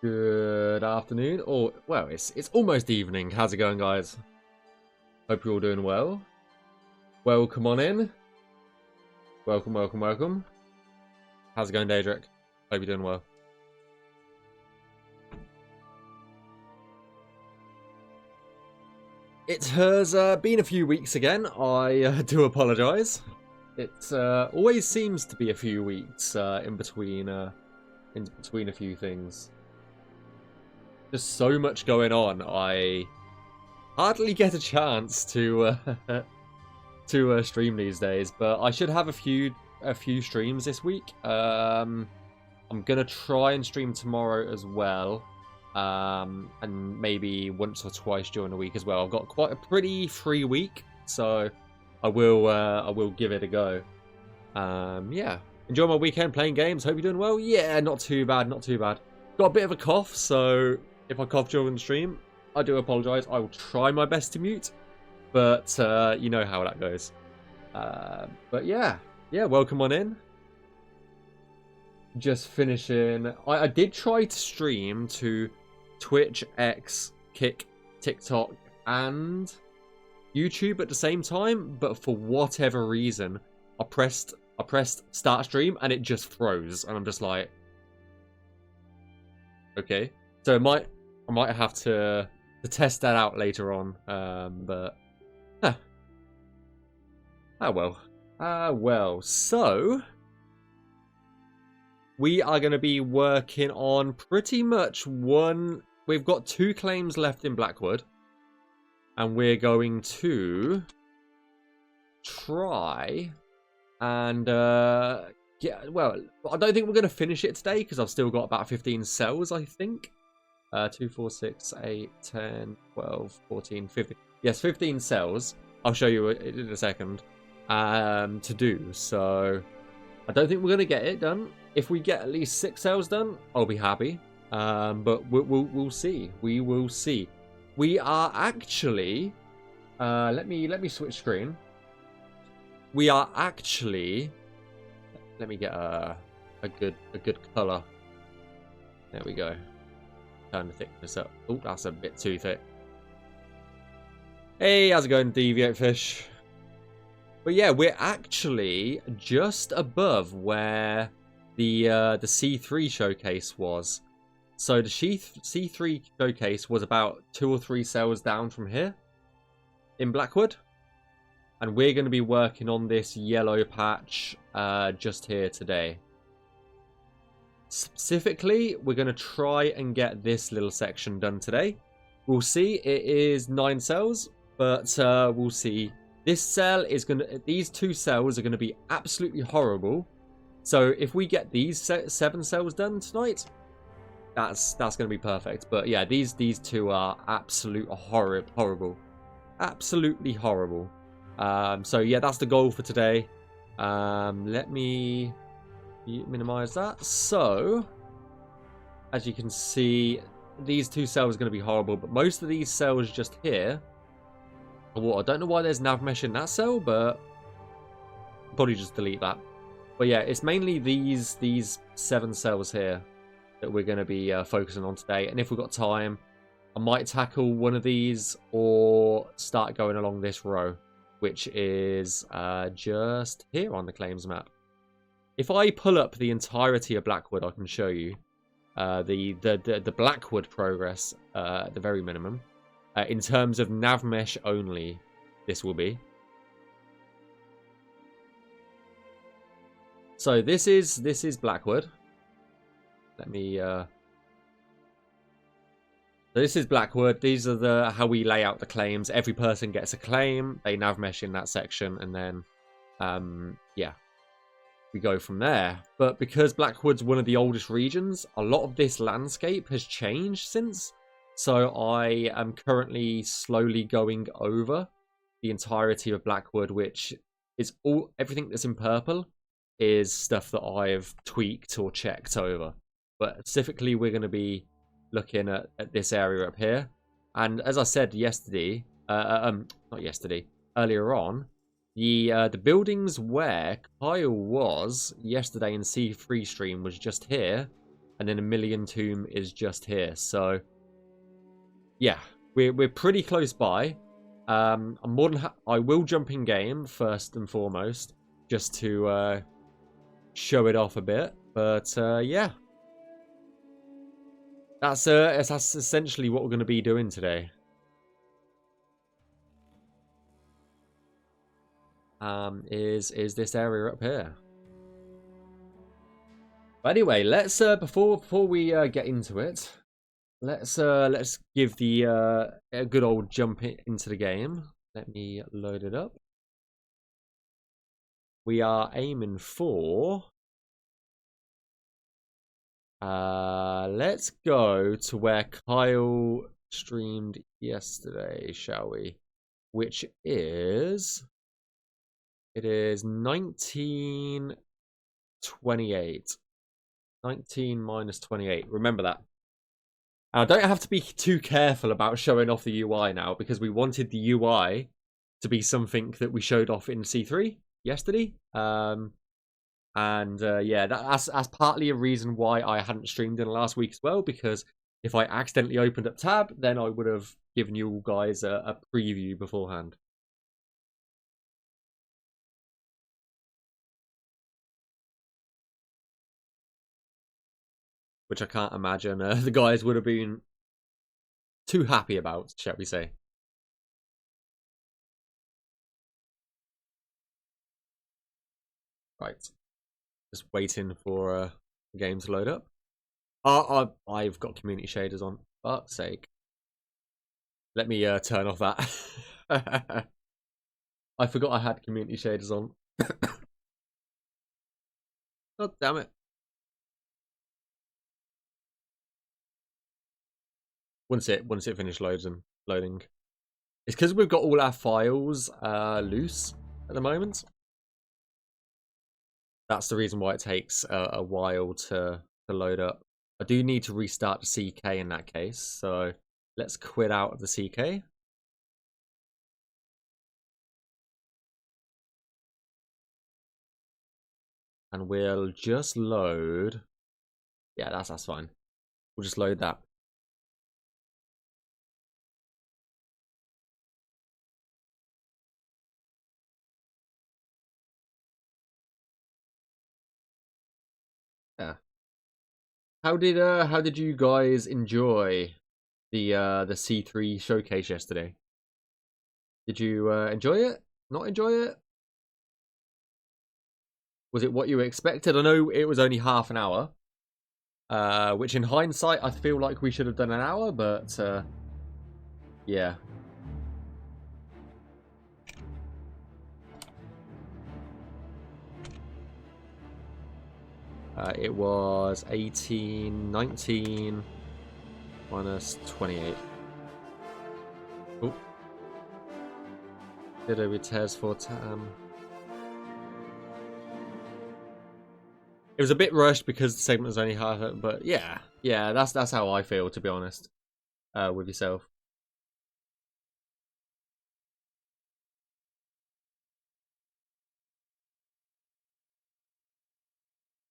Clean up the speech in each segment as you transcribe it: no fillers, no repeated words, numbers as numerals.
Good afternoon, or well, it's almost evening. How's it going, guys? Hope you're all doing well. Welcome on in. Welcome, welcome, welcome. How's it going, Daedric? Hope you're doing well. It has been a few weeks again. I do apologise. It always seems to be a few weeks in between a few things. Just so much going on. I hardly get a chance to stream these days, but I should have a few streams this week. I'm gonna try and stream tomorrow as well, and maybe once or twice during the week as well. I've got quite a pretty free week, so I will give it a go. Yeah, enjoy my weekend playing games. Hope you're doing well. Yeah, not too bad, not too bad. Got a bit of a cough, so if I cough during the stream, I do apologise. I will try my best to mute, but you know how that goes. But yeah, welcome on in. Just finishing. I did try to stream to Twitch, X, Kick, TikTok, and YouTube at the same time, but for whatever reason, I pressed start stream and it just froze, and I'm just like, okay. So I might have to test that out later on, but well. So we are going to be working on pretty much one. We've got 2 claims left in Blackwood, and we're going to try and yeah. Well, I don't think we're going to finish it today because I've still got about 15 cells, I think. 2, 4, 6, 8, 10, 12, 14, 15. Yes, 15 cells. I'll show you in a second to do. So I don't think we're going to get it done. If we get at least 6 cells done, I'll be happy. But we'll see. We will see. We are actually. Let me switch screen. We are actually. Let me get a good color. There we go. Turn the thickness up. Oh, that's a bit too thick. Hey, how's it going, Deviate Fish? But yeah, we're actually just above where the C3 showcase was. So the C3 showcase was about 2 or 3 cells down from here in Blackwood, and we're going to be working on this yellow patch just here today. Specifically, we're going to try and get this little section done today. We'll see. It is 9 cells, but we'll see. This cell is going to. These 2 cells are going to be absolutely horrible. So if we get these 7 cells done tonight, that's going to be perfect. But yeah, these 2 are absolute horrible, absolutely horrible. So yeah, that's the goal for today. Let me minimize that. So as you can see, these 2 cells are going to be horrible, but most of these cells just here are water. I don't know why there's Navmesh in that cell, but I'll probably just delete that. But yeah, it's mainly these 7 cells here that we're going to be focusing on today. And if we've got time, I might tackle one of these or start going along this row, which is just here on the claims map. If I pull up the entirety of Blackwood, I can show you the Blackwood progress at the very minimum. In terms of Navmesh only, this will be. So this is Blackwood. Let me. So this is Blackwood. These are how we lay out the claims. Every person gets a claim. They Navmesh in that section, and then yeah, we go from there. But because Blackwood's one of the oldest regions, a lot of this landscape has changed since. So I am currently slowly going over the entirety of Blackwood, which is everything that's in purple is stuff that I've tweaked or checked over. But specifically, we're going to be looking at this area up here. And as I said yesterday, not yesterday, earlier on, the buildings where Kyle was yesterday in C3 stream was just here. and then a Million Tomb is just here. So yeah, we're pretty close by. I'm more than I will jump in game first and foremost, just to show it off a bit. But yeah, that's essentially what we're going to be doing today. Is this area up here? But anyway, let's before we get into it, let's give the a good old jump into the game. Let me load it up. We are aiming for. Let's go to where Kyle streamed yesterday, shall we? Which is. It is 1928. 19 minus 28. Remember that. I don't have to be too careful about showing off the UI now, because we wanted the UI to be something that we showed off in C3 yesterday. Yeah, that's partly a reason why I hadn't streamed in the last week as well, because if I accidentally opened up tab, then I would have given you guys a preview beforehand. Which I can't imagine the guys would have been too happy about, shall we say. Right. Just waiting for the game to load up. I've got community shaders on. Fuck's sake. Let me turn off that. I forgot I had community shaders on. God damn it. Once it finished loading. It's because we've got all our files loose at the moment. That's the reason why it takes a while to load up. I do need to restart the CK in that case, so let's quit out of the CK. And we'll just load. Yeah, that's fine. We'll just load that. Yeah. How did you guys enjoy the C3 showcase yesterday? Did you enjoy it? Not enjoy it? Was it what you expected? I know it was only half an hour, which in hindsight I feel like we should have done an hour, but yeah. It was 18, 19 minus 28. Oh. Did a retest for Tam. It was a bit rushed because the segment was only half it, but yeah, that's how I feel, to be honest, with yourself.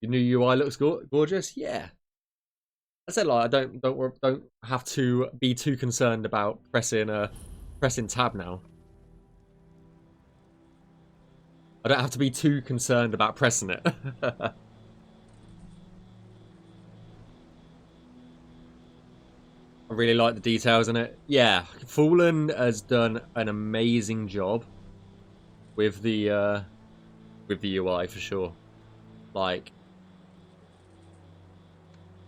Your new UI looks gorgeous. Yeah, I said like I don't have to be too concerned about pressing tab now. I don't have to be too concerned about pressing it. I really like the details in it. Yeah, Fallen has done an amazing job with the UI for sure. Like,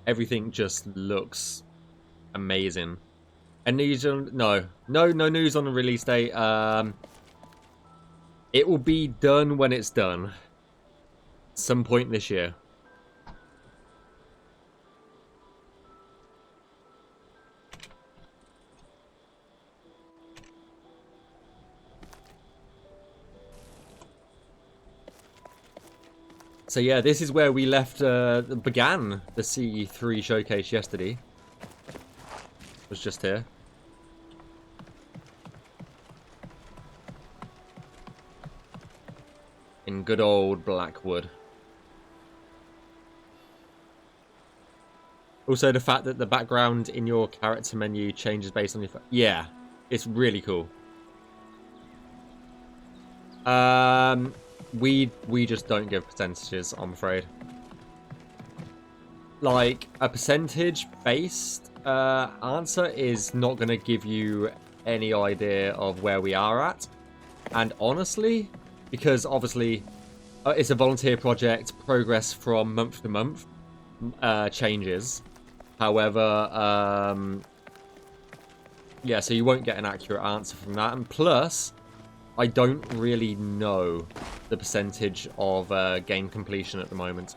everything just looks amazing. And no news on the release date. It will be done when it's done. Some point this year. So yeah, this is where we began the C3 showcase yesterday. It was just here. In good old Blackwood. Also, the fact that the background in your character menu changes based on your... Yeah, it's really cool. We just don't give percentages, I'm afraid. Like, a percentage-based answer is not going to give you any idea of where we are at. And honestly, because obviously it's a volunteer project, progress from month to month changes. However, yeah, so you won't get an accurate answer from that. And plus, I don't really know the percentage of game completion at the moment.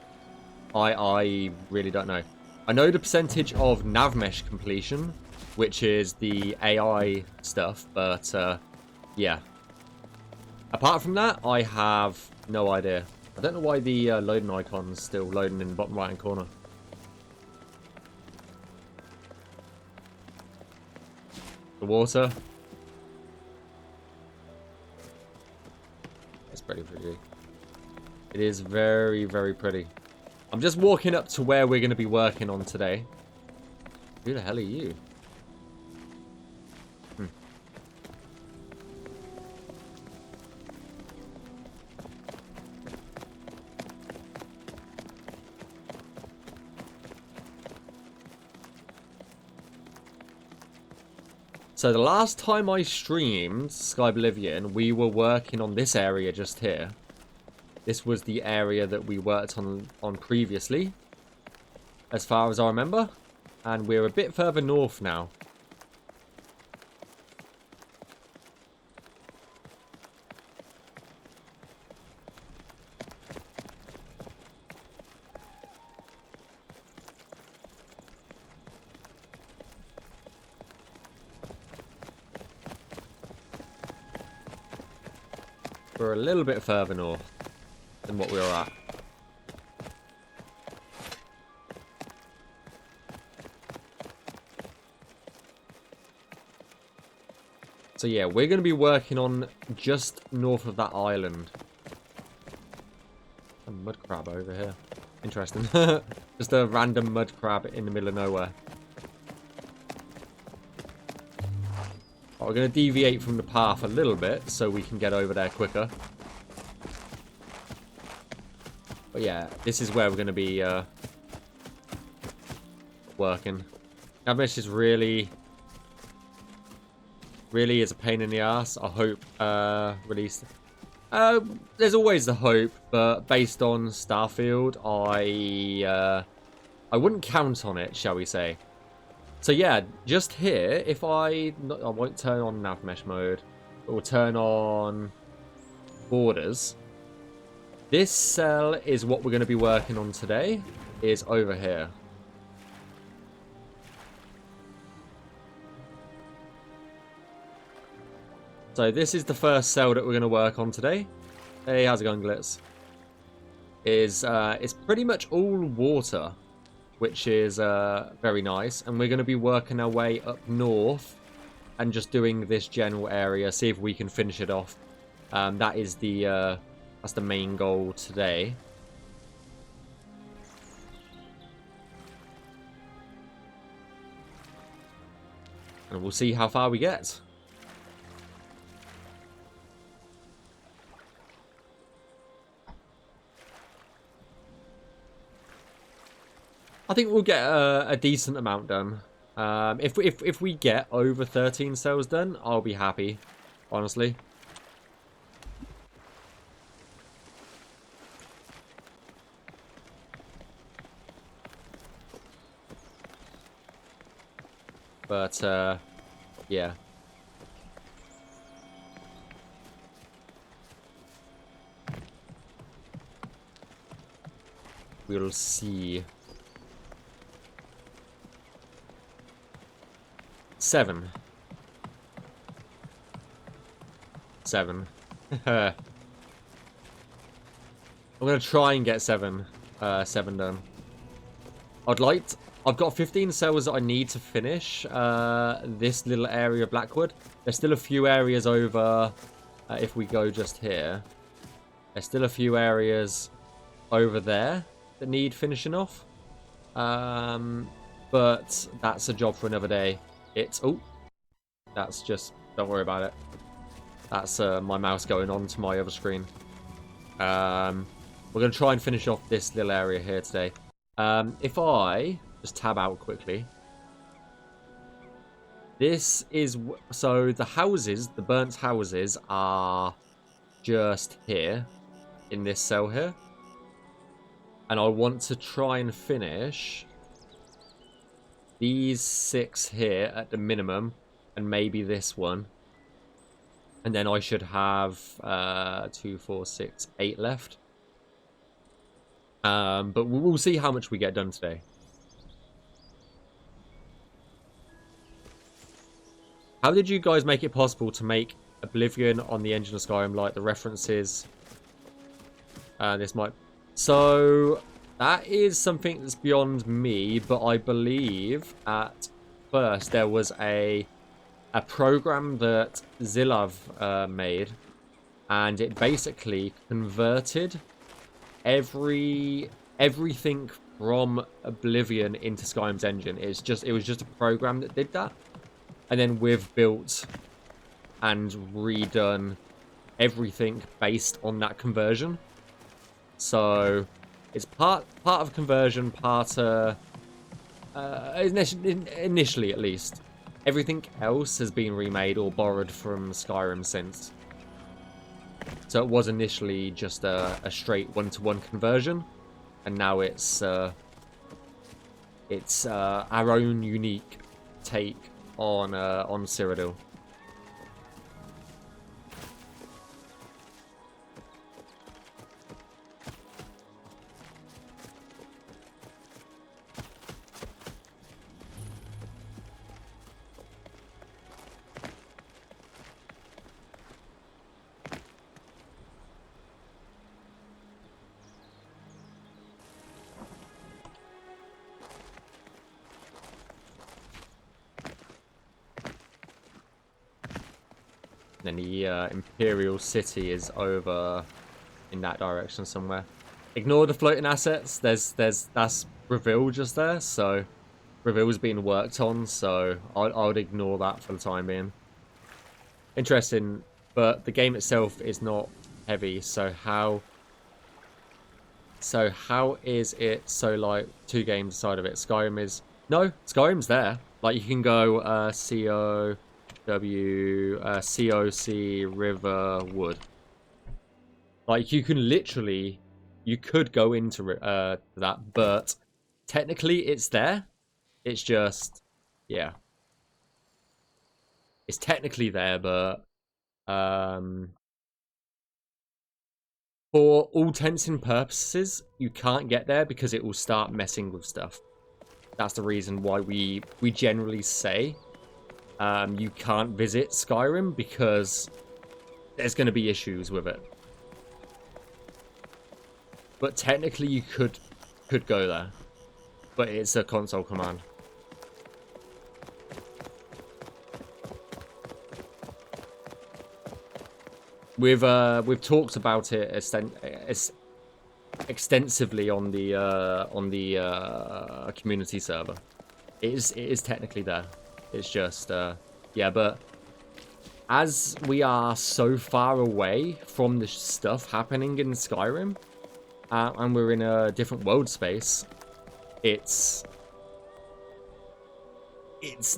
I really don't know. I know the percentage of Navmesh completion, which is the AI stuff, but yeah. Apart from that, I have no idea. I don't know why the loading icon's still loading in the bottom right-hand corner. The water. It's pretty. It is very, very pretty. I'm just walking up to where we're going to be working on today. Who the hell are you? So the last time I streamed Skyblivion, we were working on this area just here. This was the area that we worked on previously, as far as I remember. And we're a bit further north now. We're a little bit further north than what we were at. So yeah, we're going to be working on just north of that island. A mud crab over here. Interesting. Just a random mud crab in the middle of nowhere. We're going to deviate from the path a little bit so we can get over there quicker. But yeah, this is where we're going to be working. Navmesh is really is a pain in the ass. I hope released. There's always the hope, but based on Starfield, I wouldn't count on it, shall we say. So yeah, just here, if I won't turn on Navmesh mode, but we'll turn on borders. This cell is what we're going to be working on today, is over here. So this is the first cell that we're going to work on today. Hey, how's it going, Glitz? It's pretty much all water, which is very nice. And we're going to be working our way up north and just doing this general area, see if we can finish it off. That is that's the main goal today. And we'll see how far we get. I think we'll get a decent amount done. If we get over 13 cells done, I'll be happy, honestly. But yeah. We'll see. 7. I'm gonna try and get 7 done. I've got 15 cells that I need to finish this little area of Blackwood. There's still a few areas over if we go just here. There's still a few areas over there that need finishing off. but that's a job for another day. It's... Oh, that's just... Don't worry about it. That's my mouse going on to my other screen. We're going to try and finish off this little area here today. If I just tab out quickly. This is... So the houses, the burnt houses are just here. In this cell here. And I want to try and finish these 6 here at the minimum. And maybe this one. And then I should have 2, 4, 6, 8 left. But we'll see how much we get done today. How did you guys make it possible to make Oblivion on the engine of Skyrim? Like the references. This might... So, that is something that's beyond me. But I believe at first there was a program that Zilav made, and it basically converted everything from Oblivion into Skyrim's engine. It was just a program that did that, and then we've built and redone everything based on that conversion. So it's part of conversion, initially at least. Everything else has been remade or borrowed from Skyrim since. So it was initially just a straight one-to-one conversion, and now it's our own unique take on Cyrodiil. Then the Imperial City is over in that direction somewhere. Ignore the floating assets. That's Reveal just there, so Reveal's being worked on, so I would ignore that for the time being. Interesting, but the game itself is not heavy, so how is it so like 2 games aside of it? Skyrim is... No, Skyrim's there. Like you can go COC River Wood. Like you can literally, you could go into that, but technically it's there. It's just, yeah, it's technically there, but for all intents and purposes, you can't get there because it will start messing with stuff. That's the reason why we generally say you can't visit Skyrim, because there's going to be issues with it. But technically you could go there, but it's a console command. We've talked about it extensively on the community server. It is technically there. It's just yeah, but as we are so far away from the stuff happening in Skyrim, and we're in a different world space, it's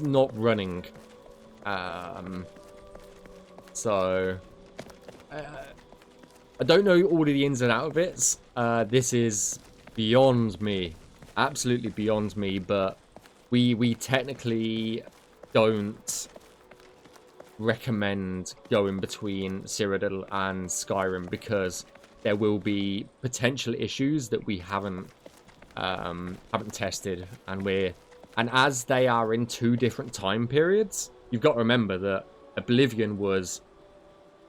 not running. So I don't know all of the ins and outs of it. This is beyond me, absolutely beyond me. But we technically don't recommend going between Cyrodiil and Skyrim, because there will be potential issues that we haven't tested, and as they are in 2 different time periods. You've got to remember that Oblivion was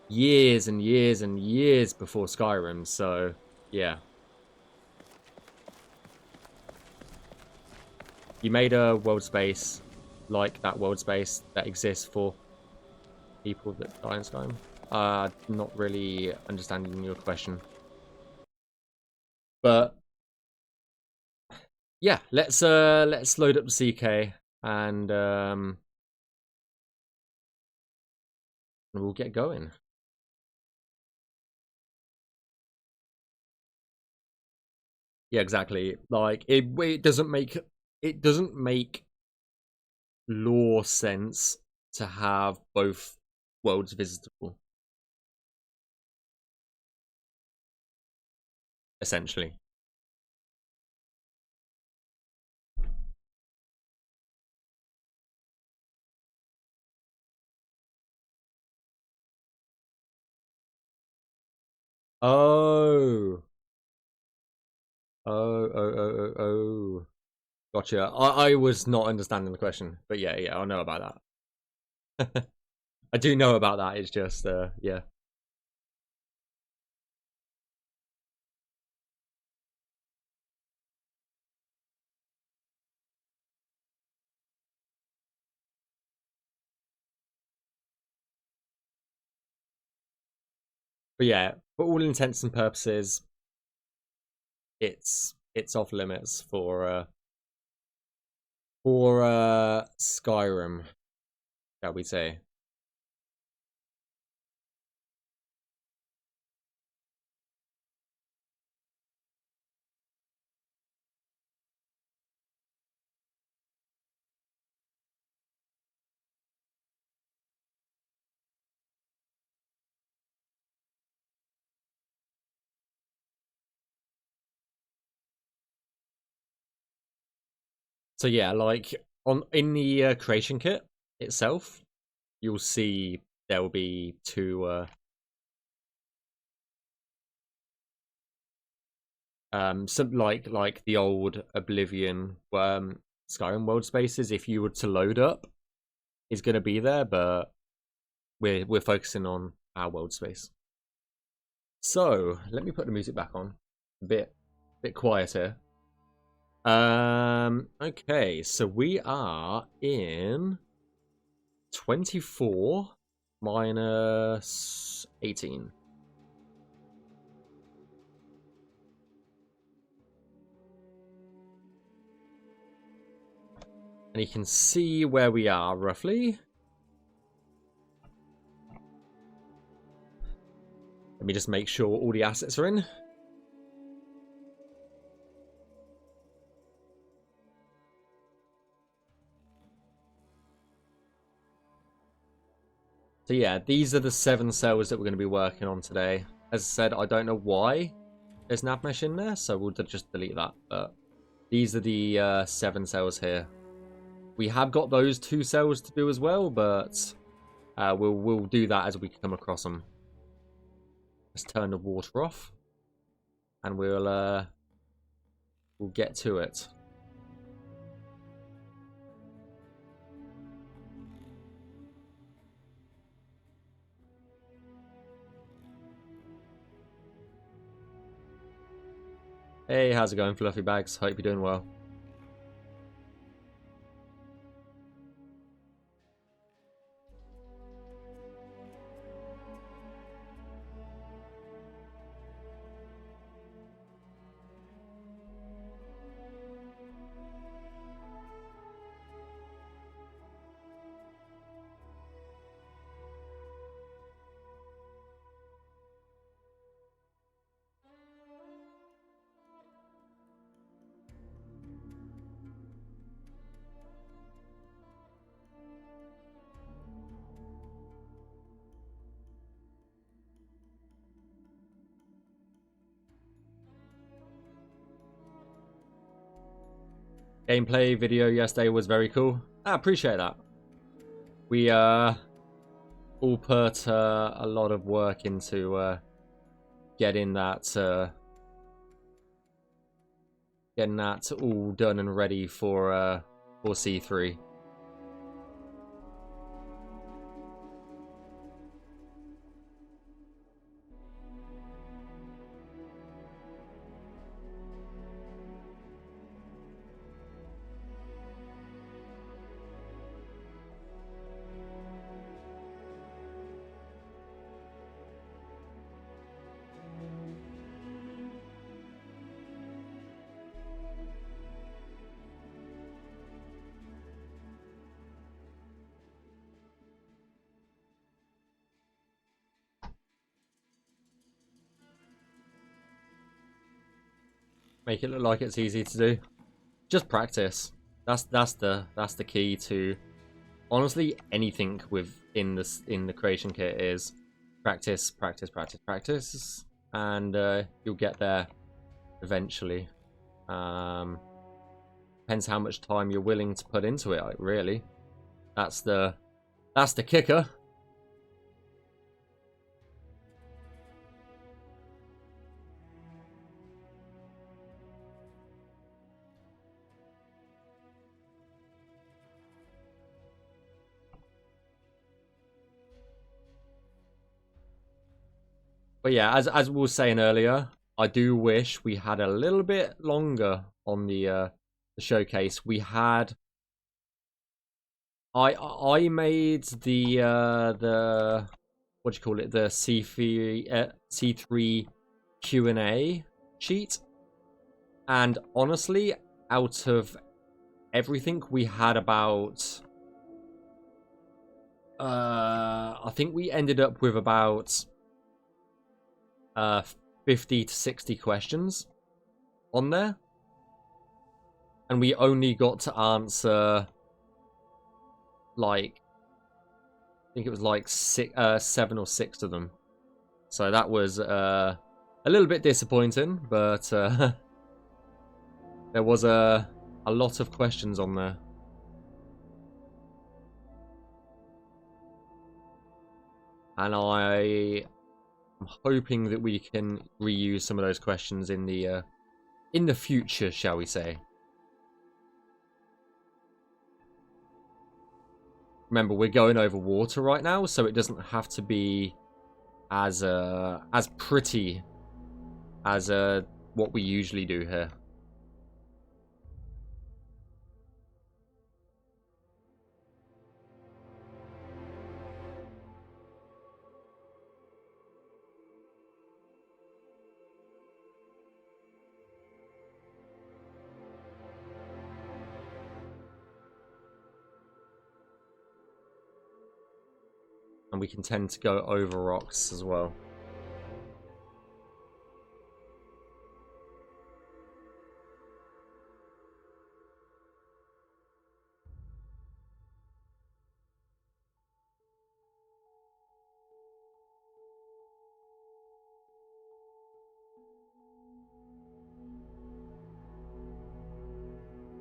years and years and years before Skyrim, so yeah. You made a world space like that world space that exists for people that die in Skyrim. Not really understanding your question. But yeah, let's load up the CK and we'll get going. Yeah, exactly. Like it doesn't make lore sense to have both worlds visitable, essentially. Oh. Oh. Gotcha. I was not understanding the question, but yeah, I know about that. I do know about that. It's just, yeah. But yeah, for all intents and purposes, it's off limits for Skyrim, shall we say? So yeah, like on in the creation kit itself, you'll see there will be two some like the old Oblivion Skyrim world spaces. If you were to load up, is going to be there, but we're focusing on our world space. So let me put the music back on, a bit quieter. Okay, so we are in 24 minus 18. And you can see where we are roughly. Let me just make sure all the assets are in. So yeah, these are the 7 cells that we're going to be working on today. As I said, I don't know why there's Navmesh in there, so we'll just delete that. But these are the 7 cells here. We have got those 2 cells to do as well, but we'll do that as we come across them. Let's turn the water off, and we'll get to it. Hey, how's it going, Fluffy Bags? Hope you're doing well. Gameplay video yesterday was very cool. I appreciate that. We all put a lot of work into getting that all done and ready for C3. Make it look like it's easy to do. Just practice. That's the key to honestly anything in the creation kit is practice, practice, practice, practice, and you'll get there eventually. Depends how much time you're willing to put into it, really. That's the kicker. But yeah, as we were saying earlier, I do wish we had a little bit longer on the showcase. We had I made the what do you call it, the C3 Q&A sheet, and honestly, out of everything, we had about I think we ended up with about 50 to 60 questions on there, and we only got to answer like I think it was like 7 or 6 of them. So that was a little bit disappointing, but there was a lot of questions on there. And I'm hoping that we can reuse some of those questions in the future, shall we say. Remember, we're going over water right now, so it doesn't have to be as pretty as what we usually do here. And we can tend to go over rocks as well.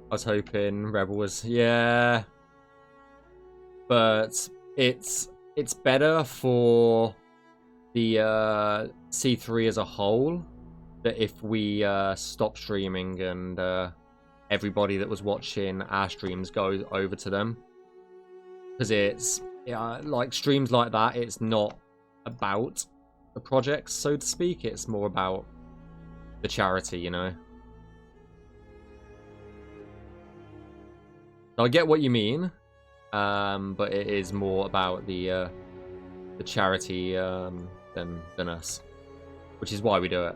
I was hoping Rebel was, yeah, but it's better for the C3 as a whole that if we stop streaming and everybody that was watching our streams go over to them, because it's like streams like that, it's not about the projects, so to speak. It's more about the charity, you know. I get what you mean, but it is more about the charity than us, which is why we do it.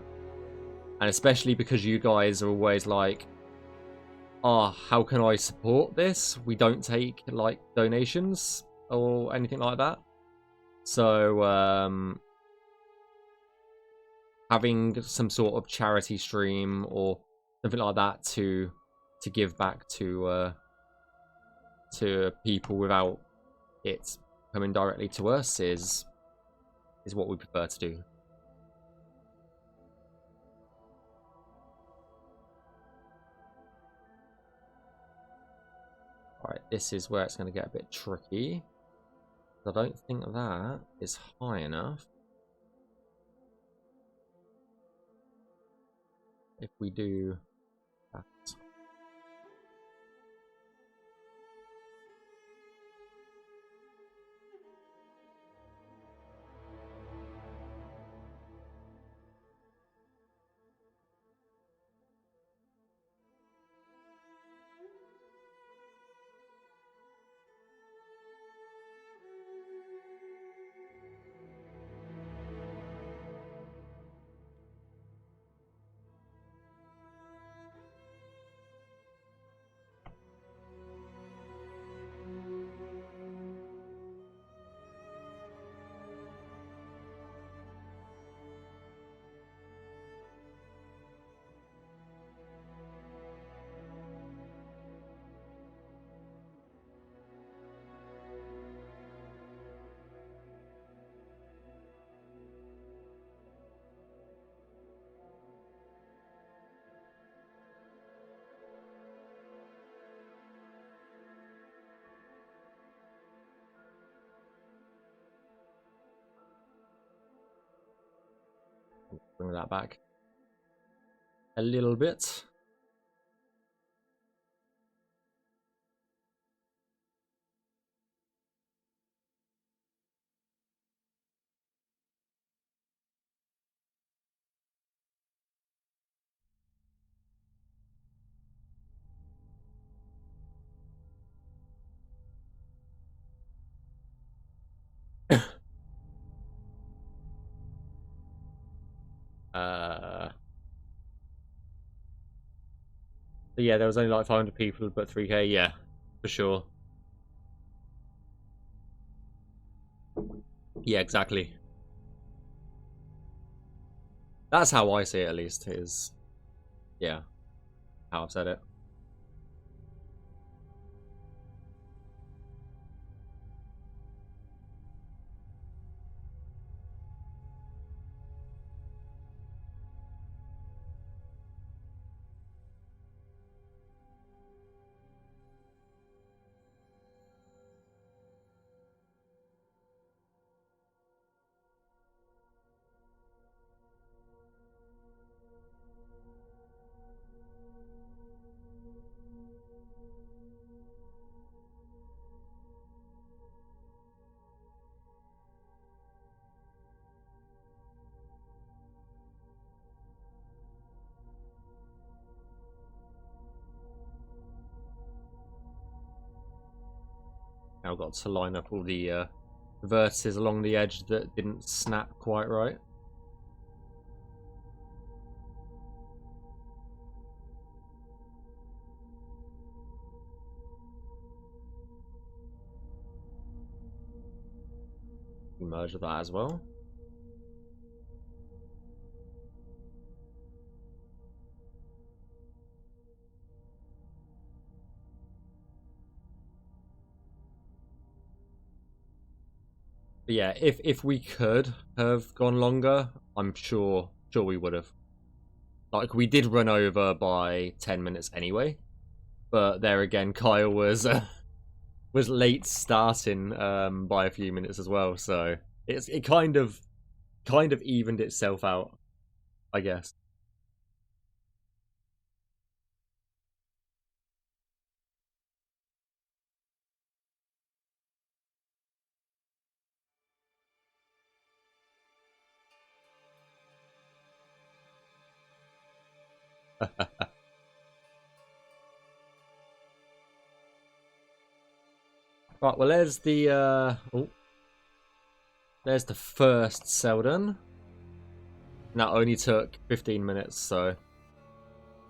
And especially because you guys are always like, "Oh, how can I support this?" We don't take like donations or anything like that. So having some sort of charity stream or something like that to give back to people without it coming directly to us is what we prefer to do. Alright, this is where it's going to get a bit tricky. I don't think that is high enough. If we do that. Bring that back a little bit. But yeah, there was only like 500 people, but 3K, yeah, for sure. Yeah, exactly. That's how I see it, at least, is, yeah, how I've said it. Now I've got to line up all the vertices along the edge that didn't snap quite right. Merge that as well. But yeah, if we could have gone longer, I'm sure we would have. Like, we did run over by 10 minutes anyway, but there again, Kyle was was late starting by a few minutes as well, so it kind of evened itself out, I guess. Right, well, there's the there's the first cell done. That only took 15 minutes, so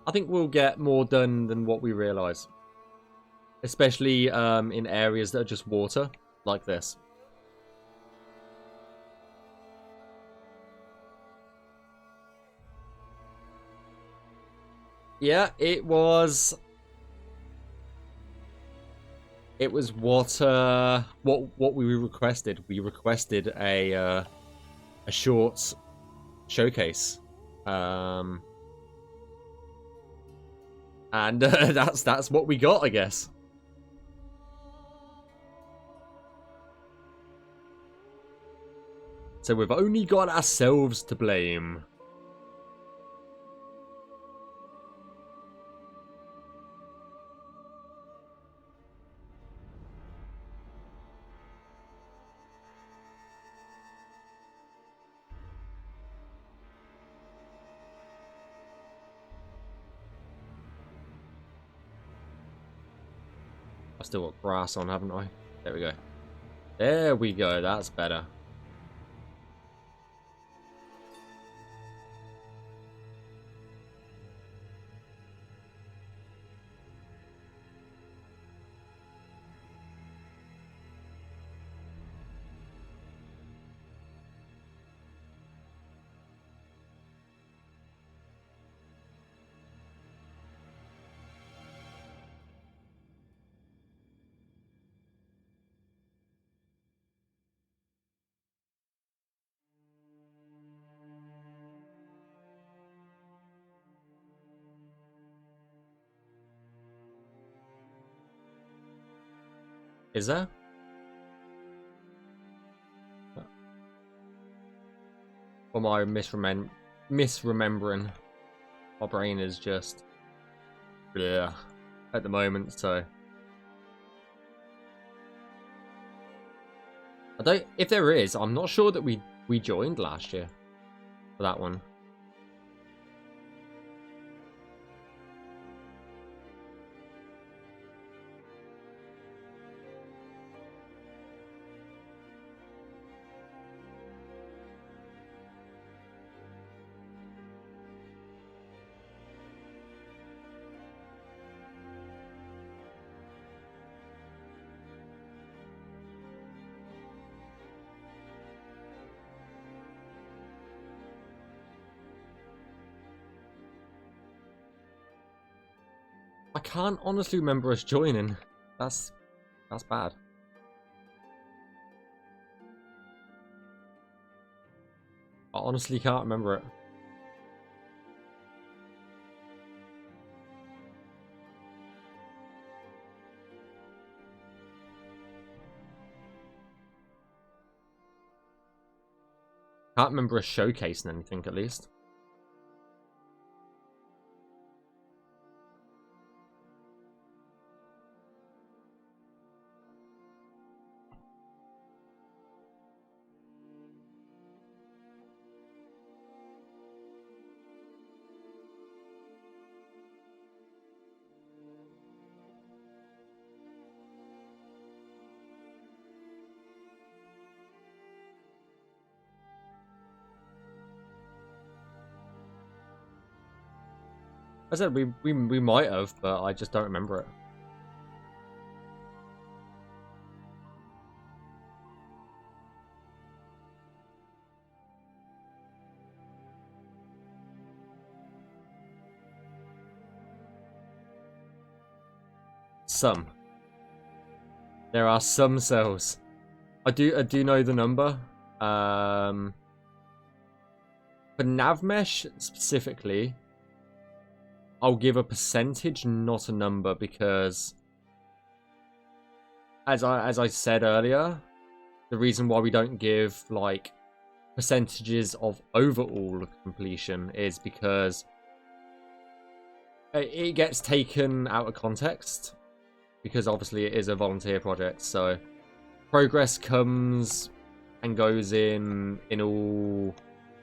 I think we'll get more done than what we realise. Especially in areas that are just water, like this. Yeah, it was... It was what we requested. We requested a short showcase, and that's what we got, I guess. So we've only got ourselves to blame. I've still got grass on, haven't I? There we go. There we go. That's better. Is there? Or am I misremembering? misremembering. My brain is just bleh at the moment, so I don't. If there is, I'm not sure that we joined last year for that one. I can't honestly remember us joining. That's bad. I honestly can't remember it. Can't remember us showcasing anything, at least. I said we might have, but I just don't remember it. Some. There are some cells. I do know the number. For Navmesh specifically, I'll give a percentage, not a number, because as I said earlier, the reason why we don't give like percentages of overall completion is because it gets taken out of context, because obviously it is a volunteer project, so progress comes and goes in all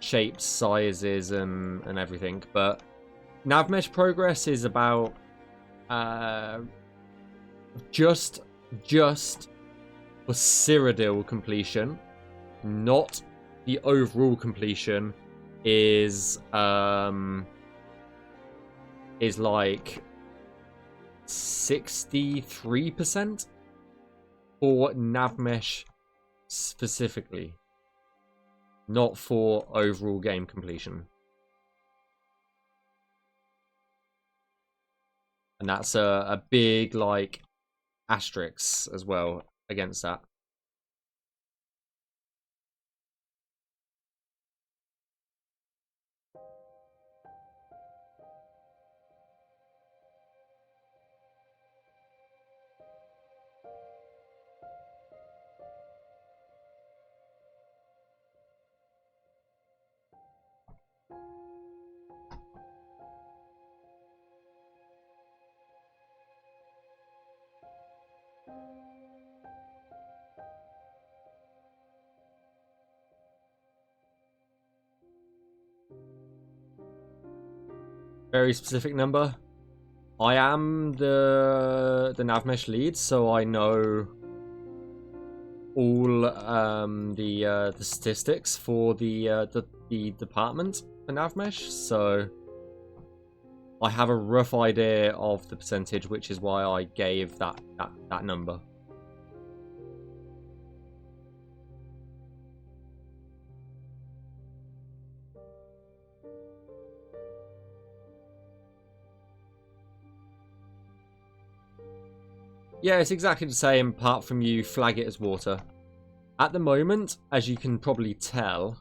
shapes, sizes, and everything, but Navmesh progress is about just for Cyrodiil completion, not the overall completion, is like 63% for Navmesh specifically, not for overall game completion. And that's a big, like, asterisk as well against that. Very specific number. I am the Navmesh lead, so I know all the statistics for the department for Navmesh, so I have a rough idea of the percentage, which is why I gave that number. Yeah, it's exactly the same, apart from you flag it as water. At the moment, as you can probably tell,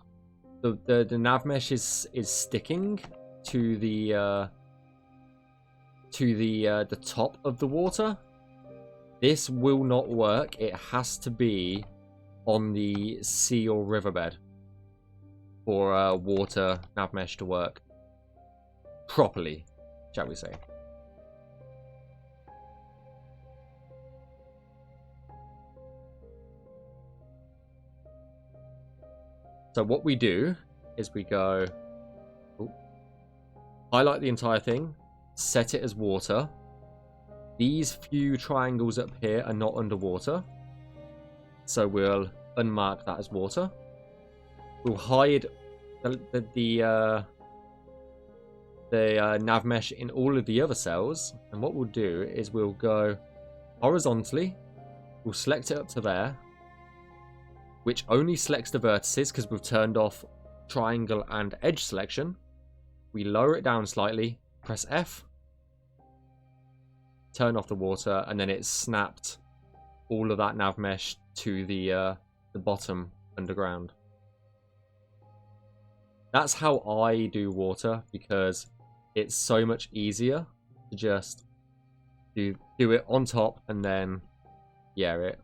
the Navmesh is sticking to the top of the water. This will not work. It has to be on the sea or riverbed. for water Navmesh to work properly, shall we say. So what we do is we go, highlight the entire thing, set it as water. These few triangles up here are not underwater, so we'll unmark that as water. We'll hide the Navmesh in all of the other cells, and what we'll do is we'll go horizontally, we'll select it up to there, which only selects the vertices because we've turned off triangle and edge selection. We lower it down slightly, press F, turn off the water, and then it's snapped all of that Navmesh to the bottom underground. That's how I do water, because it's so much easier to just do it on top and then, yeah, it.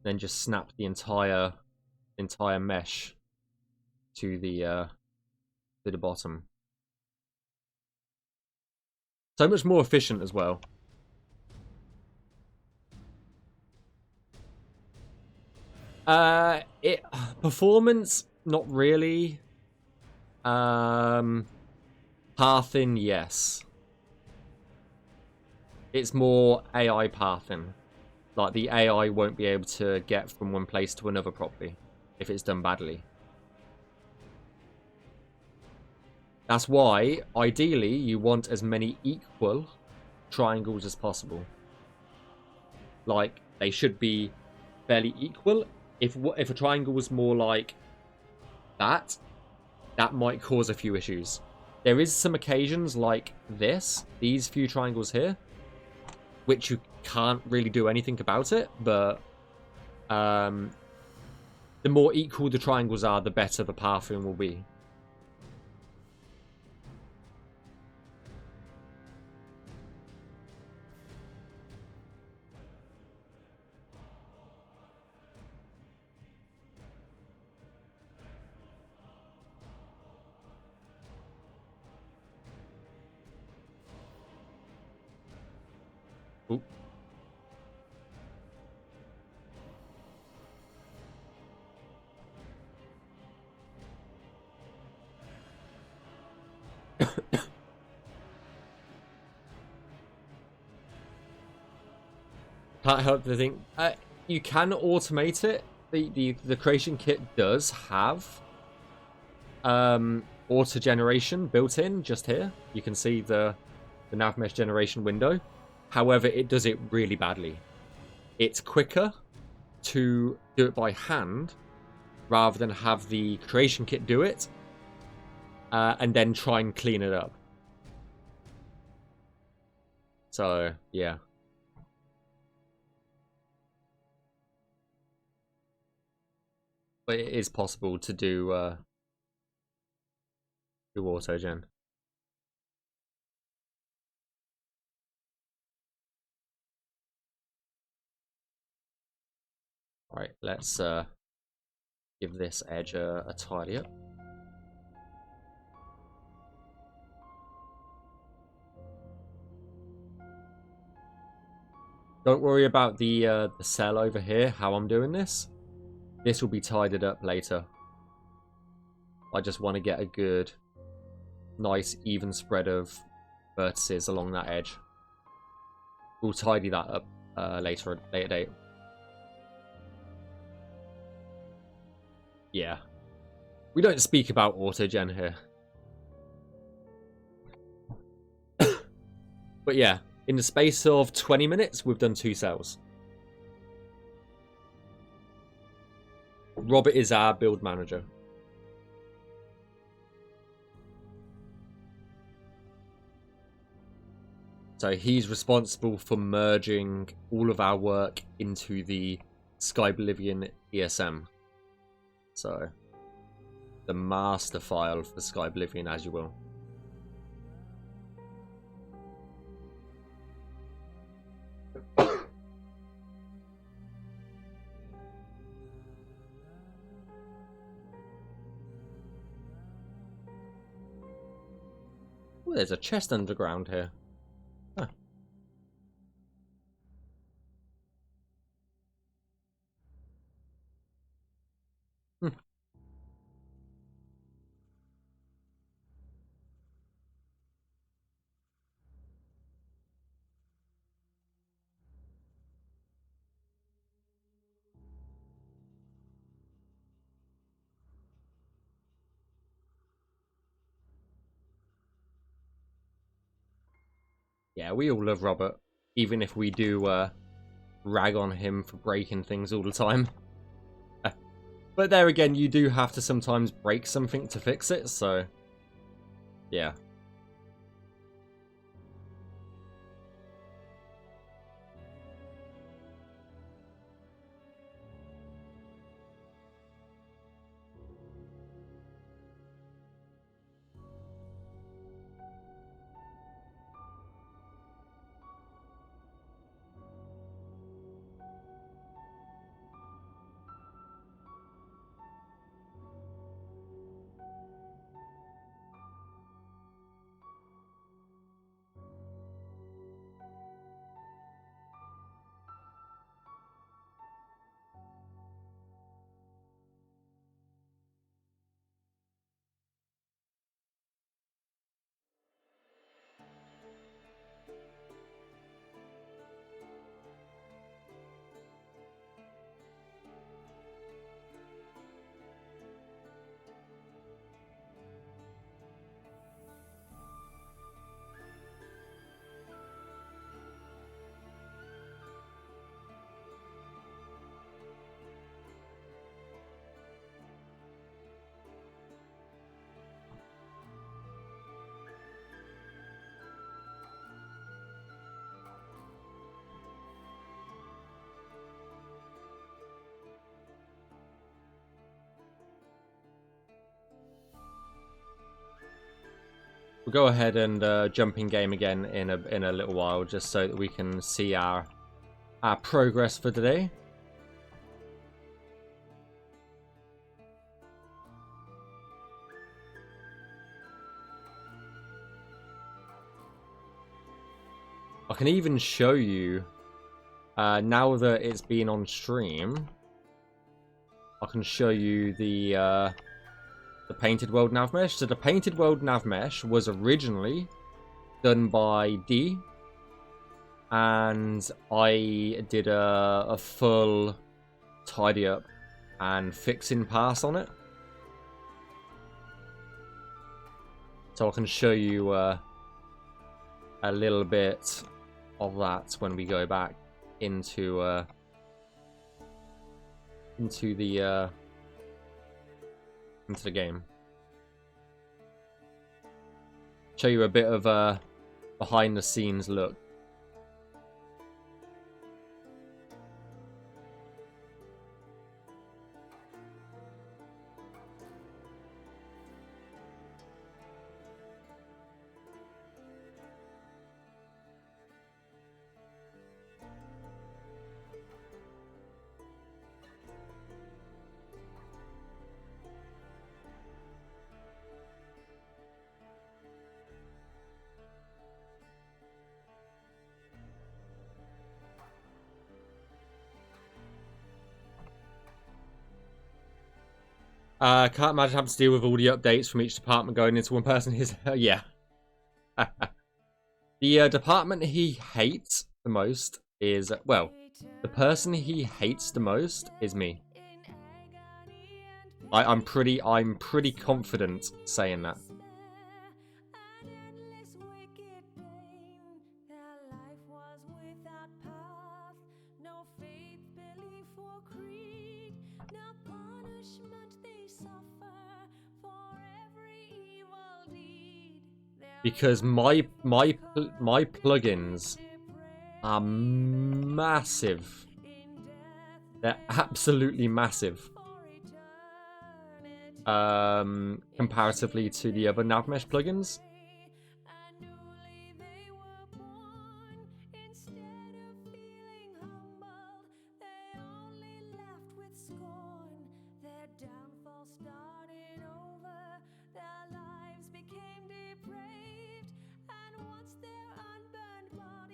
Then just snap the entire mesh to the bottom. So much more efficient as well. Performance, not really. Pathing, yes. It's more AI pathing. Like, the AI won't be able to get from one place to another properly if it's done badly. That's why, ideally, you want as many equal triangles as possible. Like, they should be fairly equal. If a triangle was more like that might cause a few issues. There is some occasions like these few triangles here, which you can't really do anything about it, but the more equal the triangles are, the better the pathing will be. Ooh. Can't help the thing. You can automate it. The creation kit does have auto generation built in just here. You can see the Navmesh generation window. However, it does it really badly. It's quicker to do it by hand rather than have the creation kit do it and then try and clean it up. So, yeah. But it is possible to do autogen. Right, let's give this edge a tidy up. Don't worry about the cell over here, how I'm doing this. This will be tidied up later. I just want to get a good, nice, even spread of vertices along that edge. We'll tidy that up later date. Yeah. We don't speak about autogen here. But yeah, in the space of 20 minutes, we've done 2 cells. Robert is our build manager. So he's responsible for merging all of our work into the Skyblivion ESM. So, the master file for Skyblivion, as you will. Oh, there's a chest underground here. Huh. Hmm. Yeah, we all love Robert, even if we do rag on him for breaking things all the time. But there again, you do have to sometimes break something to fix it, so yeah. We'll go ahead and jump in game again in a little while, just so that we can see our progress for today. I can even show you now that it's been on stream. I can show you the Painted World Navmesh. So the Painted World Navmesh was originally done by D, and I did a full tidy up and fixing pass on it. So I can show you a little bit of that when we go back into the game. Show you a bit of a behind the scenes look. Can't imagine having to deal with all the updates from each department going into one person. Yeah. The department he hates the most is, well, the person he hates the most is me. I'm pretty confident saying that. Because my plugins are massive. They're absolutely massive. Comparatively to the other Navmesh plugins.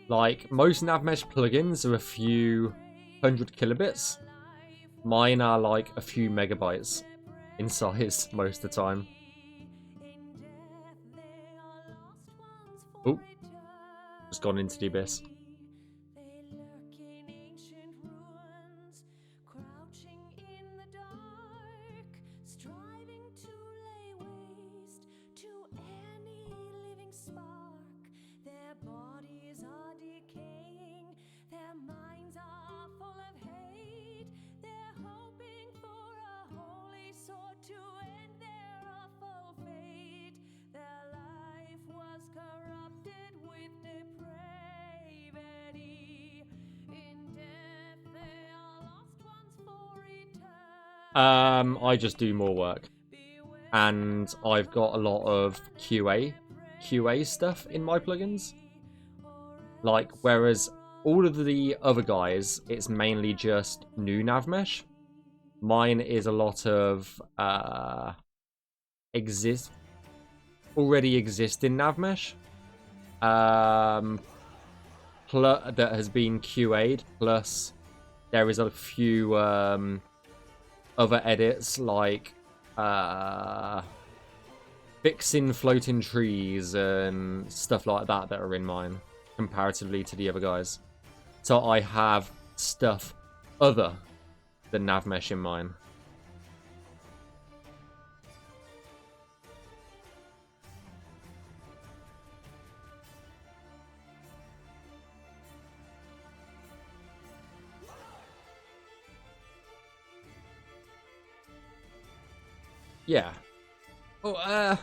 Like, most Navmesh plugins are a few hundred kilobits. Mine are like a few megabytes in size most of the time. Oh, just gone into the abyss. I just do more work. And I've got a lot of QA stuff in my plugins. Like, whereas all of the other guys, it's mainly just new Navmesh. Mine is a lot of already existing Navmesh. That has been QA'd, plus there is a few other edits like fixing floating trees and stuff like that that are in mine comparatively to the other guys. So I have stuff other than Navmesh in mine. Yeah. Oh, I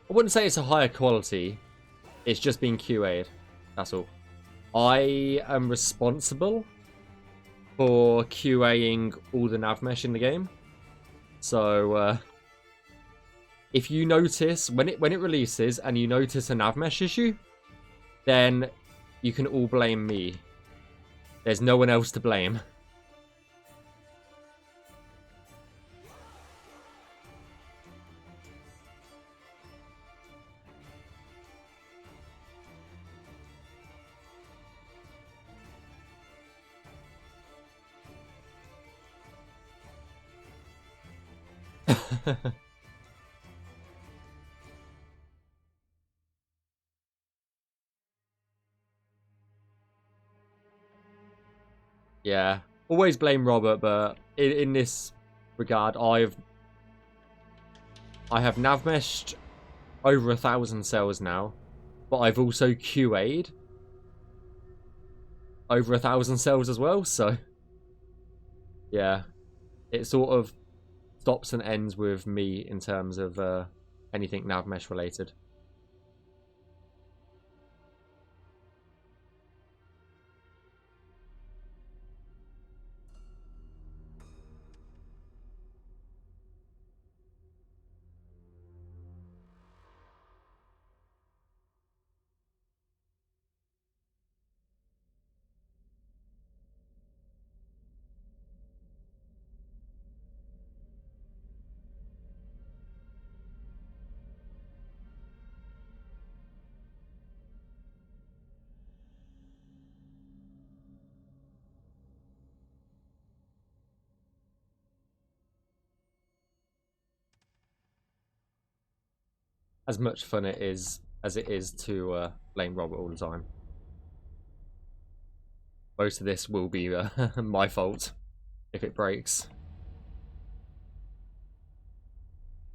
wouldn't say it's a higher quality. It's just being QA'd. That's all. I am responsible for QAing all the Navmesh in the game. So, if you notice, when it releases and you notice a Navmesh issue, then you can all blame me. There's no one else to blame. Yeah, always blame Robert, but in this regard, I have Navmeshed over 1,000 cells now, but I've also QA'd over 1,000 cells as well. So yeah, it sort of stops and ends with me in terms of anything Navmesh related. As much fun it is as it is to blame Robert all the time. Most of this will be my fault if it breaks.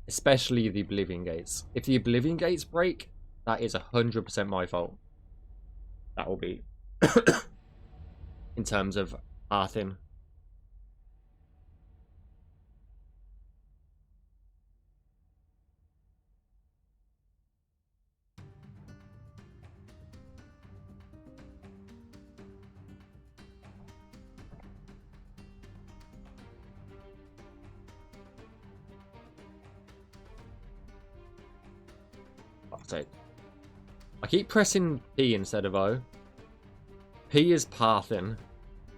Especially the Oblivion Gates. If the Oblivion Gates break, that is 100% my fault. That will be in terms of Arthin. I keep pressing P instead of O. P is Parthin,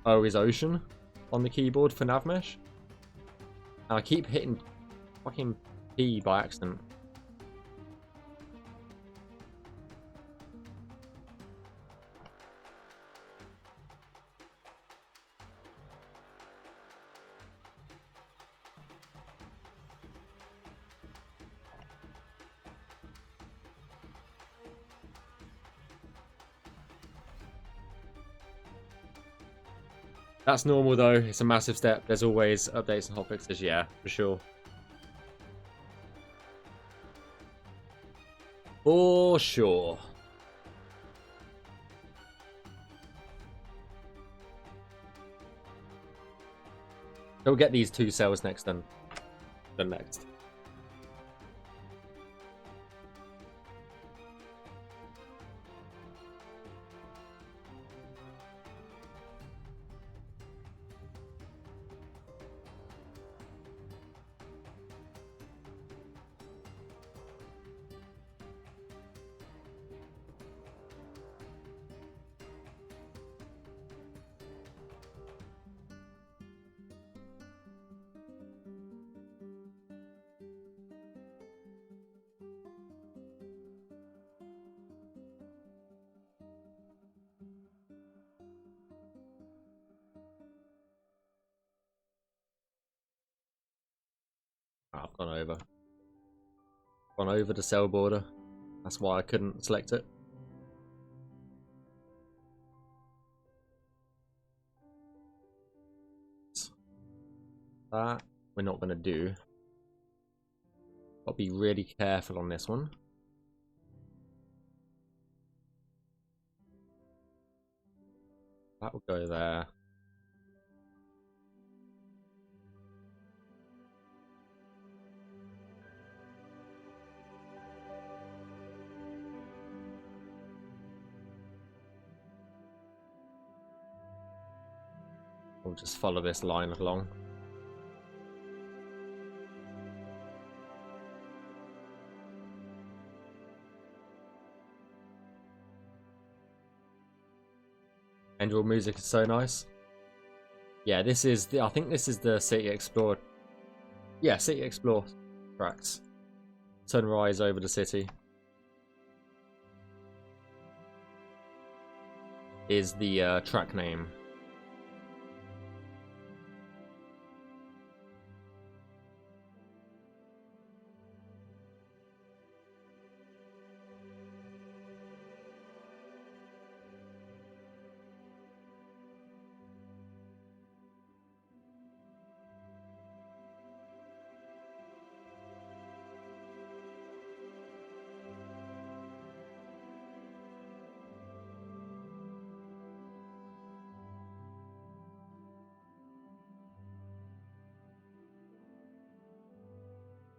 O is Ocean on the keyboard for Navmesh. And I keep hitting fucking P by accident. That's normal though. It's a massive step. There's always updates and hotfixes. Yeah, for sure. For sure. So we'll get these 2 cells next then. Then next. I've gone over. Gone over the cell border. That's why I couldn't select it. That we're not going to do. Got to be really careful on this one. That will go there. We'll just follow this line along. Angel music is so nice. Yeah, this is the. I think this is the City Explorer. Yeah, City Explorer tracks. Sunrise over the city is the track name.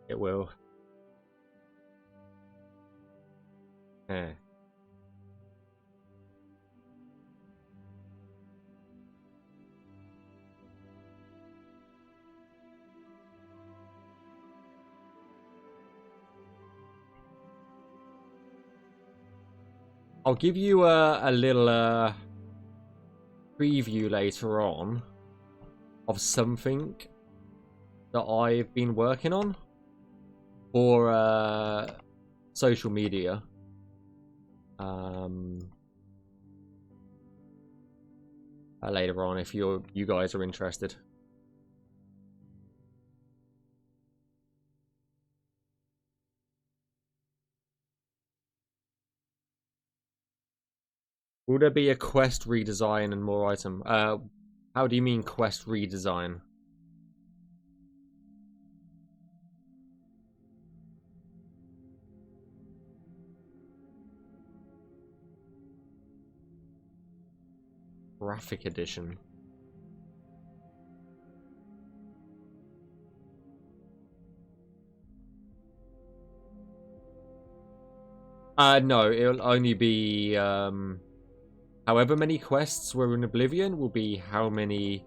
It will. Yeah. I'll give you a little preview later on of something that I've been working on for social media. Later on, if you guys are interested. Will there be a quest redesign and more item? How do you mean quest redesign? Graphic edition. No, it'll only be however many quests were in Oblivion will be how many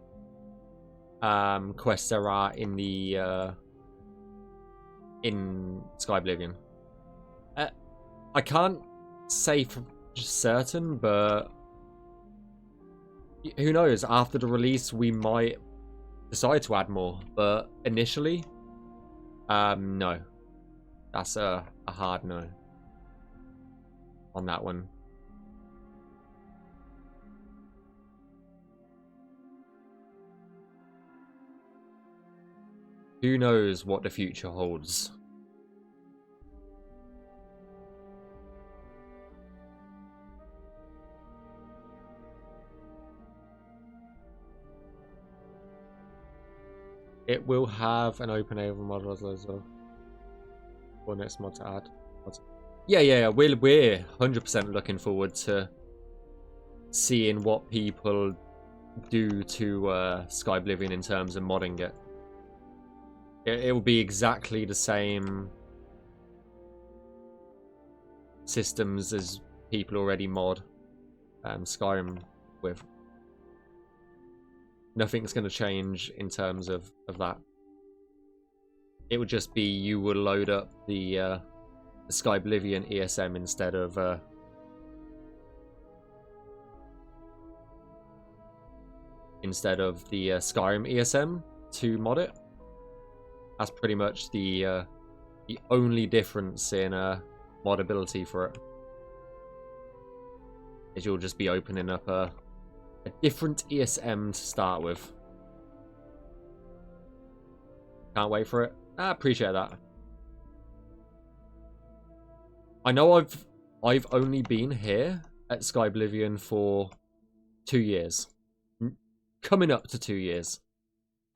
quests there are in the in Skyblivion. I can't say for certain, but who knows? After the release, we might decide to add more. But initially, no. That's a hard no on that one. Who knows what the future holds? It will have an open able model as well. Or next mod to add. Yeah. We're 100% looking forward to seeing what people do to Skyblivion in terms of modding it. It will be exactly the same systems as people already mod Skyrim with. Nothing's going to change in terms of that. It would just be you will load up the Skyblivion ESM instead of the Skyrim ESM to mod it. That's pretty much the only difference in modability for it. Is you'll just be opening up a different ESM to start with. Can't wait for it. I appreciate that. I know I've only been here at Skyblivion for 2 years. Coming up to 2 years.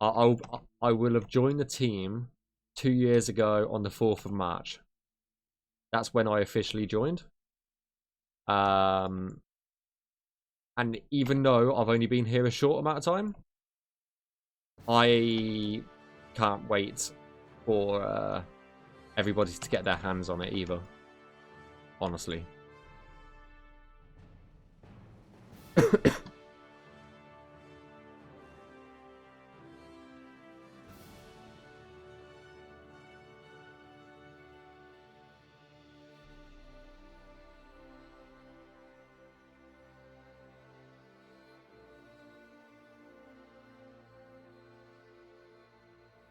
I will have joined the team 2 years ago on the 4th of March. That's when I officially joined. And even though I've only been here a short amount of time, I can't wait for everybody to get their hands on it either. Honestly.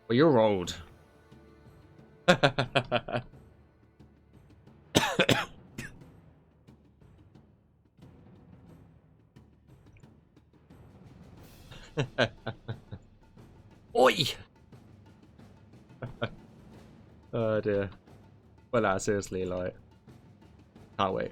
Well, you're old. Oi! Oh dear. Well, nah, seriously, like, can't wait.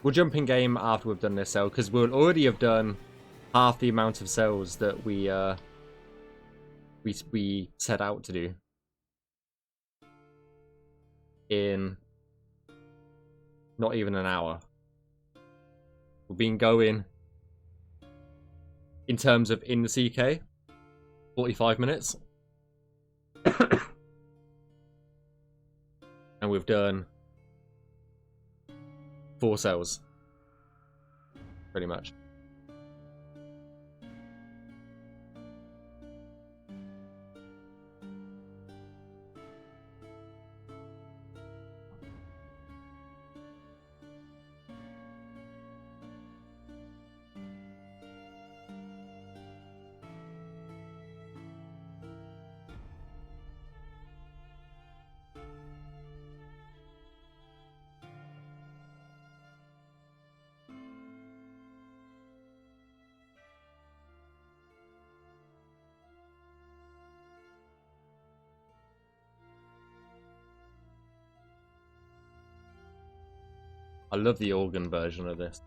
We'll jump in game after we've done this cell, because we'll already have done half the amount of cells that we set out to do in not even an hour. We've been going, in terms of in the CK, 45 minutes. And we've done 4 cells. Pretty much. I love the organ version of this.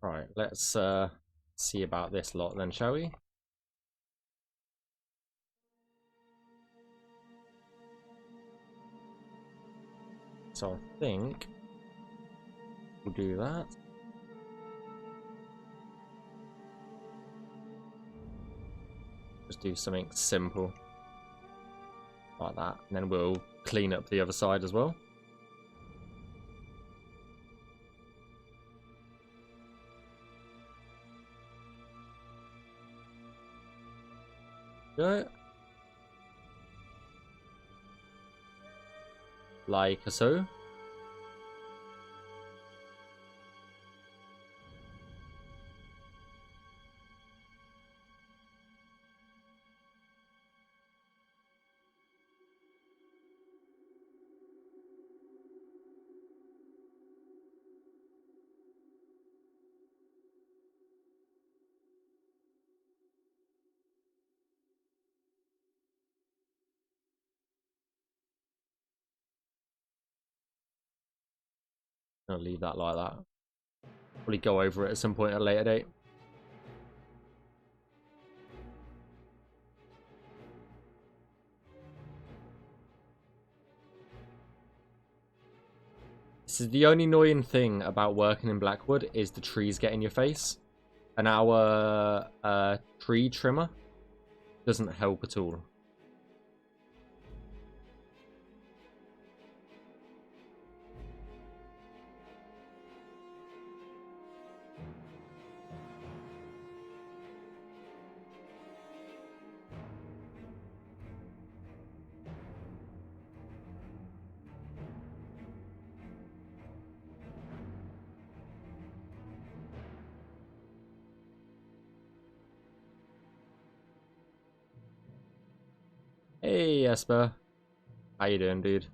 Right, let's see about this lot then, shall we? So I think we'll do that. Just do something simple like that, and then we'll clean up the other side as well. Go. Like so. I'll leave that like that. Probably go over it at some point at a later date. This is the only annoying thing about working in Blackwood is the trees get in your face. And our tree trimmer doesn't help at all. Hey Esper, how you doing, dude?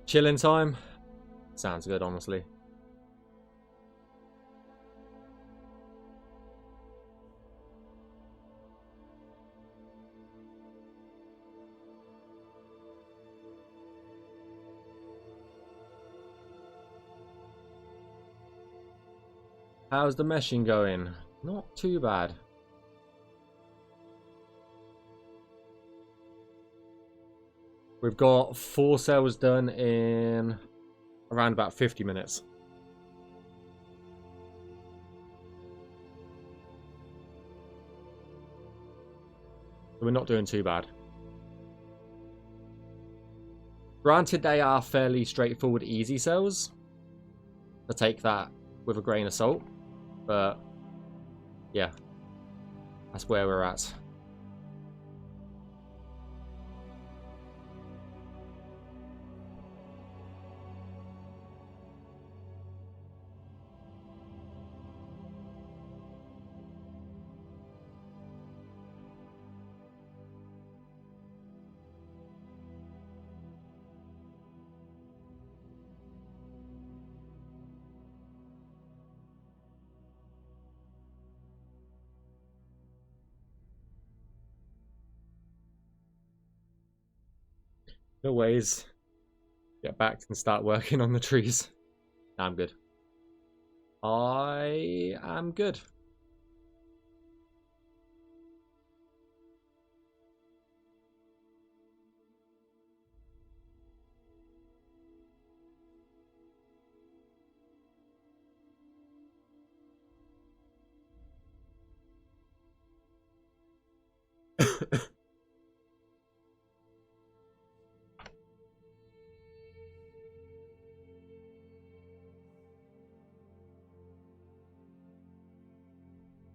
Chilling time? Sounds good, honestly. How's the meshing going? Not too bad. We've got 4 cells done in around about 50 minutes. So we're not doing too bad. Granted, they are fairly straightforward, easy cells. So take that with a grain of salt. But yeah, that's where we're at. No ways. Get back and start working on the trees. Nah, I'm good. I am good.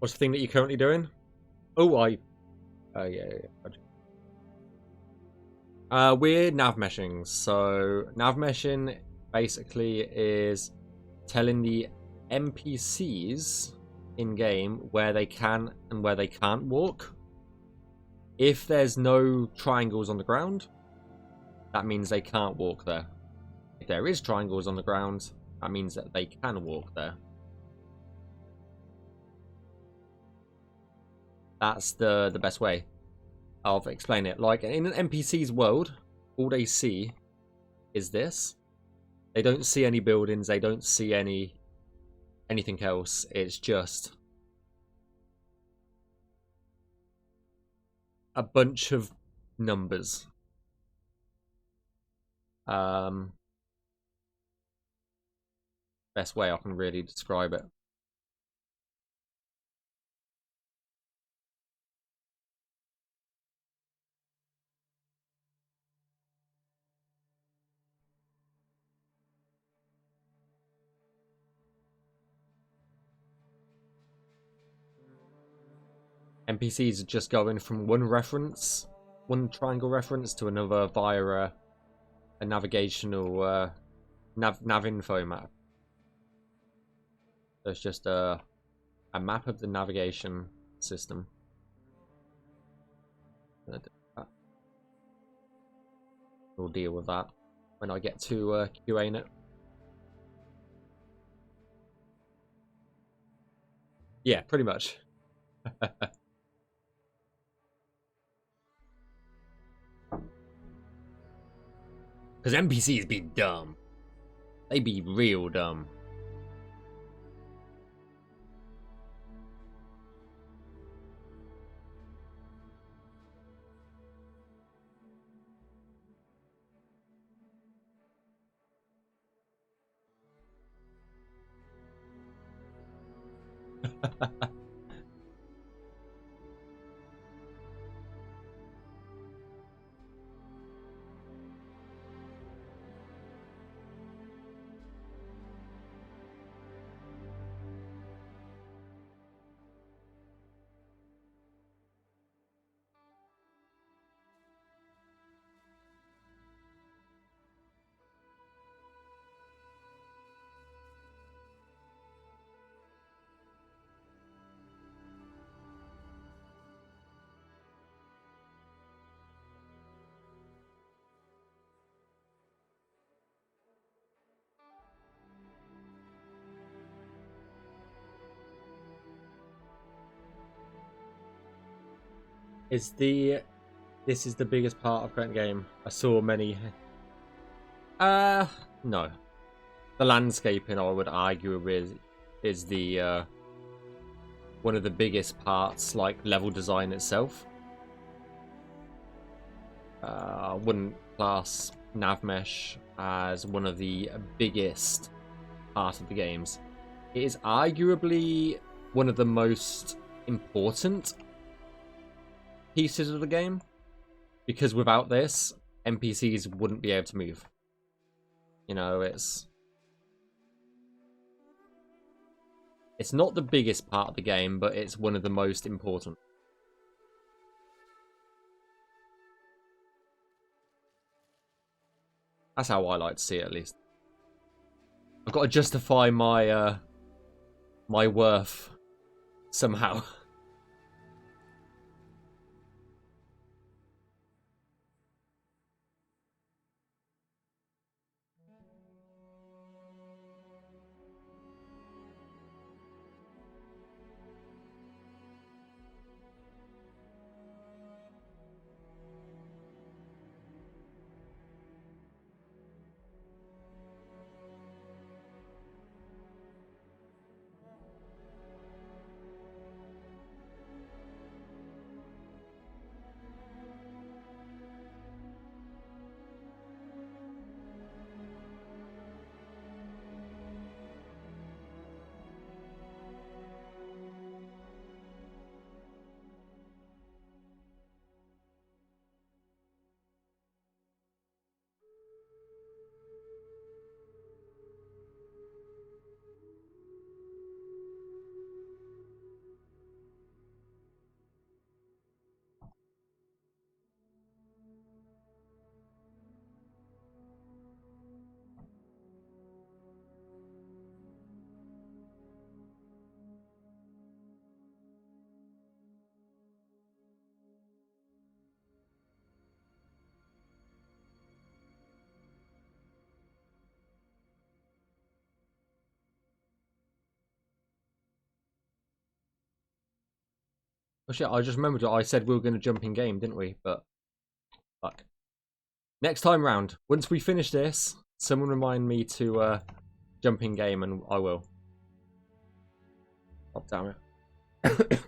What's the thing that you're currently doing? Oh, yeah. We're navmeshing. So navmeshing basically is telling the NPCs in game where they can and where they can't walk. If there's no triangles on the ground, that means they can't walk there. If there is triangles on the ground, that means that they can walk there. That's the best way of explaining it. Like in an NPC's world, all they see is this. They don't see any buildings, they don't see anything else. It's just a bunch of numbers. Best way I can really describe it. NPCs are just going from one triangle reference to another via a navigational nav info map. So it's just a map of the navigation system. We'll deal with that when I get to QAing it. Yeah, pretty much. Because NPCs be dumb. They be real dumb. This is the biggest part of current game. I saw many. No. The landscaping, I would argue, is the one of the biggest parts, like level design itself. I wouldn't class Navmesh as one of the biggest part of the games. It is arguably one of the most important pieces of the game, because without this, NPCs wouldn't be able to move. You know, it's It's not the biggest part of the game, but it's one of the most important. That's how I like to see it, at least. I've got to justify my my worth somehow. Oh shit, I just remembered I said we were going to jump in game, didn't we? But, fuck. Next time round, once we finish this, someone remind me to jump in game and I will. Oh, damn it.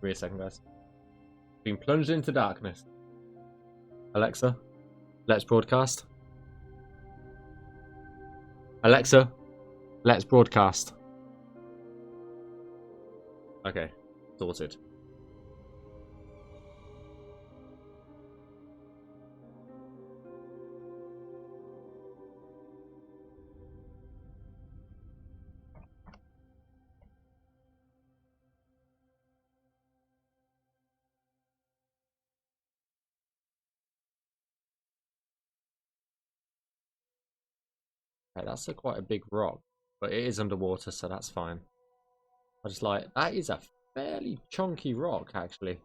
Give me a second, guys. Been plunged into darkness. Alexa, let's broadcast. Alexa, let's broadcast. Okay, sorted. Okay, that's quite a big rock, but it is underwater, so that's fine. I just like, that is a fairly chunky rock, actually.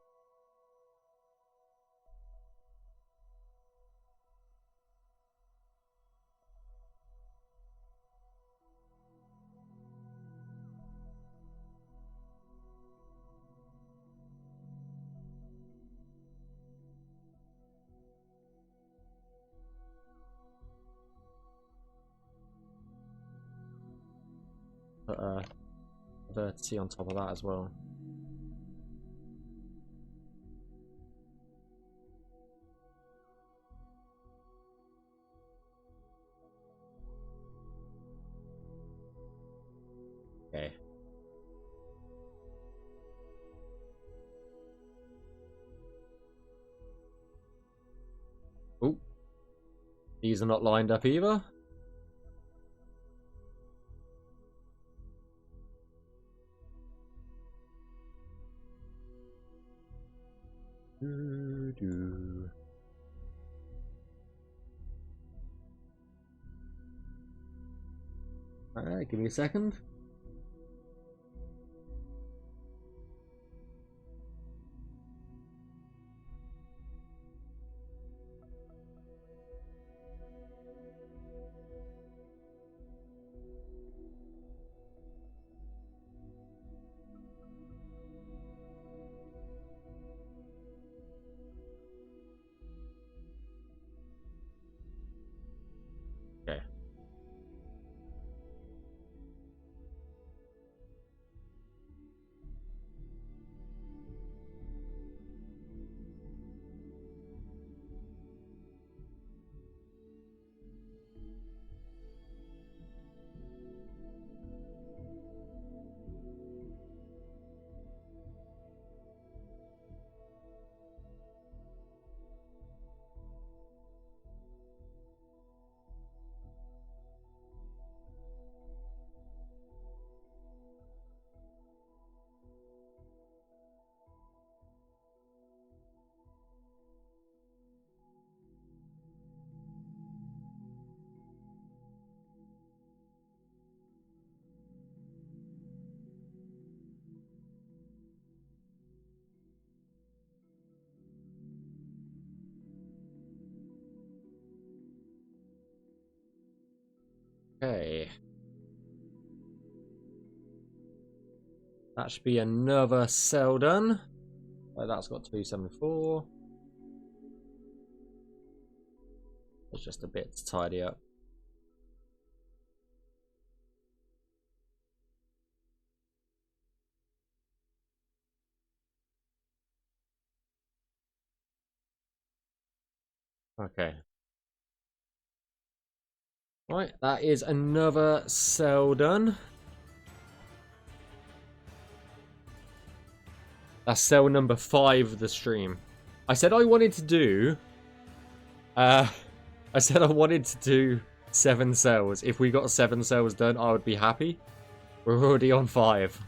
Put vertice on top of that as well. Okay. Oh, these are not lined up either. Alright, give me a second. Okay. Okay. That should be another cell done. Oh, that's got 274. It's just a bit to tidy up. Okay. Right, that is another cell done. That's cell number 5 of the stream. I said I wanted to do... I said I wanted to do 7 cells. If we got 7 cells done, I would be happy. We're already on 5.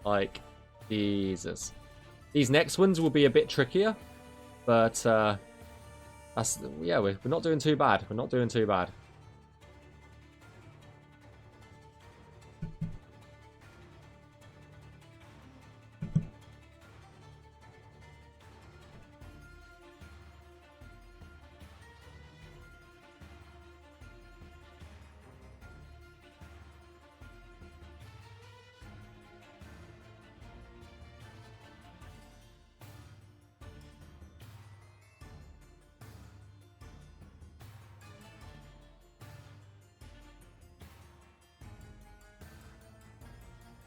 Like, Jesus. These next ones will be a bit trickier. But, that's... Yeah, we're not doing too bad. We're not doing too bad.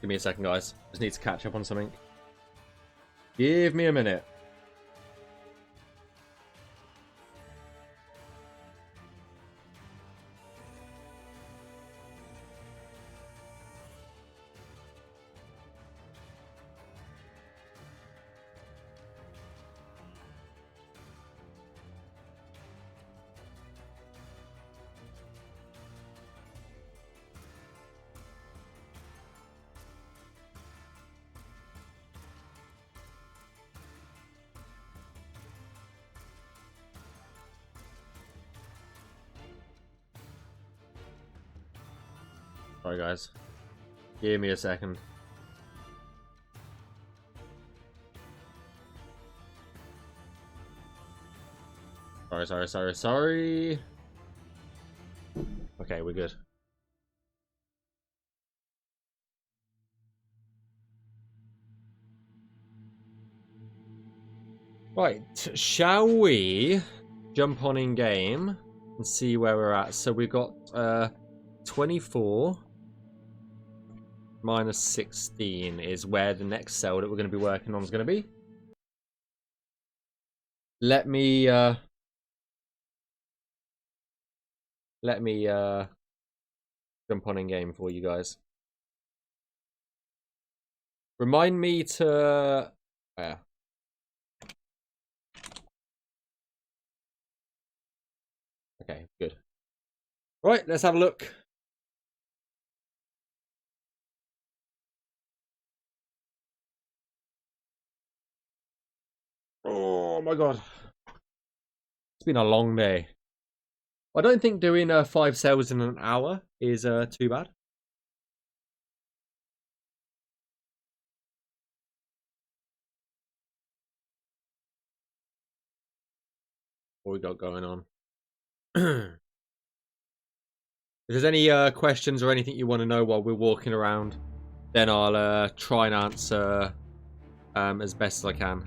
Give me a second, guys. Just need to catch up on something. Give me a minute. Sorry, guys. Give me a second. Sorry. Okay, we're good. Right, shall we jump on in game and see where we're at? So we've got 24 minus 16 is where the next cell that we're going to be working on is going to be. Let me jump on in game for you guys. Remind me to okay, good. Right, let's have a look. Oh my god. It's been a long day. I don't think doing 5 cells in an hour is too bad. What we got going on? If there's any questions or anything you want to know while we're walking around, then I'll try and answer as best as I can.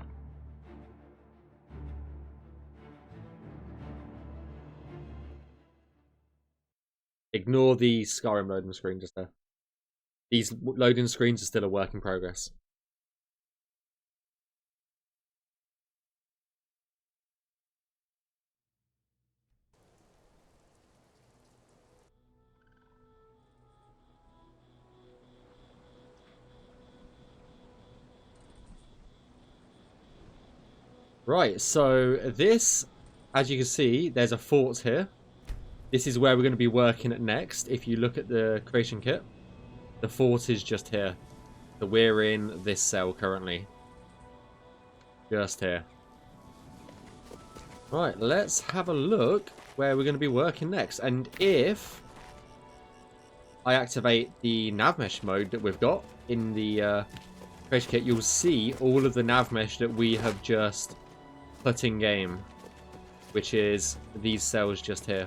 Ignore the Skyrim loading screen just there. These loading screens are still a work in progress. Right, so this, as you can see, there's a fort here. This is where we're going to be working at next. If you look at the creation kit, the fort is just here. So we're in this cell currently. Just here. Right, let's have a look where we're going to be working next. And if I activate the Navmesh mode that we've got in the creation kit, you'll see all of the Navmesh that we have just put in game, which is these cells just here.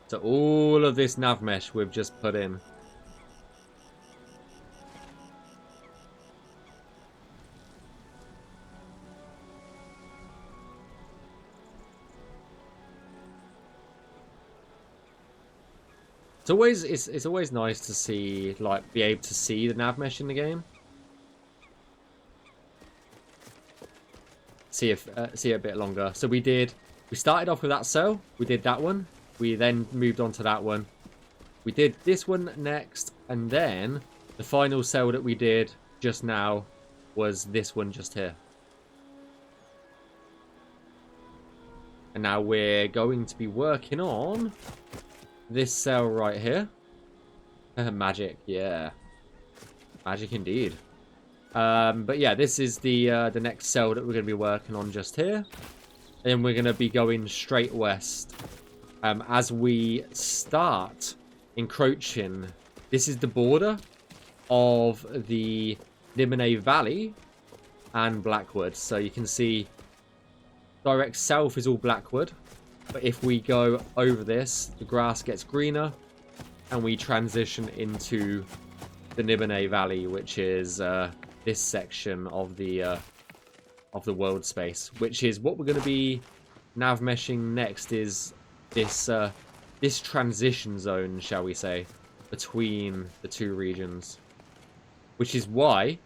So all of this Navmesh we've just put in. It's always nice to see, like, be able to see the Navmesh in the game. See it a bit longer. So we started off with that cell. We did that one. We then moved on to that one. We did this one next, and then the final cell that we did just now was this one just here. And now we're going to be working on this cell right here. Magic, yeah. Magic indeed. But yeah, this is the next cell that we're going to be working on just here. And we're going to be going straight west. As we start encroaching, this is the border of the Navmeshing Valley and Blackwood. So you can see direct south is all Blackwood. But if we go over this, the grass gets greener and we transition into the Navmeshing Valley, which is this section of the world space, which is what we're going to be navmeshing next, is this this transition zone, shall we say. between the two regions. Which is why,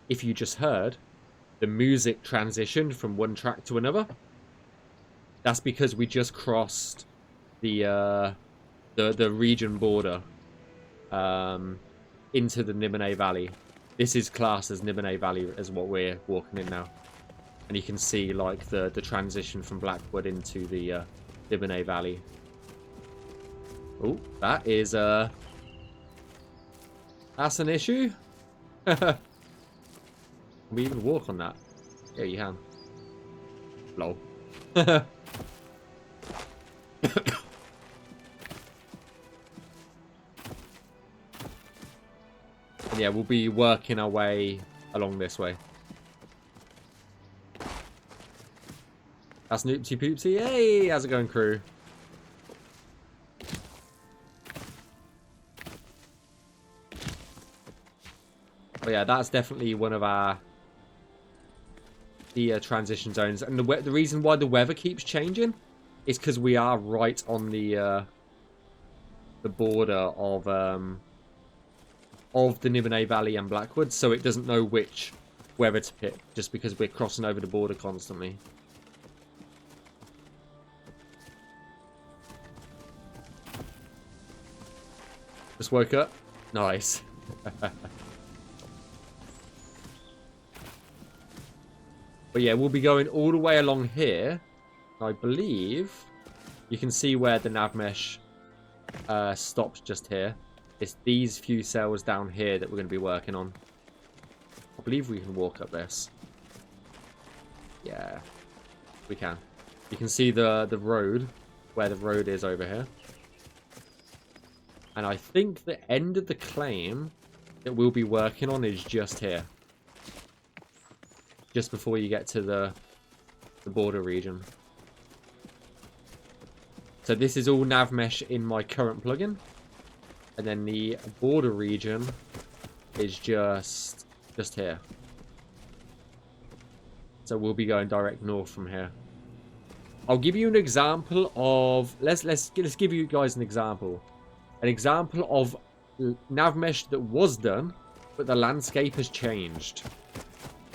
if you just heard, the music transitioned from one track to another. That's because we just crossed the region border into the Nibene Valley. This is classed as Nibene Valley, as what we're walking in now. And you can see like the transition from Blackwood into the Nibene Valley. Oh, that is that's an issue. Can we even walk on that? Yeah, you can. Lol. And yeah, we'll be working our way along this way. That's Noopsy Poopsy. Hey, how's it going, crew? But yeah, that's definitely one of our transition zones. And the reason why the weather keeps changing is because we are right on the border of the Nibene Valley and Blackwood, so it doesn't know which weather to pick, just because we're crossing over the border constantly. Just woke up. Nice. But yeah, we'll be going all the way along here. I believe you can see where the Navmesh stops just here. It's these few cells down here that we're going to be working on. I believe we can walk up this. Yeah, we can. You can see the road, where the road is over here. And I think the end of the claim that we'll be working on is just here. Just before you get to the border region. So this is all Navmesh in my current plugin. And then the border region is just here. So we'll be going direct north from here. I'll give you an example of let's give you guys an example. An example of Navmesh that was done, but the landscape has changed.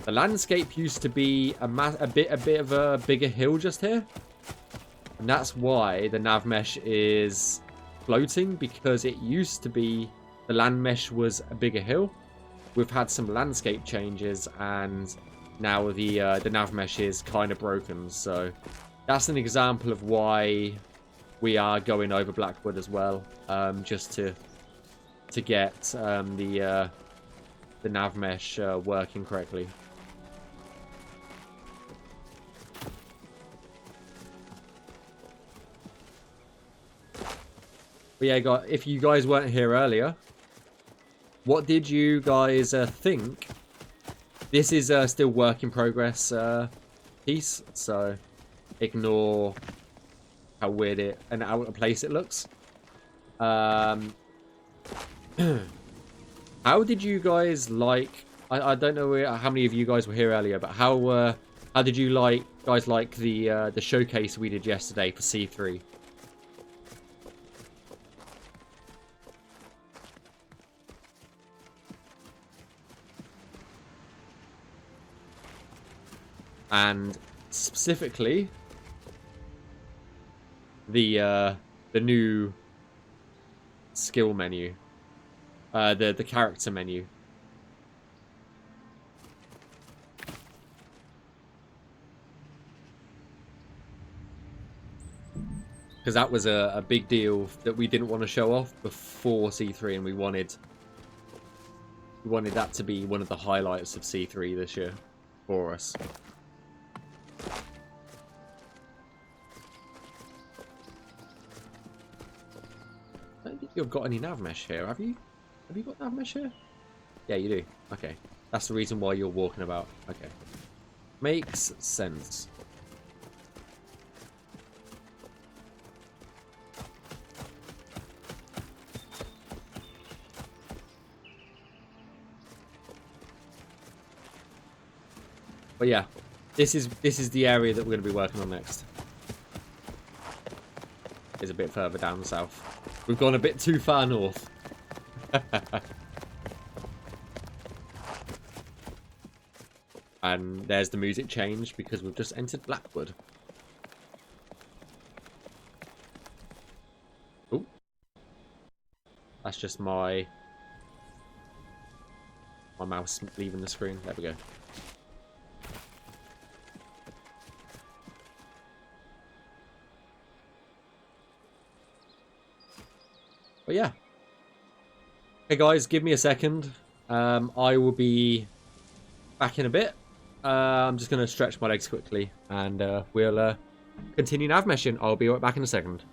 The landscape used to be a bit of a bigger hill just here. And that's why the Navmesh is floating, because it used to be the land mesh was a bigger hill. We've had some landscape changes, and now the Navmesh is kind of broken. So that's an example of why we are going over Blackwood as well, just to get the Navmesh working correctly. But yeah, if you guys weren't here earlier, what did you guys think? This is still work in progress piece, so ignore how weird and out of place it looks. How did you guys like? I don't know how many of you guys were here earlier, but how did you guys like the showcase we did yesterday for C3? And specifically the new skill menu, the character menu. Because that was a big deal that we didn't want to show off before C3, and we wanted that to be one of the highlights of C3 this year for us. I don't think you've got any Navmesh here, have you? Have you got Navmesh here? Yeah, you do. Okay. That's the reason why you're walking about. Okay. Makes sense. But yeah, this is the area that we're going to be working on next. It's a bit further down south. We've gone a bit too far north. And there's the music change because we've just entered Blackwood. Oh, that's just my mouse leaving the screen. There we go. But yeah. Hey guys, give me a second. I will be back in a bit. I'm just going to stretch my legs quickly and we'll continue Navmeshing. I'll be right back in a second.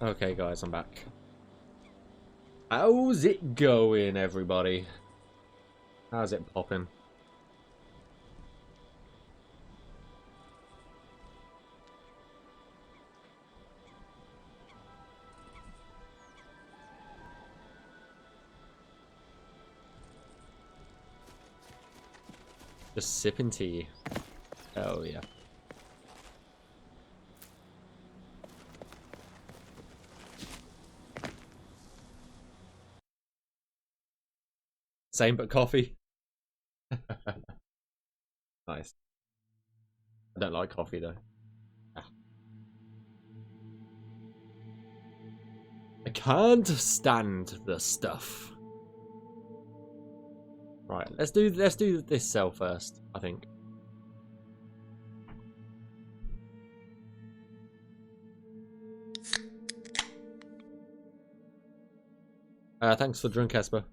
Okay, guys, I'm back. How's it going, everybody? How's it popping? Just sipping tea. Oh, yeah. Same but coffee. Nice. I don't like coffee though. Ah. I can't stand the stuff. Right, let's do this cell first, I think. Thanks for the drink, Esper.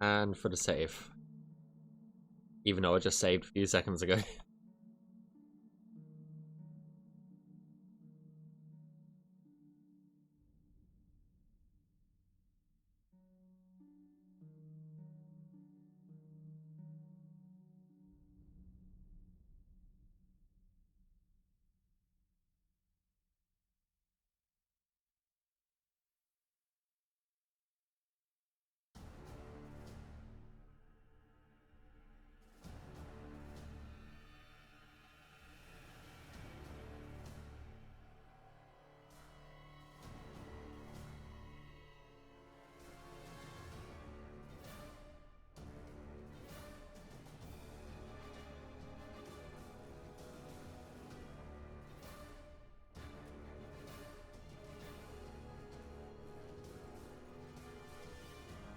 And for the save. Even though I just saved a few seconds ago.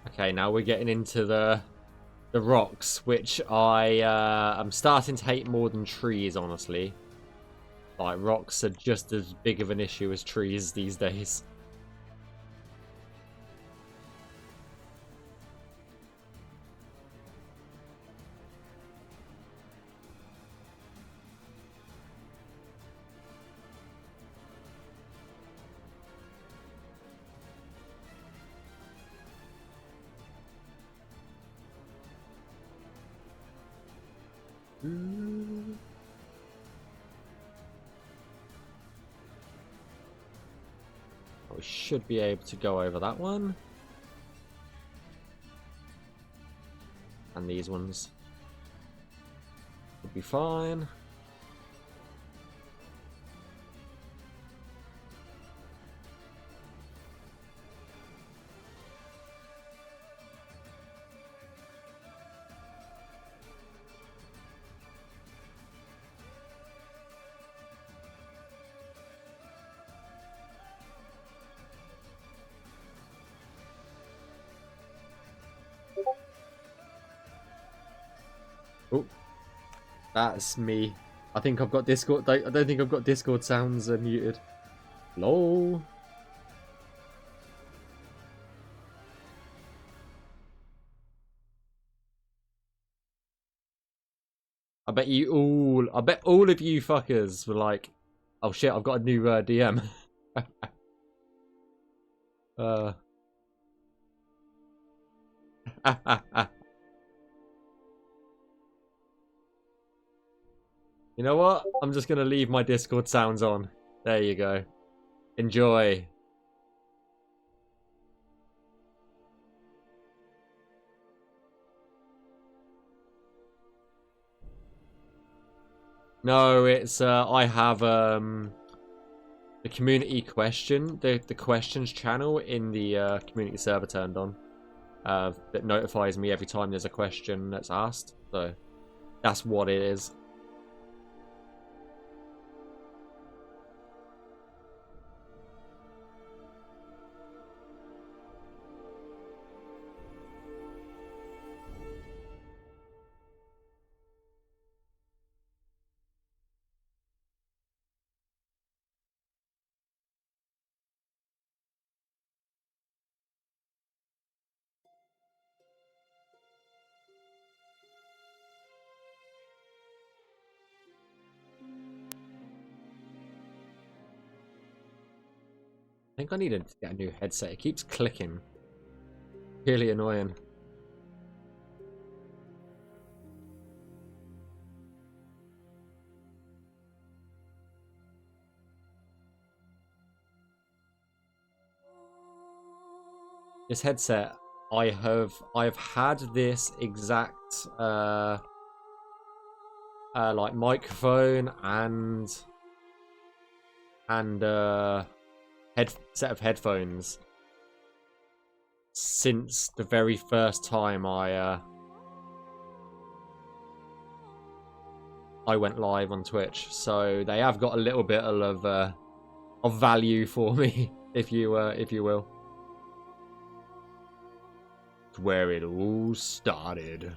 Okay, now we're getting into the rocks, which I'm starting to hate more than trees, honestly. Like, rocks are just as big of an issue as trees these days. We should be able to go over that one. And these ones would be fine. Oh, that's me. I think I've got Discord. I don't think I've got Discord sounds muted. Lol. I bet all of you fuckers were like, "Oh shit, I've got a new DM." You know what? I'm just gonna leave my Discord sounds on. There you go. Enjoy. No, it's I have the community question, the questions channel in the community server turned on. That notifies me every time there's a question that's asked. So that's what it is. I think I need to get a new headset. It keeps clicking. Really annoying. This headset, I've had this exact like microphone and set of headphones since the very first time I went live on Twitch. So they have got a little bit of value for me, if you will. It's where it all started.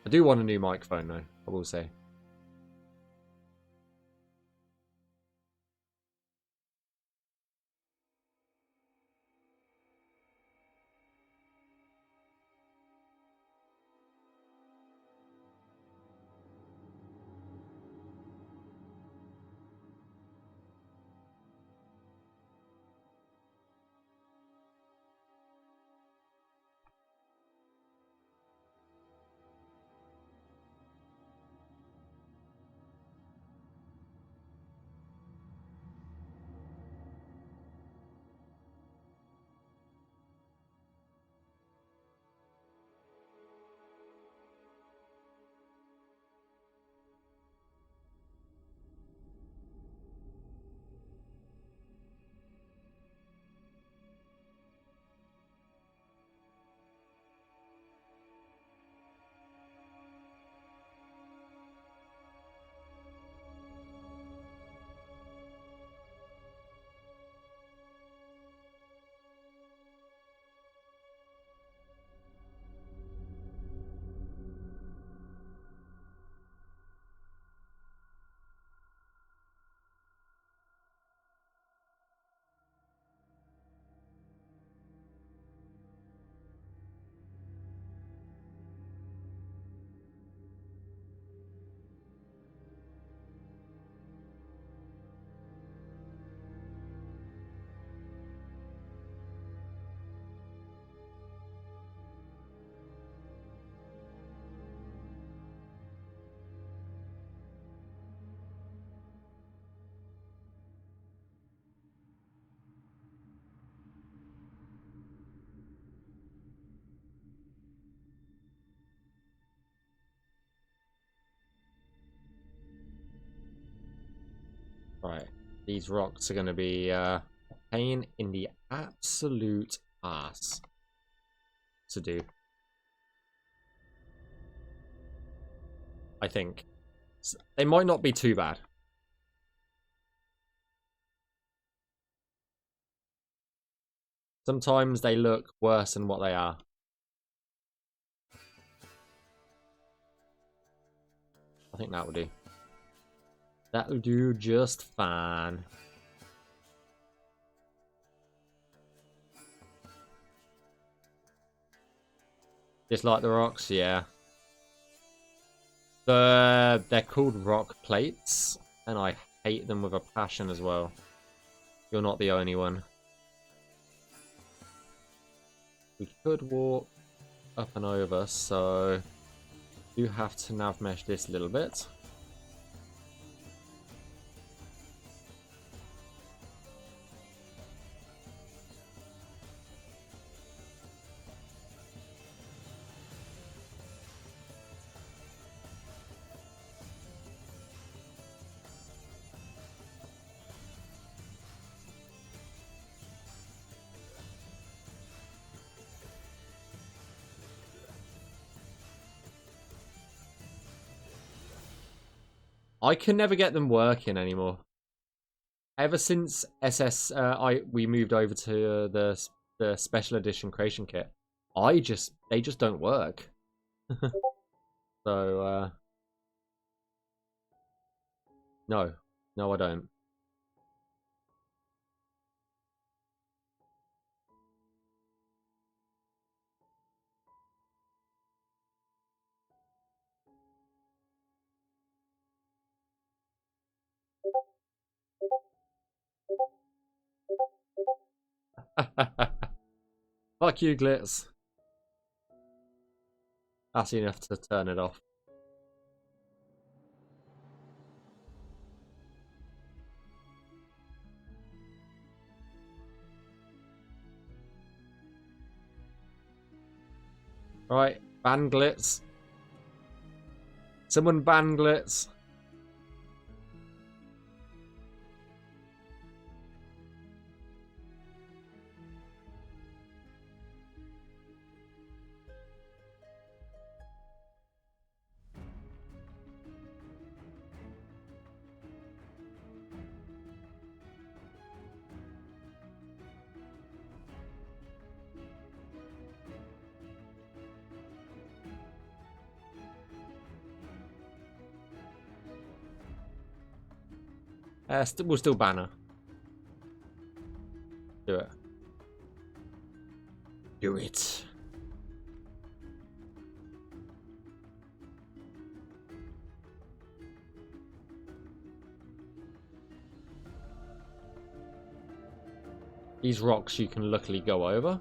I do want a new microphone though, I will say. Right, these rocks are going to be a pain in the absolute ass to do. I think. They might not be too bad. Sometimes they look worse than what they are. I think that will do. That'll do just fine. Dislike the rocks? Yeah. They're called rock plates, and I hate them with a passion as well. You're not the only one. We could walk up and over, so you have to navmesh this a little bit. I can never get them working anymore. Ever since we moved over to the special edition creation kit, they just don't work. So no, I don't. Fuck you, Glitz. That's enough to turn it off. Right, ban Glitz. Someone ban Glitz. We'll still ban her. Do it. Do it. These rocks you can luckily go over.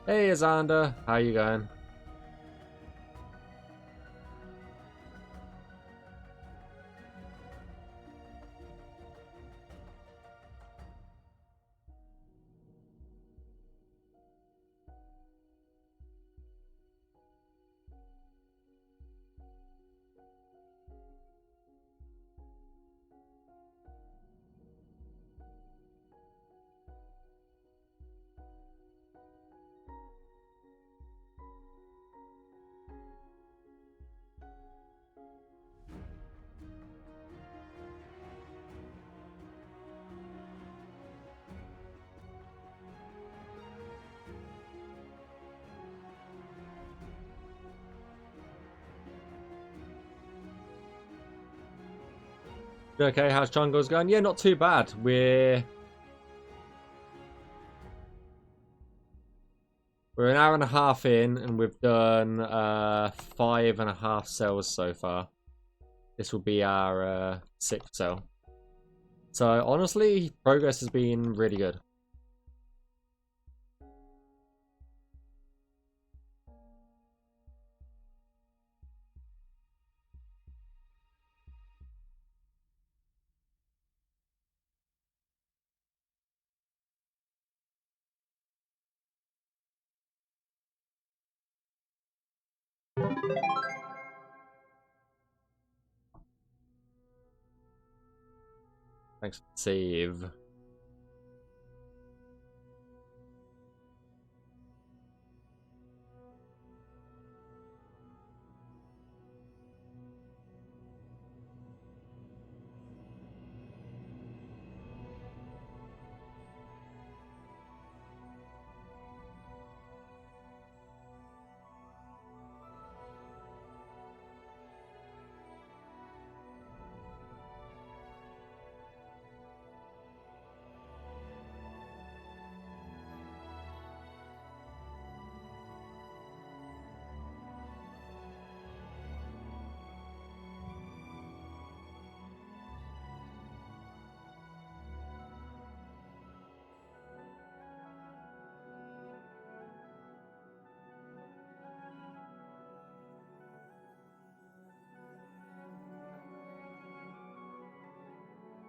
Hey Azanda, how you going? Okay, how's jungles going? Yeah, not too bad. We're an hour and a half in, and we've done 5.5 cells so far. This will be our 6th cell. So honestly, progress has been really good. Thanks for the save.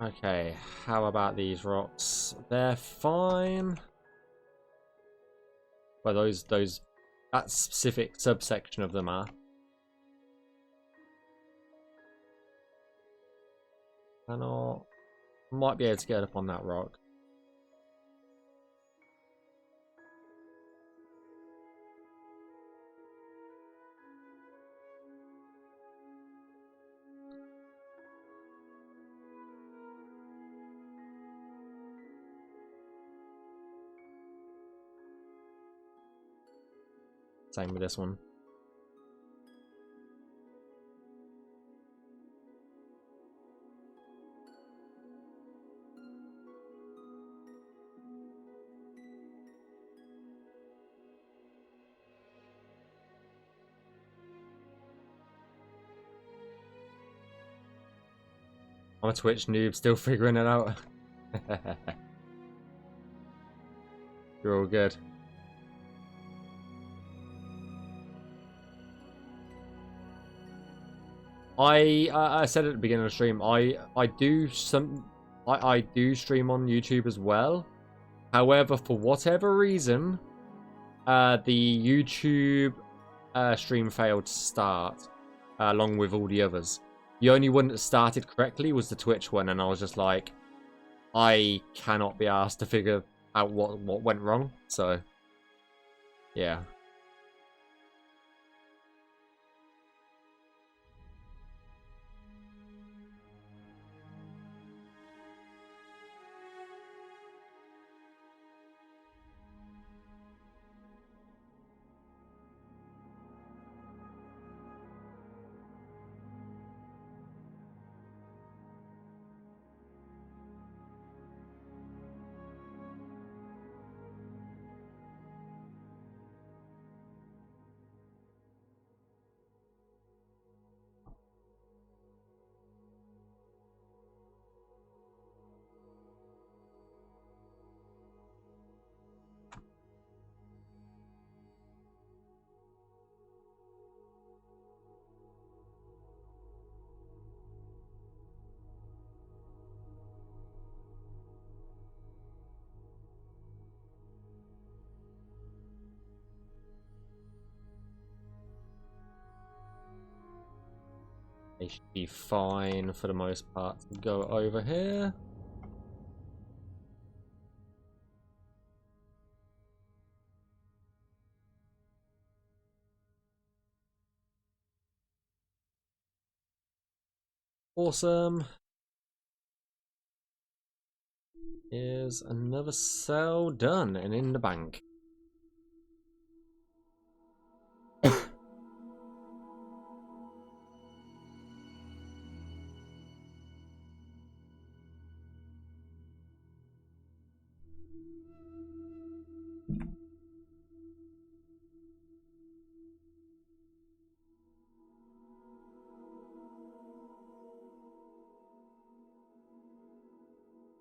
Okay, how about these rocks? They're fine. Well, that specific subsection of them are. Cannot. Might be able to get up on that rock. Same with this one. I'm a Twitch noob, still figuring it out. You're all good. I said at the beginning of the stream, I do stream on YouTube as well. However, for whatever reason, the YouTube stream failed to start, along with all the others. The only one that started correctly was the Twitch one, and I was just like, I cannot be asked to figure out what went wrong. So, yeah. They should be fine for the most part to go over here. Awesome. Here's another cell done and in the bank.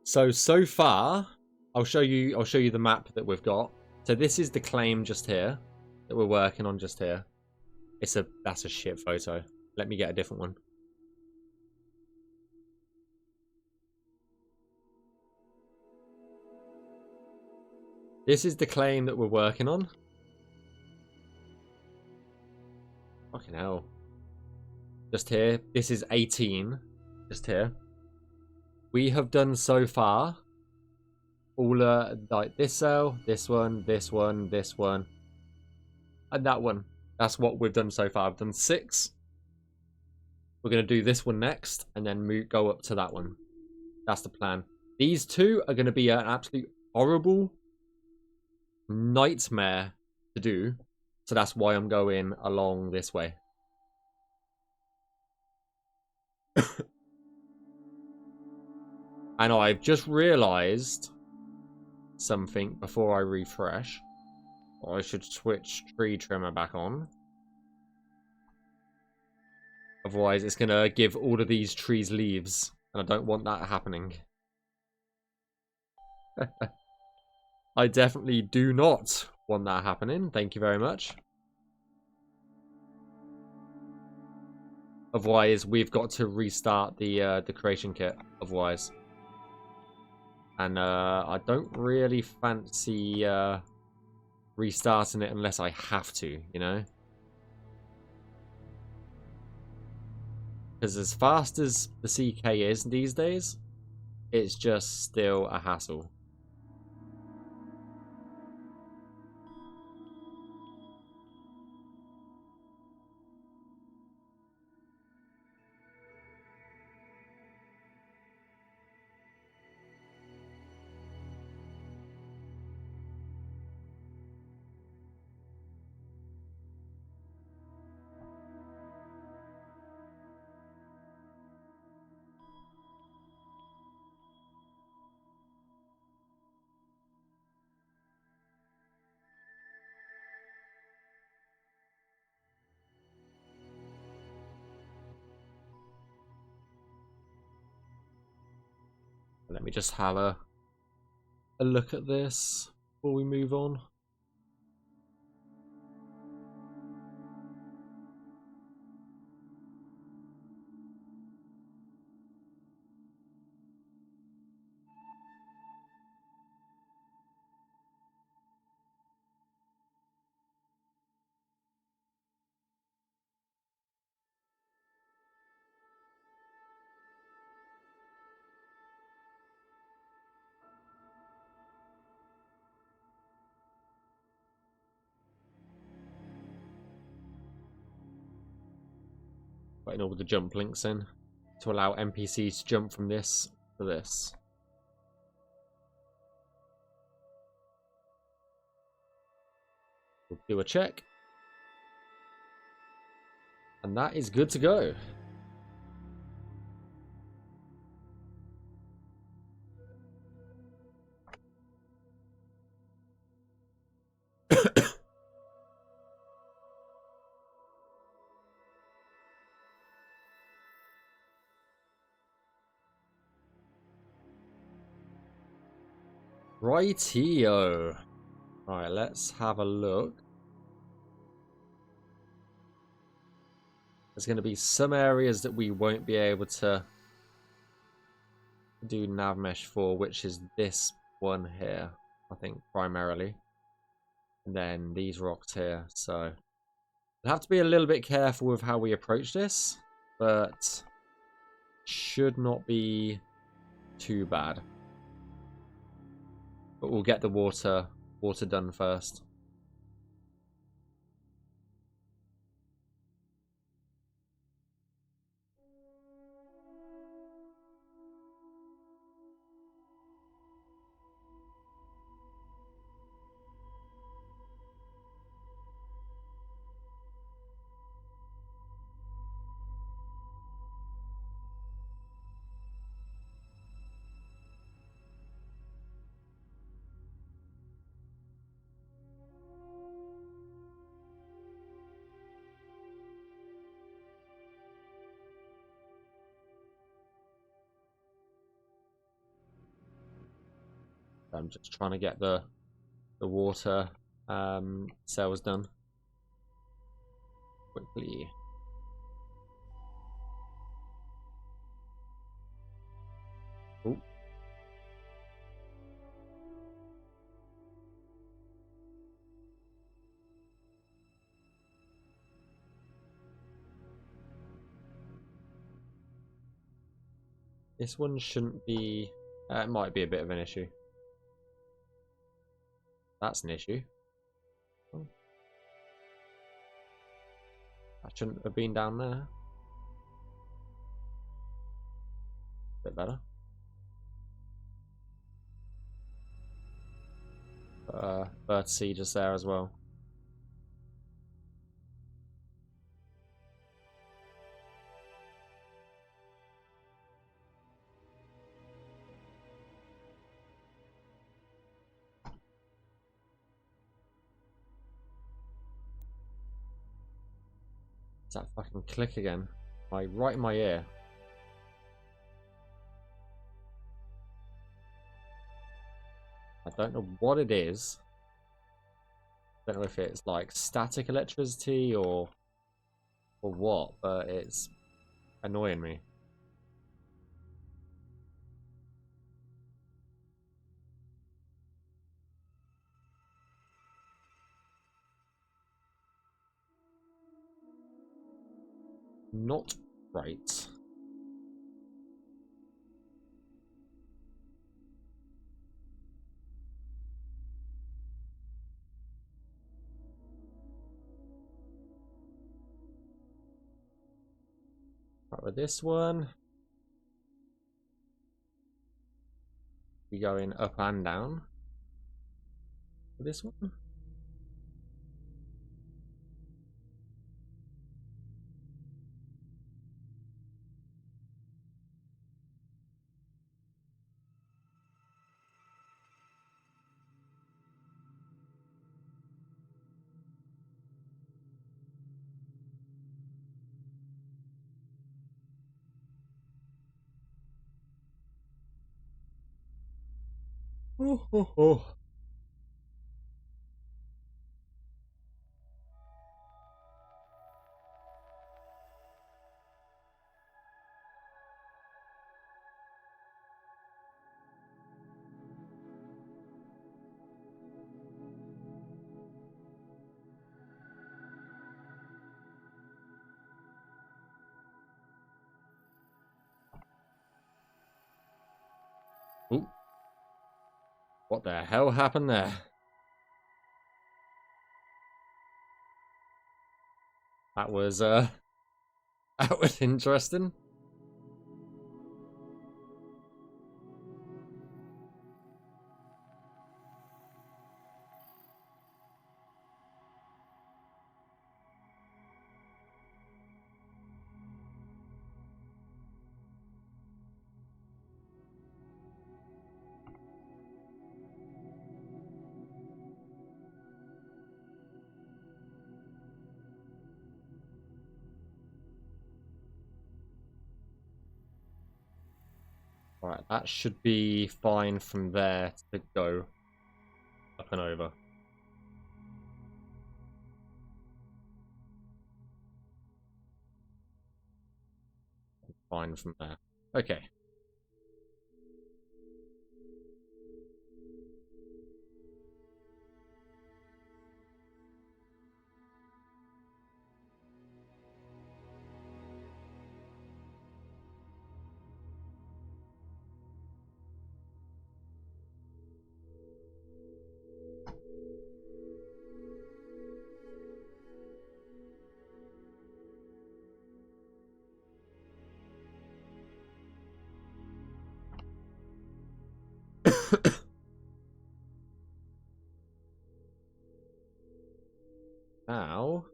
So far, I'll show you the map that we've got. So this is the claim just here that we're working on just here. That's a shit photo. Let me get a different one. This is the claim that we're working on. Fucking hell. Just here. This is 18. Just here. We have done so far all like this cell, this one, this one, this one, and that one. That's what we've done so far. I've done 6. We're going to do this one next and then go up to that one. That's the plan. These 2 are going to be an absolute horrible nightmare to do. So that's why I'm going along this way. And I've just realized something before I refresh. I should switch tree trimmer back on. Otherwise, it's going to give all of these trees leaves. And I don't want that happening. I definitely do not want that happening. Thank you very much. Otherwise, we've got to restart the creation kit. Otherwise. And I don't really fancy restarting it unless I have to, you know? Because as fast as the CK is these days, it's just still a hassle. Let me just have a look at this before we move on. Putting all the jump links in to allow NPCs to jump from this to this. We'll do a check. And that is good to go. Rightio. Alright, let's have a look. There's going to be some areas that we won't be able to do Navmesh for, which is this one here, I think, primarily. And then these rocks here, so we'll have to be a little bit careful with how we approach this. but should not be too bad. But we'll get the water done first. I'm just trying to get the water cells done quickly. Ooh. This one shouldn't be... it might be a bit of an issue. That's an issue. Oh. That shouldn't have been down there. Bit better. Bird seed just there as well. Does that fucking click again? Like right in my ear. I don't know what it is. I don't know if it's like static electricity or what, but it's annoying me. Not right. Right, with this one, we going up and down. With this one. Oh, oh, oh. Ooh. What the hell happened there? That was that was interesting. Alright, that should be fine from there to go up and over. Fine from there. Okay. Now,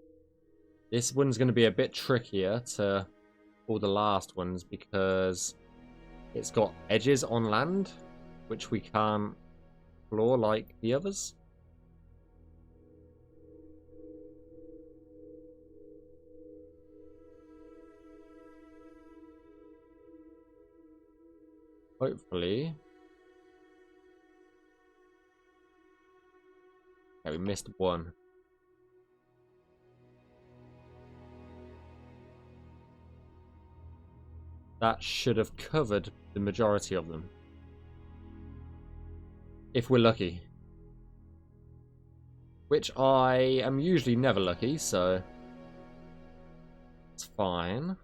this one's going to be a bit trickier to all the last ones because it's got edges on land, which we can't explore like the others. Hopefully. Okay, we missed one. That should have covered the majority of them. If we're lucky. Which I am usually never lucky, so it's fine.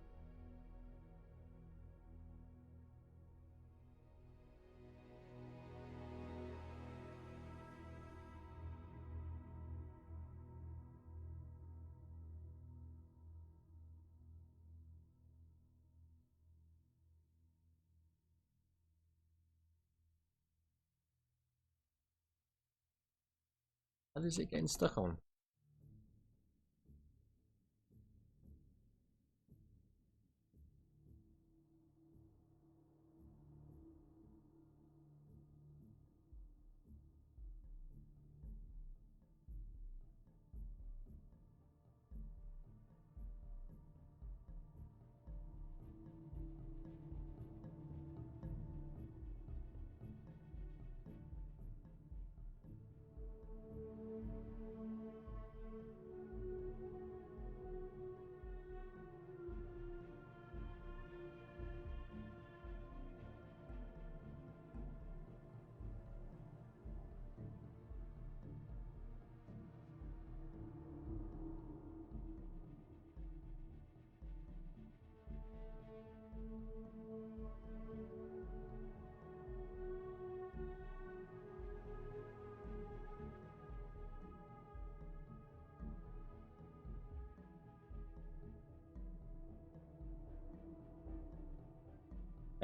What is it getting stuck on?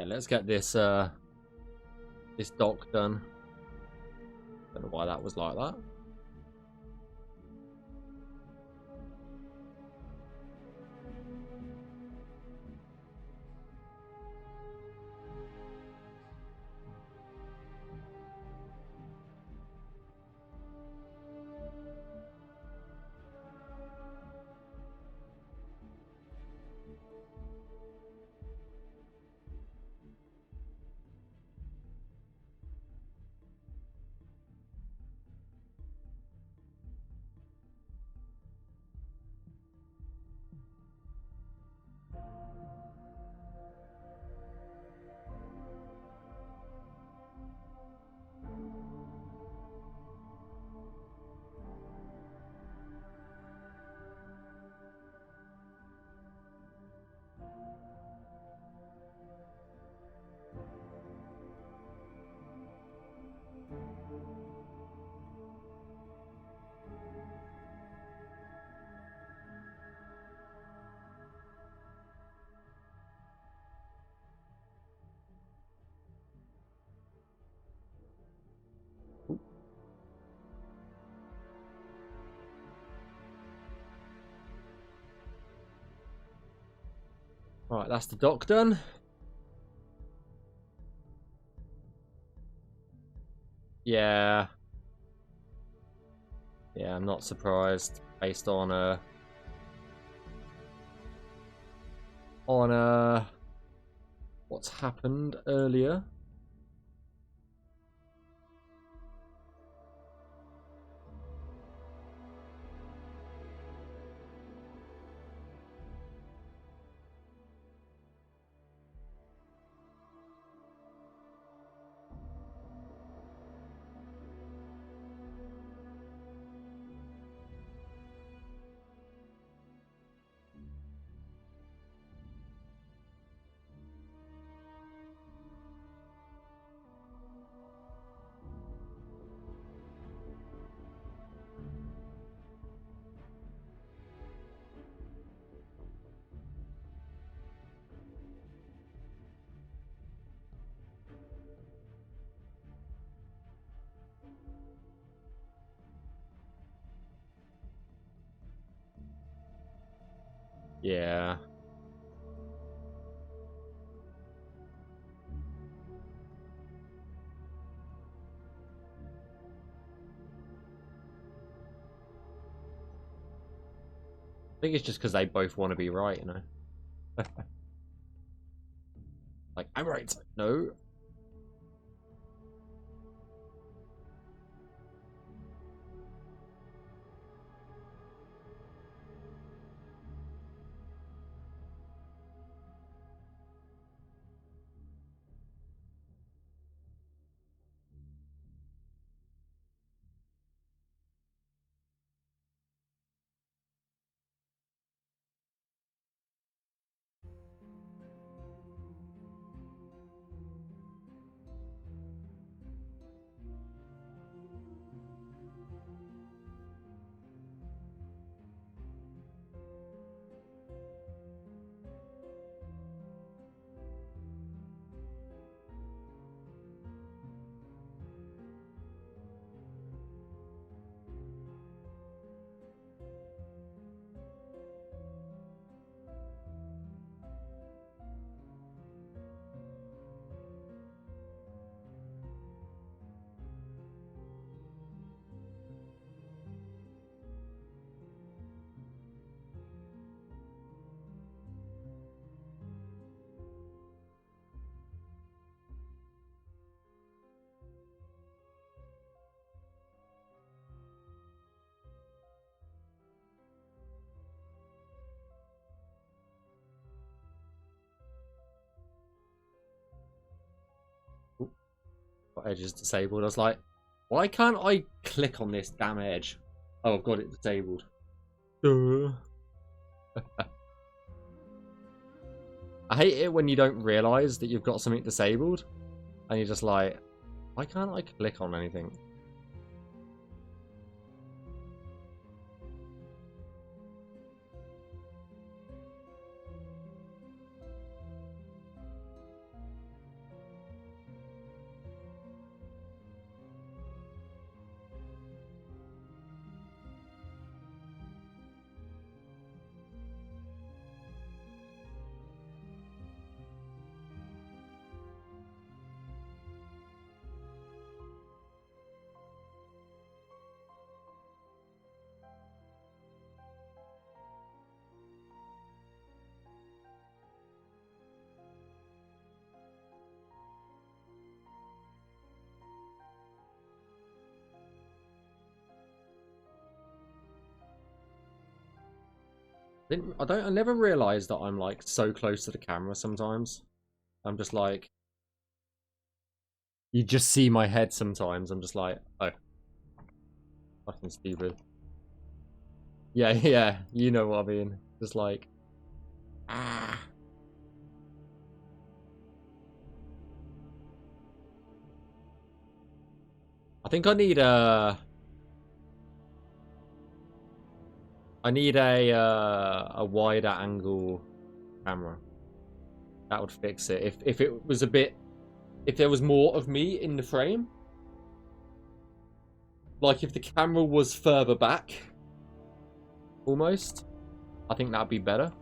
Okay, let's get this this dock done. Don't know why that was like that. Right, that's the dock done. Yeah. Yeah, I'm not surprised based on what's happened earlier. Yeah. I think it's just because they both want to be right, you know? Like, I'm right. No. Edge is disabled. I was like, why can't I click on this damn edge? Oh, I've got it disabled. I hate it when you don't realise that you've got something disabled. And you're just like, why can't I click on anything? I never realised that I'm like so close to the camera sometimes. I'm just like, you just see my head sometimes. I'm just like, oh, fucking stupid. Yeah, yeah, you know what I mean. Just like, ah. I think I need a wider angle camera. That would fix it. If it was a bit, if there was more of me in the frame, like if the camera was further back, almost, I think that'd be better.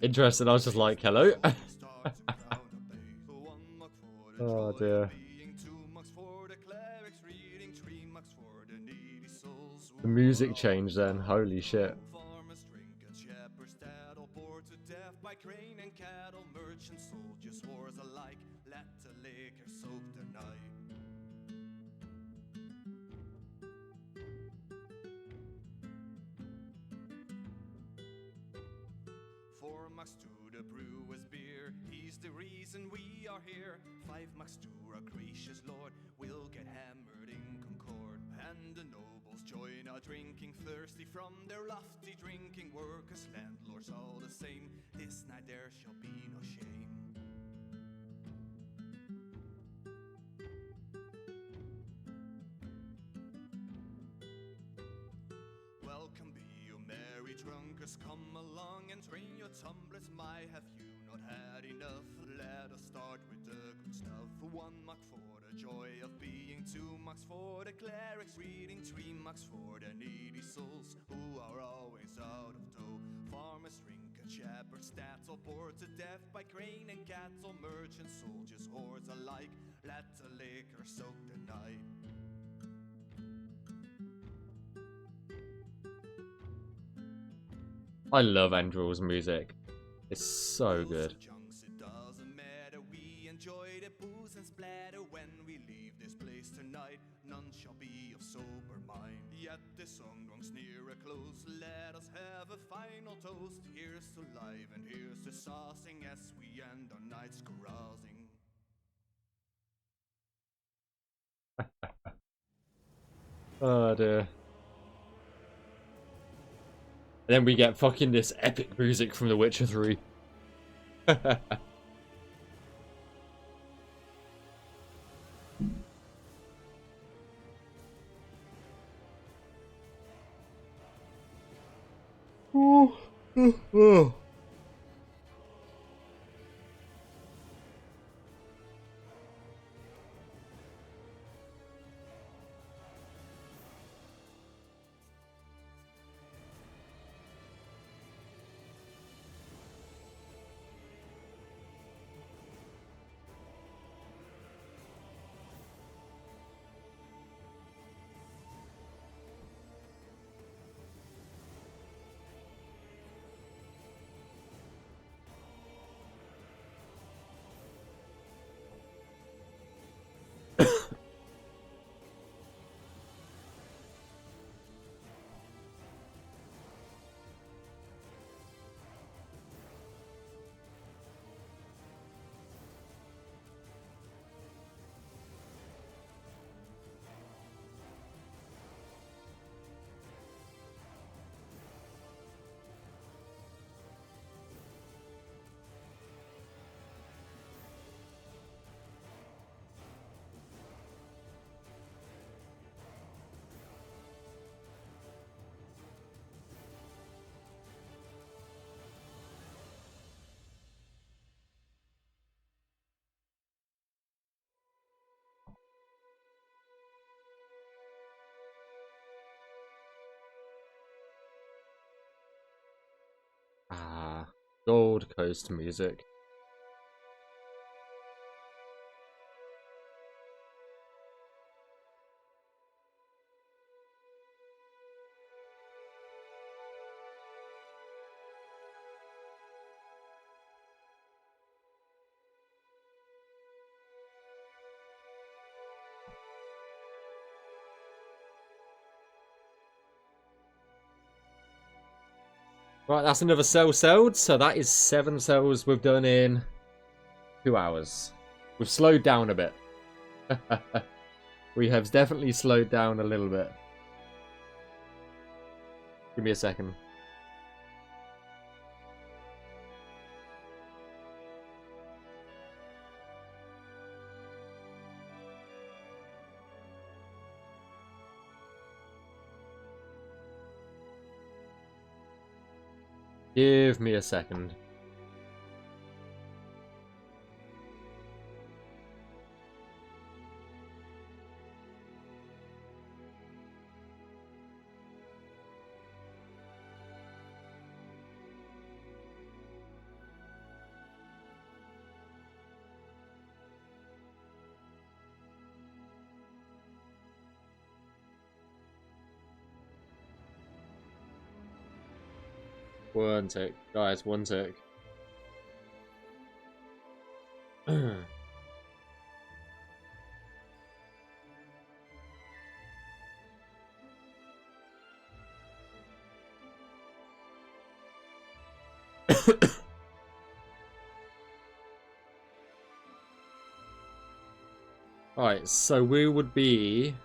Interesting, I was just like, hello? Oh dear. The music changed then, holy shit. Max to the brewer's beer, he's the reason we are here. 5 Max to our gracious Lord, we'll get hammered in Concord. And the nobles join our drinking, thirsty from their lofty drinking. Workers, landlords, all the same, this night there shall be no shame. Welcome be you merry drunkers, come along and drain your tumblers. My, have you not had enough? Let us start with the good stuff. 1 mark for the joy of being, 2 marks for the clerics reading, 3 marks for the needy souls who are always out of dough. Farmers, drink and shepherds, stats all bored to death by grain and cattle. Merchants, soldiers, hordes alike, let the liquor soak the night. I love Andrew's music. It's so good. It doesn't matter, we enjoy the booze and splatter. When we leave this place tonight, none shall be of sober mind. Yet this song draws near a close, let us have a final toast. Here's to life and here's to saucing as we end our nights carousing. Oh dear. And then we get fucking this epic music from The Witcher 3. Gold Coast music. Right, that's another cell sold. So that is 7 cells we've done in 2 hours. We've slowed down a bit. We have definitely slowed down a little bit. Give me a second. Give me a second. One tick. Guys, one tick. Alright, so we would be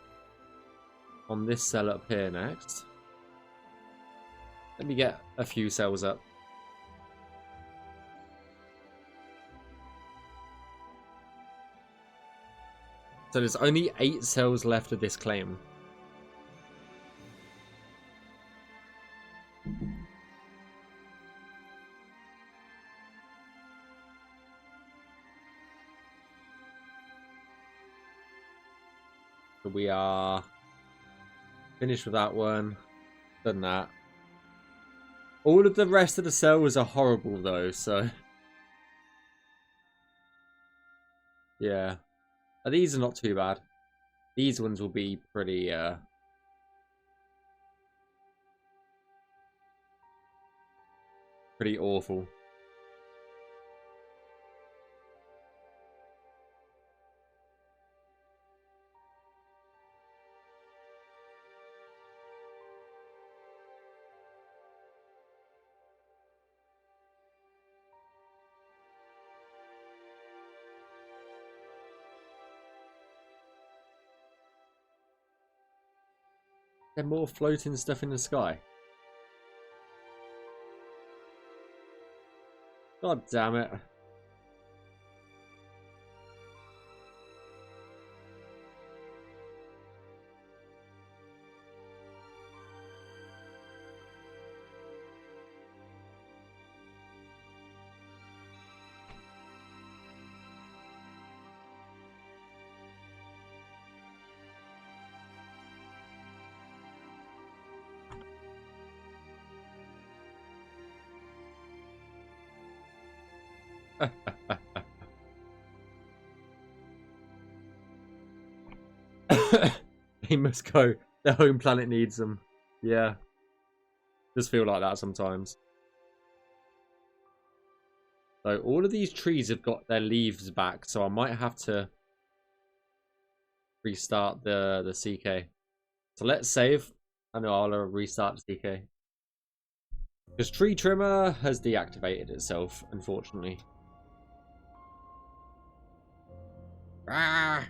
on this cell up here next. Let me get a few cells up. So there's only 8 cells left of this claim. So we are finished with that one. Done that. All of the rest of the cells are horrible though, so yeah. These are not too bad. These ones will be pretty pretty awful. There's more floating stuff in the sky. God damn it. They must go. Their home planet needs them. Yeah. Just feel like that sometimes. So all of these trees have got their leaves back, so I might have to restart the CK. So let's save, and I'll restart the CK. Because Tree Trimmer has deactivated itself, unfortunately. Ah!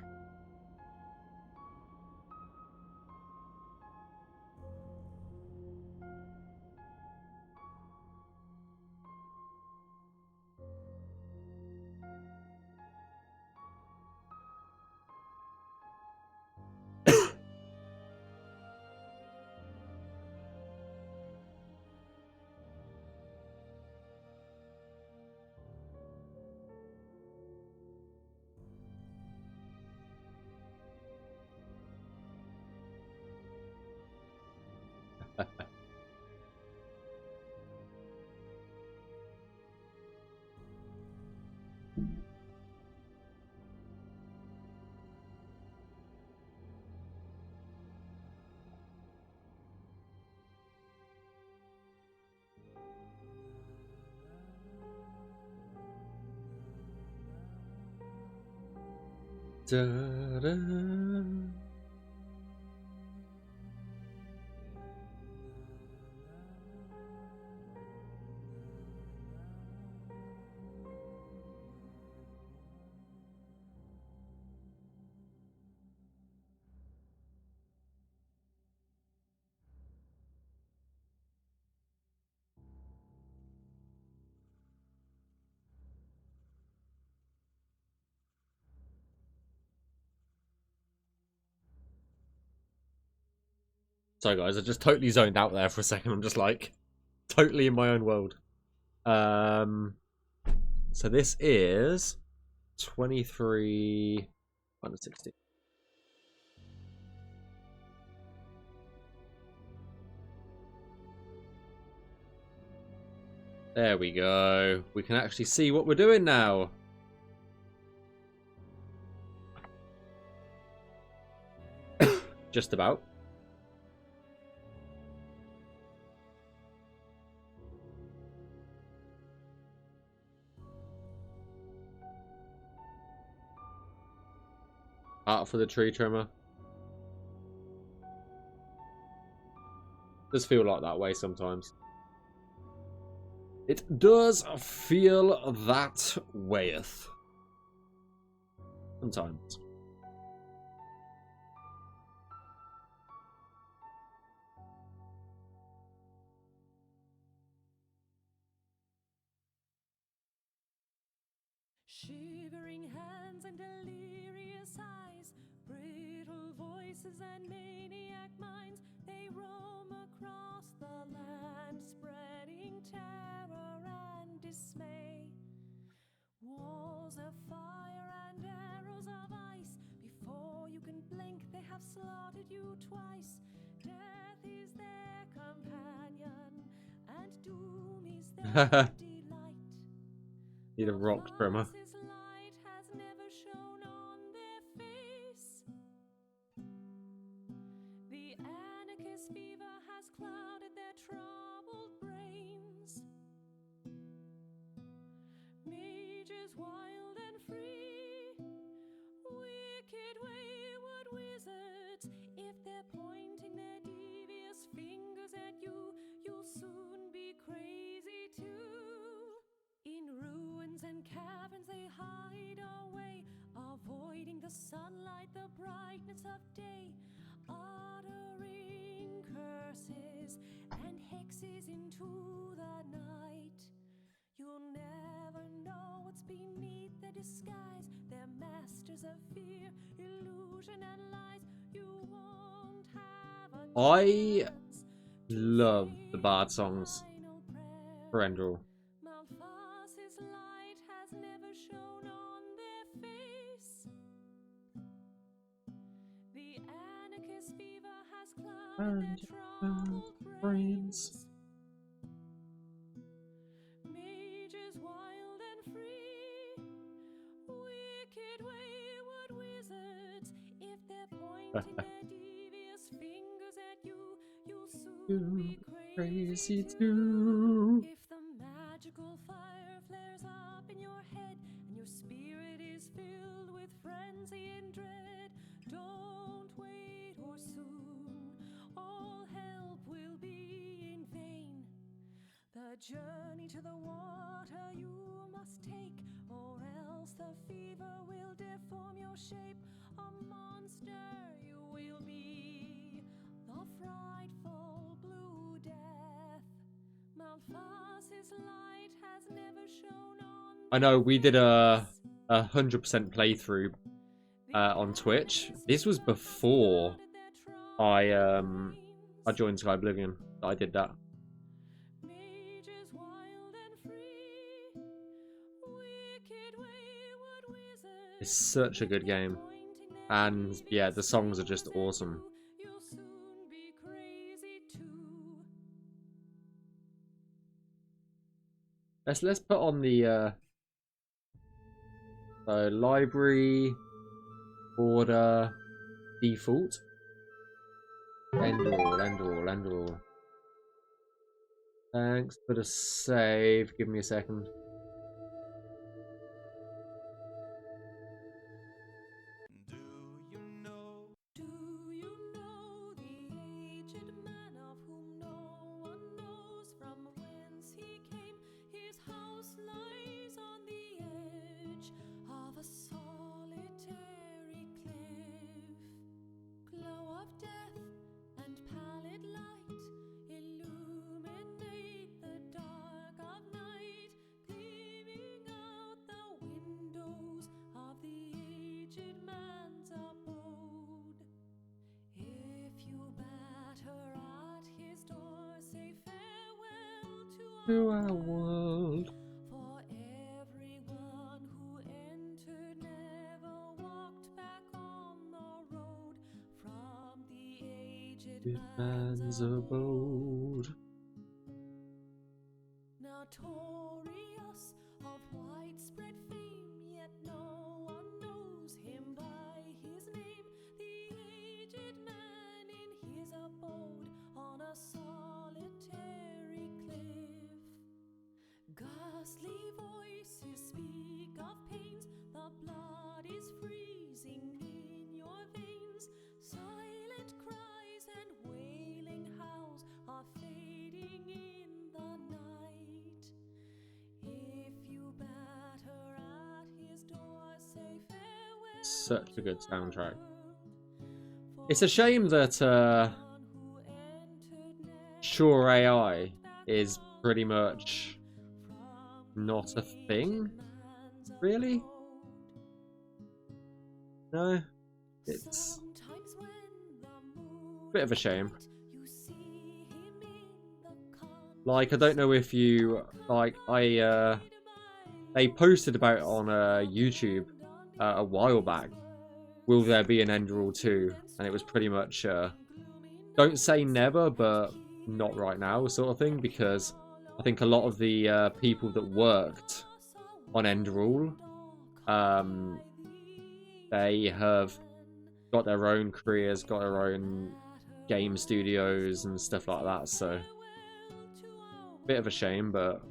Da-da. Sorry guys, I just totally zoned out there for a second. I'm just like totally in my own world. So this is 23 minus 60. There we go. We can actually see what we're doing now. Just about. Out for the tree trimmer. Does feel like that way sometimes. It does feel that wayeth. Sometimes. Shivering hands and delirious eyes, brittle voices and maniac minds, they roam across the land, spreading terror and dismay. Walls of fire and arrows of ice, before you can blink they have slaughtered you twice. Death is their companion, and doom is their delight. Need a rock trimmer. His light has never shone on their face. The anarchist fever has clouded their troubled brains. Mages wild and free, wicked wayward wizards, if they're pointing their devious fingers at you, you'll soon be crazy too. In ruins and caverns they hide away, avoiding the sunlight, the brightness of day, uttering curses and hexes into the night. You'll never know what's beneath their disguise. They're masters of fear, illusion and lies. You won't have a chance. love the bard songs for Endril. Malphas's light has never shone on their face. The anarchist fever has clouded their troubled brains. Mages wild and free, wicked wayward wizards, if they're pointing their devious fingers at you, you'll soon be crazy too. If the magical fire flares up in your head and your spirit is filled with frenzy and dread, don't wait or soon all help will be in vain. The journey to the water you must take, or else the fever will deform your shape. A monster you will be, the frightful blue death. Malphas's light has never shone on. I know we did a 100% playthrough on Twitch. This was before I joined Skyblivion. I did that. Mages wild and free, wicked wayward wizards, It's such a good game, and yeah, the songs are just awesome. you'll soon be crazy too. Let's put on the library order default. End all. Thanks for the save. Give me a second. Do you know the aged man of whom no one knows from whence he came? His house lies on the edge of a solitary cliff. Glow of death and pallid light illuminate the dark of night, gleaming out the windows of the aged man's abode. If you batter at his door, say farewell To our world. for everyone who entered never walked back on the road from the aged man's abode. Notorious of widespread fame, yet no one knows him by his name. The aged man in his abode on a solitary cliff. Ghastly voices speak of pains, the blood is freezing in your such a good soundtrack. It's a shame that Sure AI is pretty much not a thing, really. No, it's a bit of a shame. Like, I don't know if you like. They posted about it on YouTube a while back. Will there be an End Rule 2? And it was pretty much don't say never, but not right now, sort of thing. Because I think a lot of the people that worked on End Rule, they have got their own careers, got their own game studios and stuff like that. So, bit of a shame, but.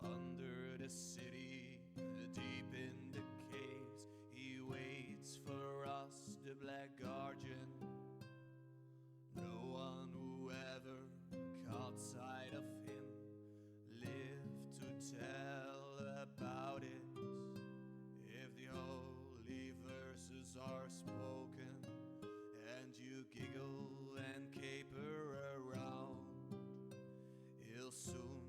Under the city, deep in the caves, he waits for us, the Black Guardian. No one who ever caught sight of him lived to tell about it. If the holy verses are spoken, and you giggle and caper around, he'll soon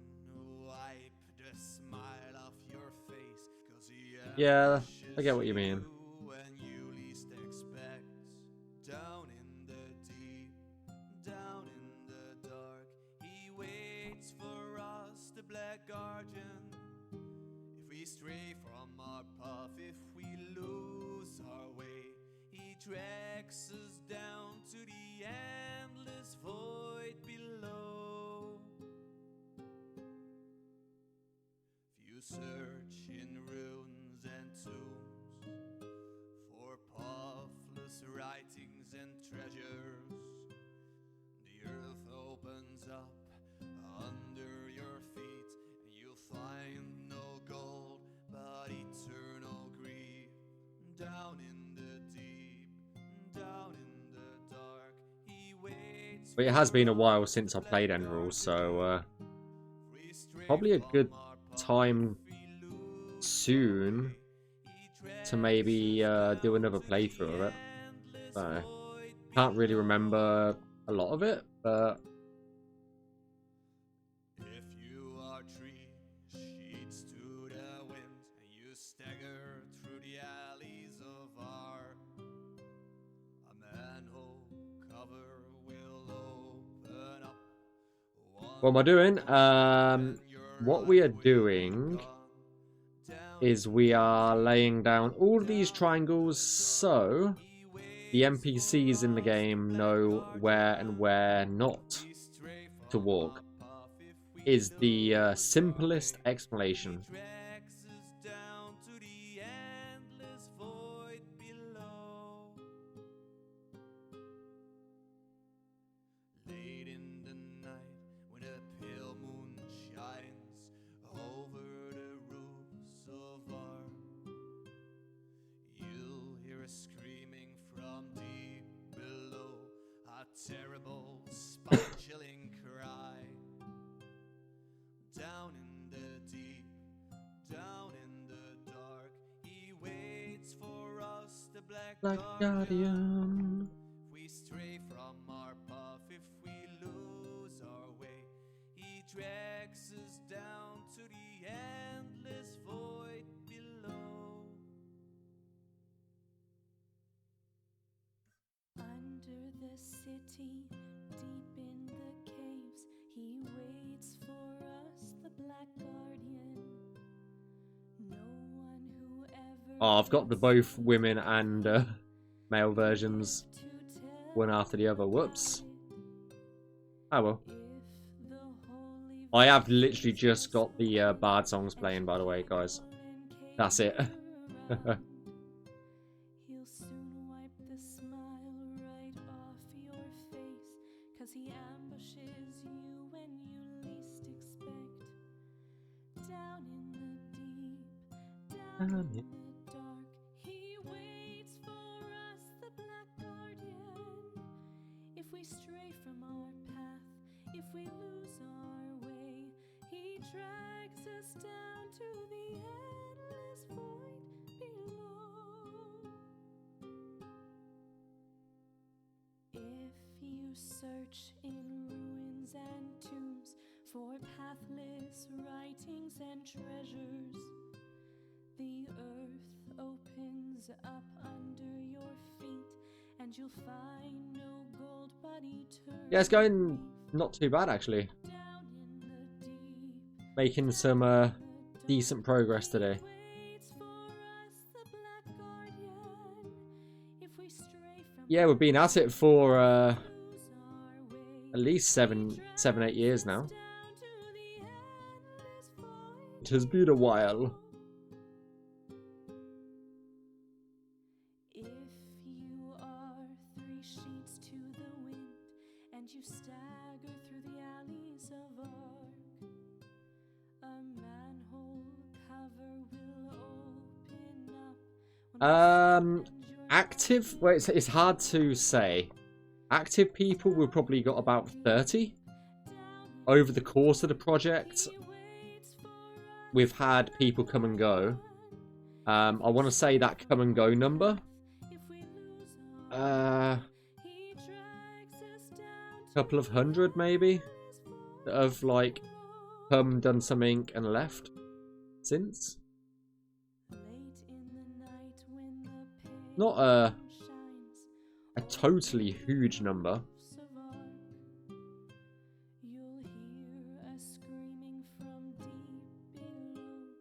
wipe the smile off your face, 'cause he Yeah, I get what you mean. when you least expect. Down in the deep, down in the dark, he waits for us, the Black Guardian. If we stray from our path, if we lose our way, he tracks us down to the endless void below. If you search in ruins and tombs for pathless writings and treasures, the earth opens up under your feet, and you'll find no gold but eternal grief. Down in the deep, down in the dark, he waits. But it has been a while since I played End Rule, so probably a good time soon to maybe do another playthrough of it. So, can't really remember a lot of it, but If you are tree sheets to the wind, and you stagger through the alleys of art, a manhole cover will open up. what am I doing? What we are doing is we are laying down all these triangles so the NPCs in the game know where and where not to walk. Is the simplest explanation. Tracks us down to the endless void below. Late in the night, when a pale moon shines over the roofs of art, you'll hear a screaming from deep below, a terrible, spine-chilling cry. Down in the deep, down in the dark, he waits for us, the Black Guardian. If we stray from our path, if we lose our way, he tracks us down to the endless void below. Under the city, deep in the caves, he waits for us, the Black Guardian. No one who ever Oh, I've got the both women and male versions, to tell one after the other. Whoops. Oh well. if the holy I have literally just got the bard songs playing, by the way, guys. That's it. He'll soon wipe the smile right off your face, 'cause he ambushes you when you least expect. Down in the deep, down in the dark, he waits for us, the Black Guardian. If we stray from our path, if we lose our way, he drags us down to the endless void below. If you search in ruins and tombs for pathless writings and treasures, the earth opens up under your feet, and you'll find no gold but eternity. Yeah, it's going not too bad actually. Down in the deep, Making some decent progress today. waits for us, the Black Guardian. If we stray from Yeah, we've been at it for lose our way, at least 8 years now. down to the endless void. It has been a while. If you are three sheets to the wind, and you stagger through the alleys of Ark, a manhole cover will open up when we spend your Active? Well, it's hard to say. Active people, we've probably got about 30. Over the course of the project, we've had people come and go. I want to say that come and go number. Couple of hundred maybe. That have like come, done some ink and left since. Not a totally huge number. You'll hear a screaming from deep below,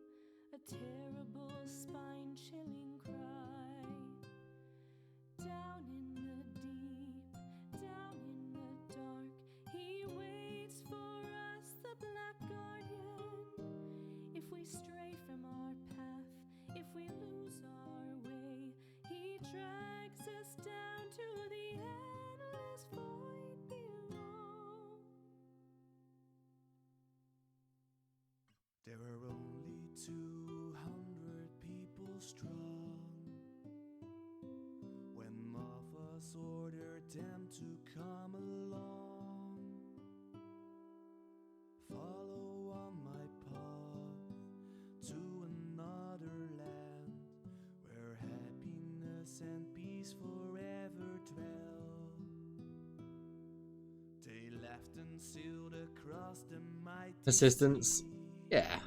a terrible spine-chilling cry. Down in the deep, down in the dark, he waits for us, the Black Guardian. If we stray from our path, if we lose our way, he drags us down to the endless void below. There are only 200 people strong when Mothas ordered them to come along. Follow on my path to another land where happiness and peace forever dwell. They left and sailed across the mighty Persistence. sea. Yeah.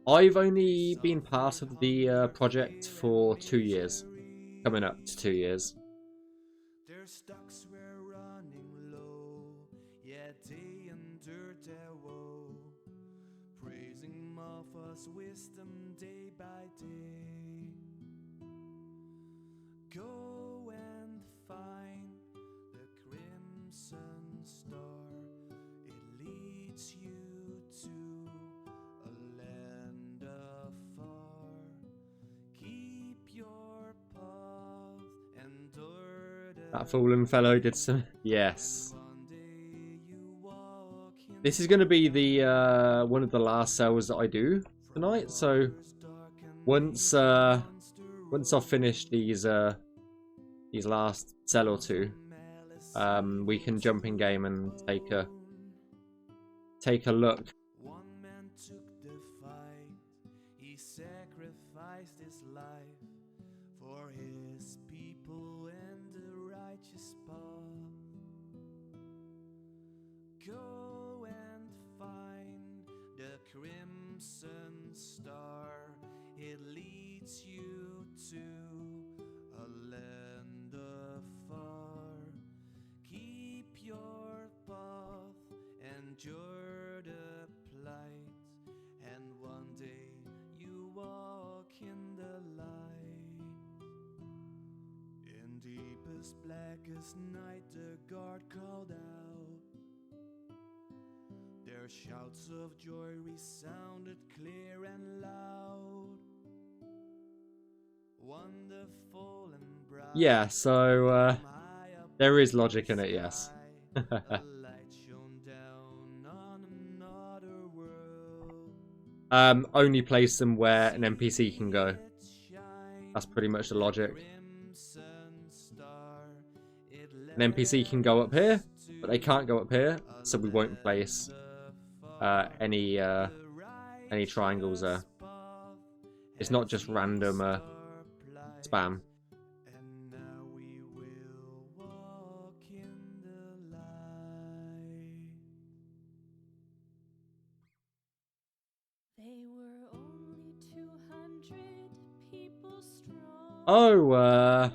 I've only been part of the project for 2 years. Coming up to 2 years. Their stocks were running low, yet they endured their woe, praising Mothas' wisdom day by day. Go and find the crimson star, it leads you to a land afar. Keep your path, endure the That fallen fellow did some. Yes. one day you walk in This is going to be the one of the last cells that I do tonight. So dark and once I've finished these last cell or two, we can jump in game and take a look. one man took the fight, he sacrificed his life for his people and the righteous path. Go and find the crimson star, it leads you to a land afar. Keep your path, endure the plight, and one day you walk in the light. In deepest, blackest night, the guard called out. Their shouts of joy resounded clear and loud. Wonderful and bright. Yeah, so from high up there is logic in it, yes. a light shone down on another world. Only place them where an NPC can go. That's pretty much the logic. An NPC can go up here, but they can't go up here, so we won't place any triangles there. It's not just random spam. They were only 200 people strong. Oh,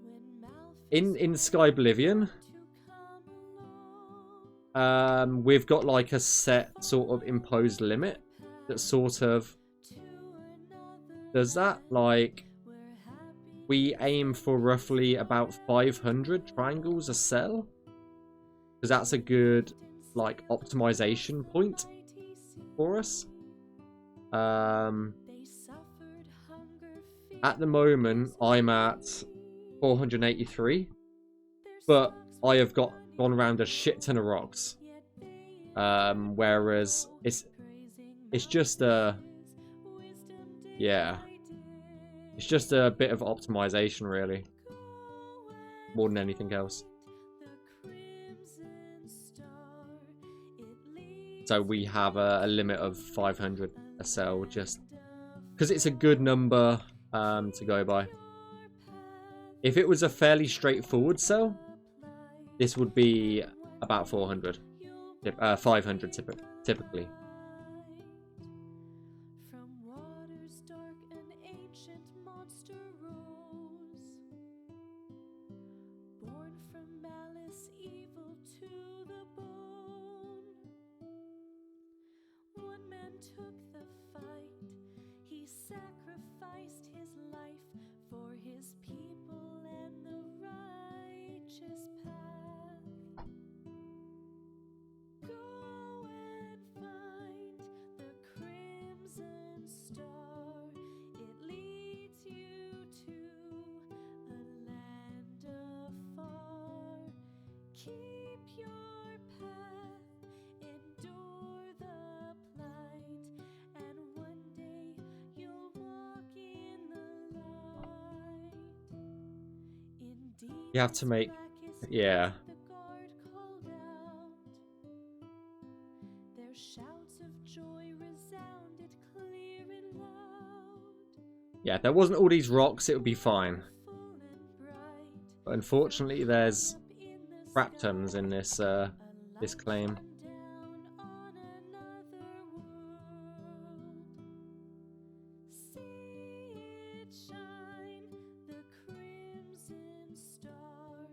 When Malphite in Skyblivion, to come along, we've got like a set sort of imposed limit that sort of to another does that. Like, where happy we aim for roughly about 500 triangles a cell, because that's a good like optimization point for us. they suffered hunger, fear, At the moment, I'm at 483, but I have gone around a shit ton of rocks. yet they Whereas it's just yeah, it's just a bit of optimization really, more than anything else. So we have a limit of 500 a cell, just because it's a good number to go by. If it was a fairly straightforward cell, this would be about 400, 500 typically. From waters dark an ancient monster rose, born from malice evil to the bone. One man took the fight, he sacrificed his life for his people and the righteous path. Go and find the crimson star, it leads you to a land afar. Keep your path, endure the plight, and one day you'll walk in the light. Indeed, You have to make, blackest yeah. the guard called out. Their shouts of joy resounded clear and loud. Yeah, if there wasn't all these rocks, it would be fine. Full and bright, But unfortunately, there's up in the crap tons in this this claim. down on another world. See it shine, the crimson star.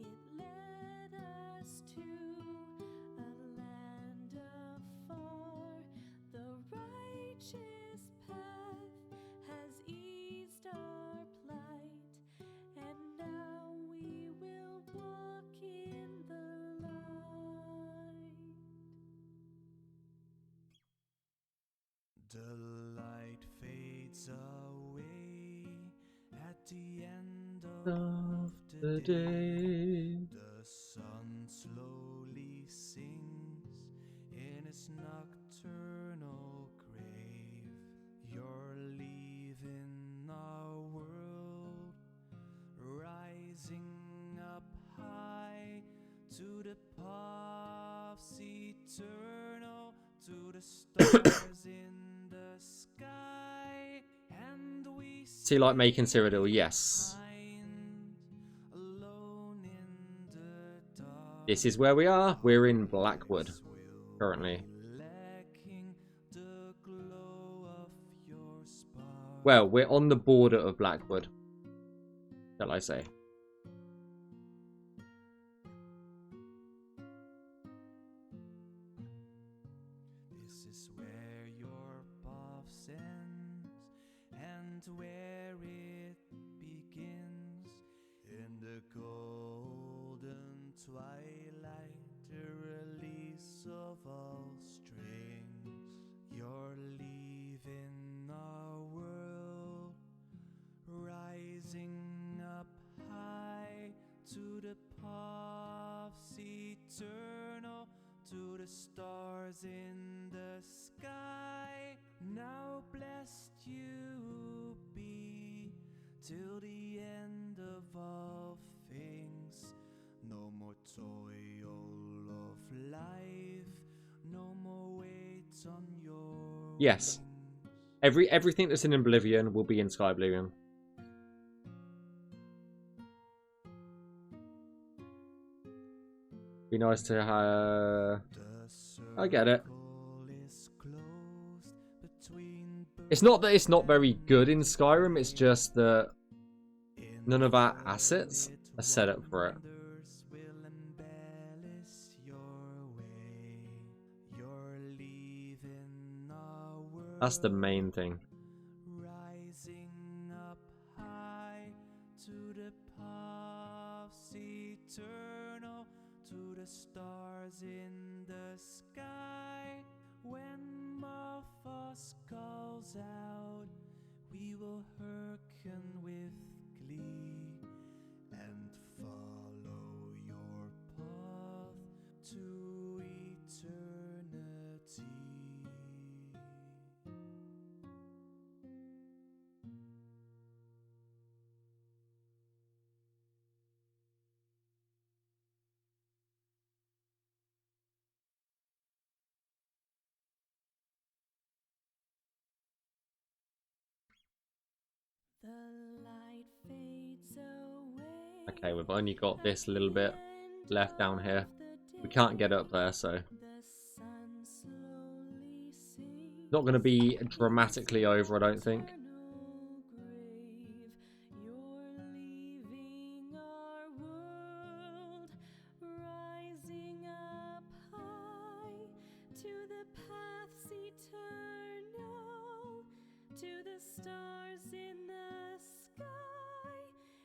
It led us to a land afar. The righteous path has eased our plight, and now we will walk in the light. The light fades away at the end of the day. The sun slowly sinks in its nocturnal grave. You're leaving our world, rising up high to the paths eternal, to the stars in the sky, and we So you like making Cyrodiil? Yes. find alone in the dark. This is where we are. We're in Blackwood currently. Lacking the glow of your spark. Well, we're on the border of Blackwood, shall I say. This is where your path ends and where it begins. In the golden twilight, the release of all strings. You're leaving our world, rising up high to the paths eternal, to the stars in the sky, you be till the end of all things. No more toil of life, no more weight on your Yes. Everything that's in Oblivion will be in Skyblivion. Be nice to have. I get it. It's not that it's not very good in Skyrim, it's just that none of our assets are set up for it. That's the main thing. Rising up high to the paths eternal, to the stars in the sky. When Martha calls out, we will hearken with glee and follow your path to eternity. The light fades away. Okay, we've only got this little bit left down here. We can't get up there, so not going to be dramatically over, I don't think. To the stars in the sky,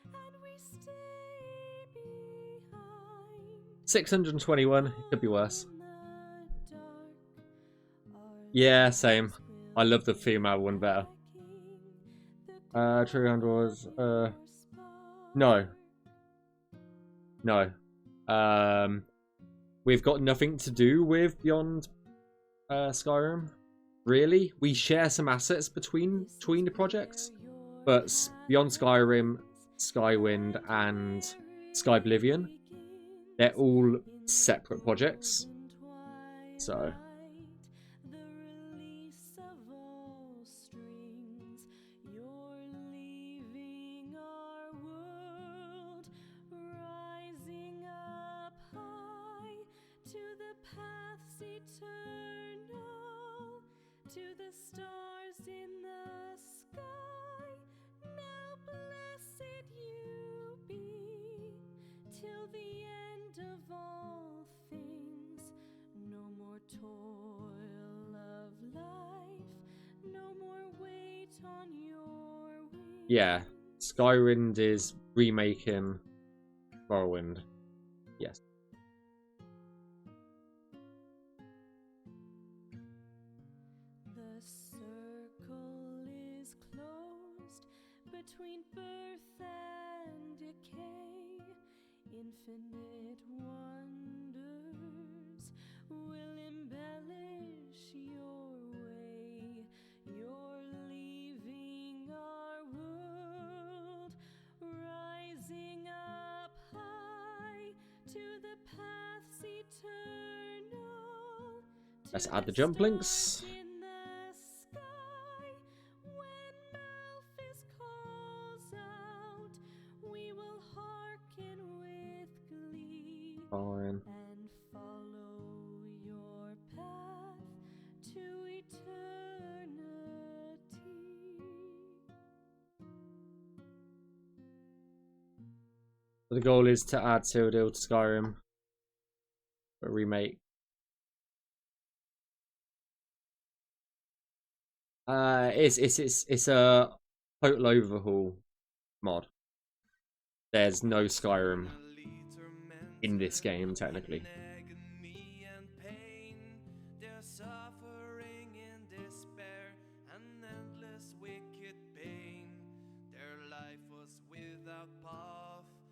and we stay behind. 621, it could be worse. Yeah, same. I love the female one better. 300 was no. We've got nothing to do with Beyond Skyrim. Really, we share some assets between the projects, but Beyond Skyrim, Skywind, and Skyblivion, they're all separate projects. So to the stars in the sky, now blessed you be, till the end of all things. No more toil of life, no more weight on your wings. yeah, Skywind is remaking Morrowind. Yes. The circle is closed between birth and decay. Infinite wonders will embellish your way. You're leaving our world, rising up high to the paths eternal. Let's add the jump links. Fine. And follow your path to eternity. The goal is to add Cyrodiil to Skyrim. A remake. It's a total overhaul mod. There's no Skyrim in this game, technically.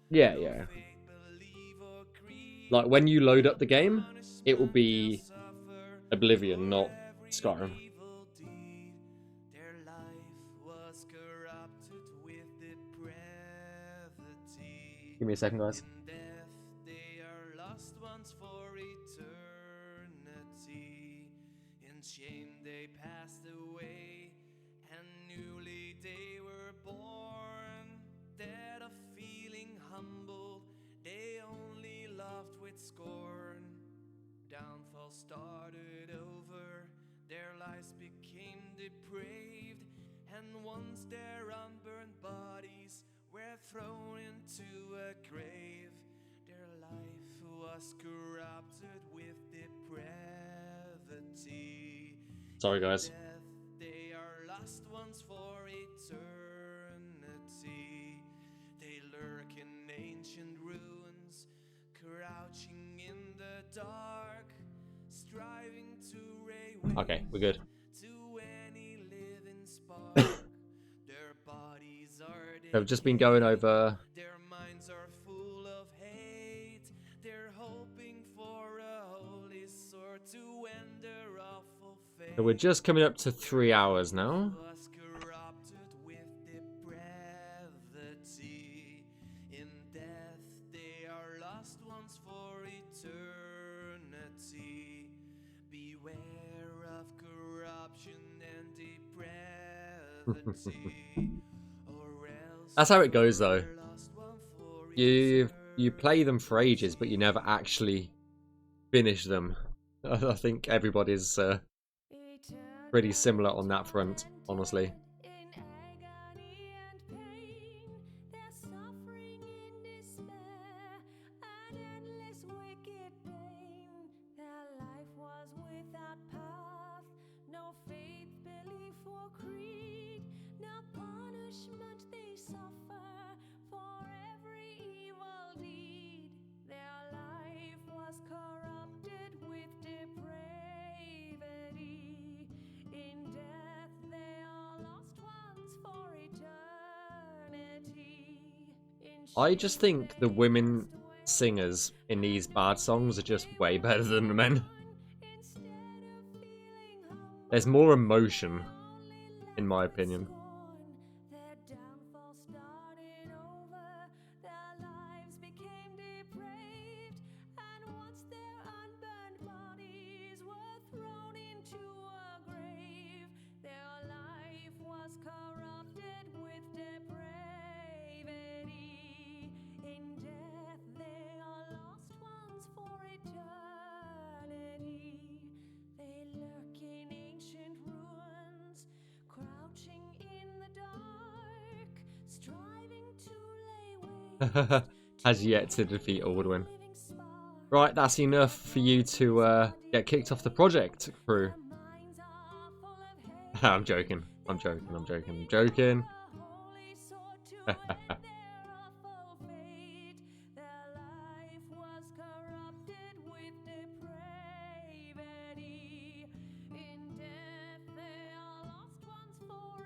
Yeah. Like, when you load up the game, it will be Oblivion, not Skyrim. Give me a second, guys. In death, they are lost ones for eternity. In shame, they passed away, and newly they were born. Dead of feeling humbled, they only laughed with scorn. Downfall started over, their lives became depraved, and once their unburned bodies were thrown into a grave, their life was corrupted with depravity. Sorry, guys. Death, they are lost ones for eternity. They lurk in ancient ruins, crouching in the dark, striving to ray Okay, we're good. to any living spark. Their bodies are I've just been going over. their minds are full of hate. They're hoping for a holy sword to end their awful fate. So we're just coming up to 3 hours now. Was corrupted with depravity. In death, they are lost ones for eternity. Beware of corruption and depravity. Or else That's how it goes, though. you're lost one for You play them for ages, but you never actually finish them. I think everybody's pretty similar on that front, honestly. In agony and pain, their suffering in despair, an endless wicked pain. Their life was without path, no faith, belief, or creed, no punishment they suffer for every evil deed. Their life was corrupted with depravity. In death, they are lost ones for eternity. I just think the women singers in these bad songs are just way better than the men. There's more emotion, in my opinion. Their downfall started over, their lives became depraved, and once their unburned bodies were thrown into a grave, their life was corrupted with depravity. In death, they are lost ones for eternity. They lurk in ancient ruins, crouching in the dark, striving to lay waste Has yet to defeat Aldwin. living spark. Right, that's enough for you to get kicked off the project, crew. Their minds are full of hate. I'm joking. I'm joking. I'm joking. I'm joking. A holy sword to end their awful fate. Their life was corrupted with depravity. In death, they are lost ones for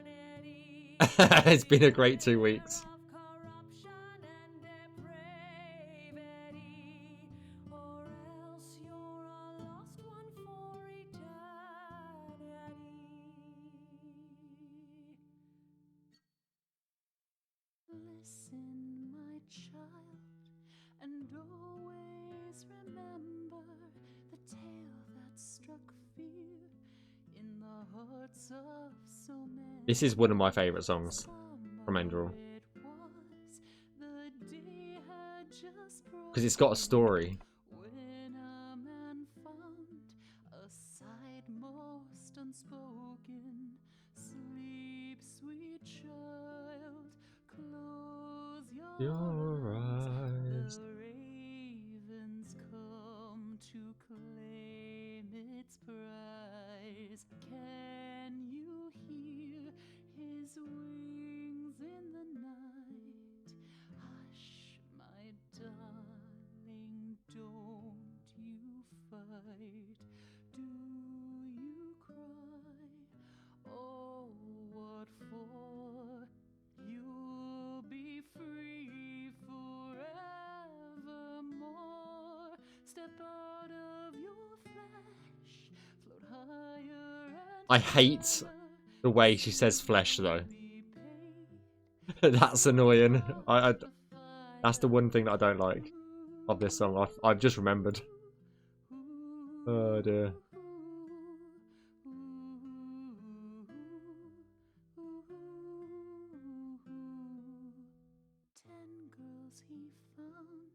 eternity. It's been a great 2 weeks. Of corruption and depravity, or else you're a lost one for eternity. Listen, my child, and always remember the tale that struck fear in the hearts of so many. This is one of my favourite songs from Enderal. Because it's got a story. When a man found a sight most unspoken, sleep, sweet child, close Your eyes. The ravens come to claim its prize. Can you hear his wings in the night? Hush, my darling, don't you fight. Do you cry? Oh, what for? You'll be free forevermore. Step out of your flesh, float higher and I hate higher. the way she says flesh, though. Be paid That's annoying. That's the one thing that I don't like of this song. I've just remembered. Oh dear. Ten girls he found,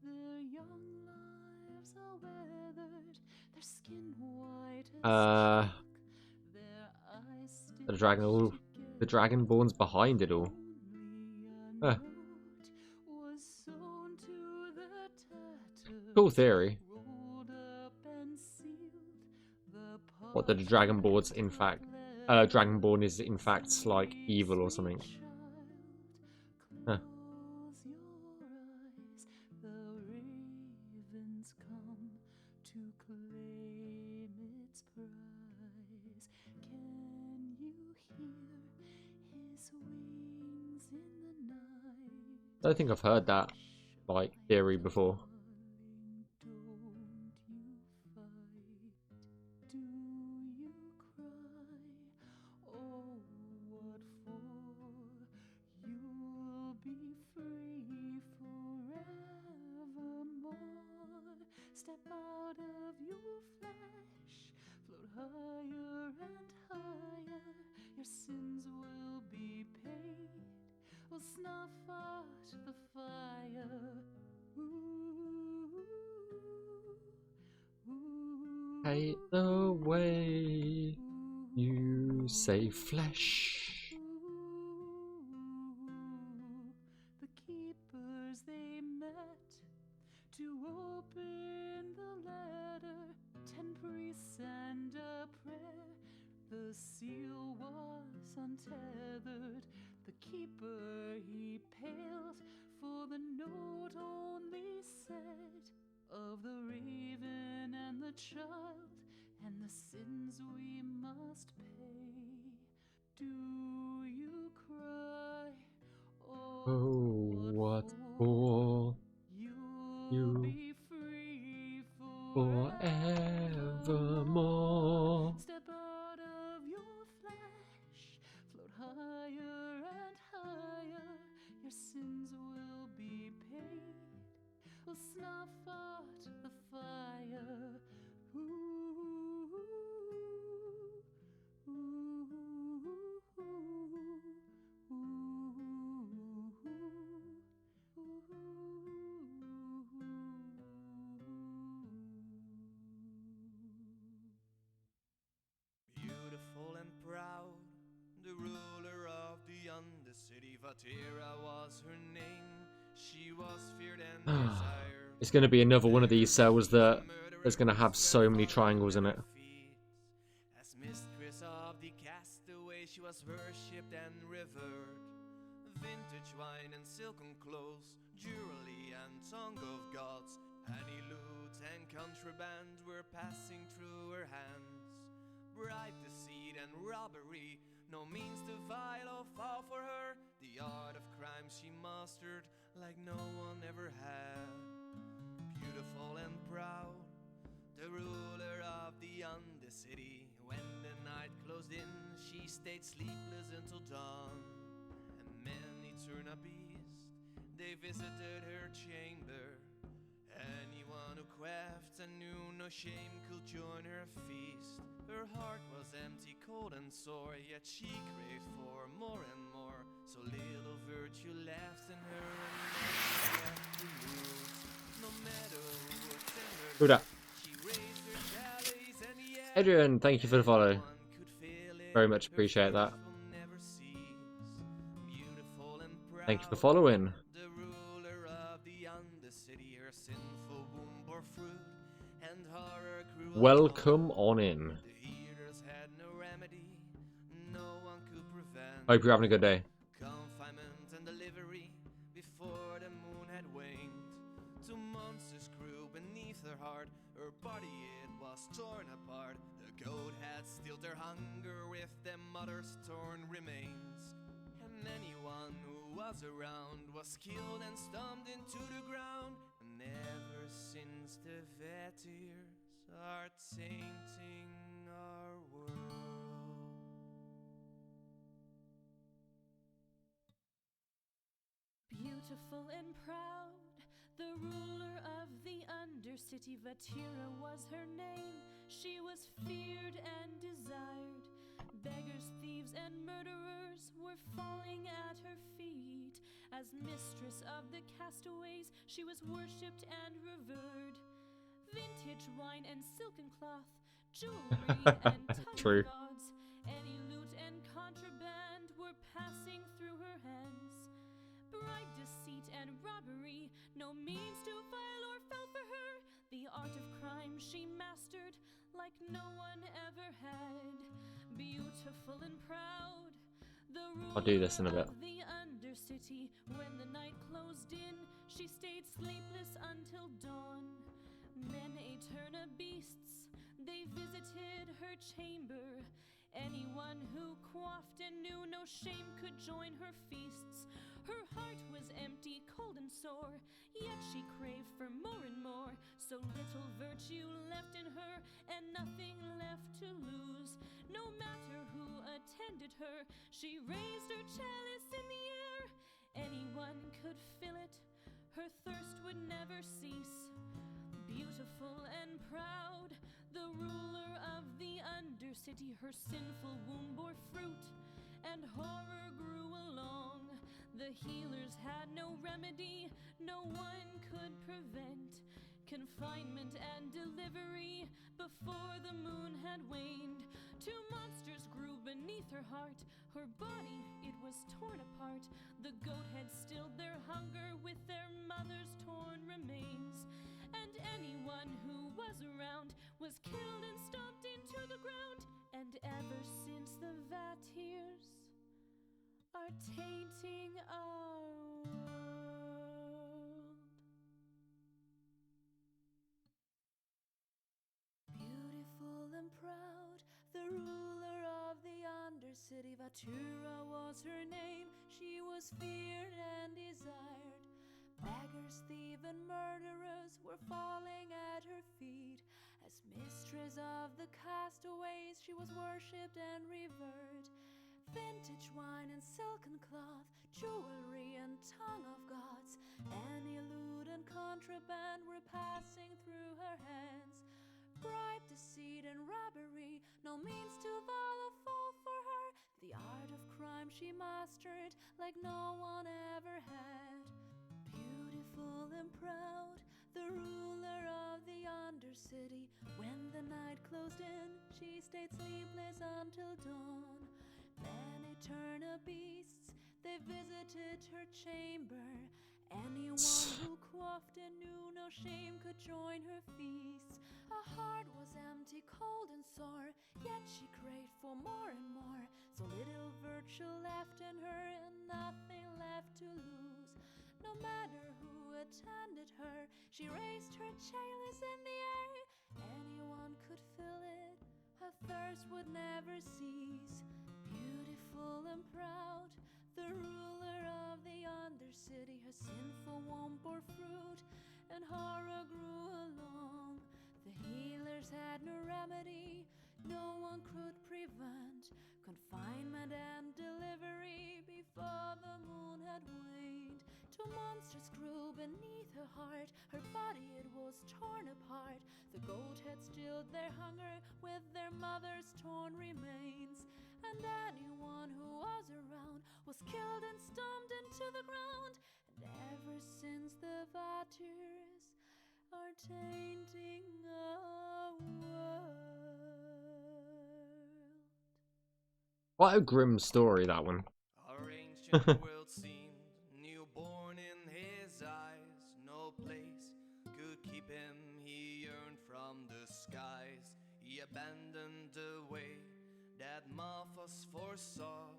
their young lives are weathered, their skin white as chalk, their eyes still The Dragonborn's behind it all. Huh. was sewn to the tatters, Cool theory. rolled up and sealed. The What the Dragonborn's in fact, Dragonborn is in fact like evil or something. Huh. Close your eyes, the ravens come to claim its prize. Can you hear his wings in the night? I don't think I've heard that like theory before. Darling, don't you fight? Do you cry? Oh, what for? You'll be free forevermore. Step out of your flesh, float higher and higher. Your sins will be paid. We'll snuff out the fire. Ooh, ooh, Hate the way you say flesh. The keepers they met to open the letter. 10 priests and a prayer. The seal was untethered. The keeper he paled, for the note only said of the raven and the child and the sins we must pay. Do you cry? Oh, what for You'll you be free forevermore? Step out of your flesh, float higher and higher. Your sins will be paid. We'll snuff out the fire. Ooh, ooh, Beautiful and proud, the ruler of the Undercity, Vatira was her name. She was feared and desired. It's going to be another one of these cells that is going to have so many triangles in it. As mistress of the castaway, she was worshipped and revered. Vintage wine and silken clothes, jewelry and tongue of gods, honey, loot and contraband were passing through her hands. Bribe, deceit and robbery, no means to vile or fall for her. The art of crime she mastered like no one ever had. Beautiful and proud, the ruler of the Undercity. When the night closed in, she stayed sleepless until dawn. And many turned a beast, they visited her chamber. Anyone who quaffed and knew no shame could join her feast. Her heart was empty, cold and sore, yet she craved for more and more. So little virtue left in her, and nothing left to lose. No matter what tender Who dat? she raised her tallies, and yet Adrian, thank you for the follow. one could feel it. Very much Her appreciate that. thirst will never cease. Beautiful and Thank you for proud, following. the ruler of the Undercity, her sinful womb bore fruit, and horror grew Welcome on in. The heaters had no remedy, no one could prevent Hope you're having a good day. confinement and delivery before the moon had waned. 2 monsters grew beneath her heart, her body it was torn apart. The goat had stilled her hunger with their mother's torn remains. And anyone who was around was killed and stomped into the ground. And ever since the Vetirs are tainting our world. Beautiful and proud, the ruler of the Undercity, Vatira was her name. She was feared and desired. Beggars, thieves, and murderers were falling at her feet. As mistress of the castaways, she was worshipped and revered. Vintage wine and silken cloth, jewelry and tongue True. of gods, any loot and contraband were passing through her hands. Bribe, deceit, and robbery, no means too vile or fell for her. The art of crime she mastered like no one ever had. Beautiful and proud, the I'll do this in a ruler bit. of the Undercity. When the night closed in, she stayed sleepless until dawn. Men ate her beasts, they visited her chamber. Anyone who quaffed and knew no shame could join her feasts. Her heart was empty, cold and sore, yet she craved for more and more. So little virtue left in her, and nothing left to lose. No matter who attended her, she raised her chalice in the air. Anyone could fill it, her thirst would never cease. Beautiful and proud, the ruler of the Undercity, her sinful womb bore fruit, and horror grew along. The healers had no remedy, no one could prevent confinement and delivery before the moon had waned. Two monsters grew beneath her heart, her body, it was torn apart. The goat had stilled their hunger with their mother's torn remains. And anyone who was around was killed and stomped into the ground. And ever since the Vatirs are tainting our world. Beautiful and proud, the ruler of the Undercity, Vatira was her name. She was feared and desired. Beggars, thieves, and murderers were falling at her feet. As mistress of the castaways, she was worshipped and revered. Vintage wine and silken cloth, jewelry and tongue of gods, any loot and contraband were passing through her hands. Bribe, deceit, and robbery, no means too vile or fall for her. The art of crime she mastered like no one ever had. Beautiful and proud, the ruler of the Undercity. When the night closed in, she stayed sleepless until dawn. Many turned beasts, they visited her chamber. Anyone who quaffed and knew no shame could join her feasts. Her heart was empty, cold and sore, yet she craved for more and more. So little virtue left in her, and nothing left to lose. No matter who attended her, she raised her chalice in the air. Anyone could fill it, her thirst would never cease. Beautiful and proud, the ruler of the Undercity, her sinful womb bore fruit, and horror grew along. The healers had no remedy, no one could prevent confinement and delivery before the moon had waned. Two monsters grew beneath her heart, her body it was torn apart. The goat had stilled their hunger with their mother's torn remains. And anyone who was around was killed and stomped into the ground. And ever since the Vatirs are tainting our world. What a grim story, that one. Our ancient world seemed newborn in his eyes. No place could keep him, he yearned from the skies. He abandoned the way that Malthus foresaw.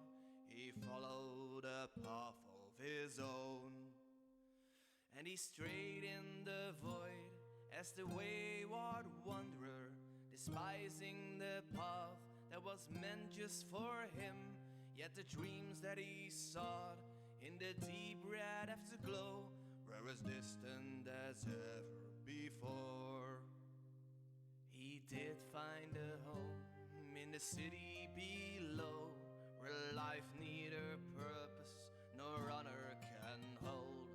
He followed a path of his own, and he strayed in the void as the wayward wanderer, despising the path that was meant just for him. Yet the dreams that he sought in the deep red afterglow were as distant as ever before. He did find a home in the city below, where life neither purpose nor honor can hold.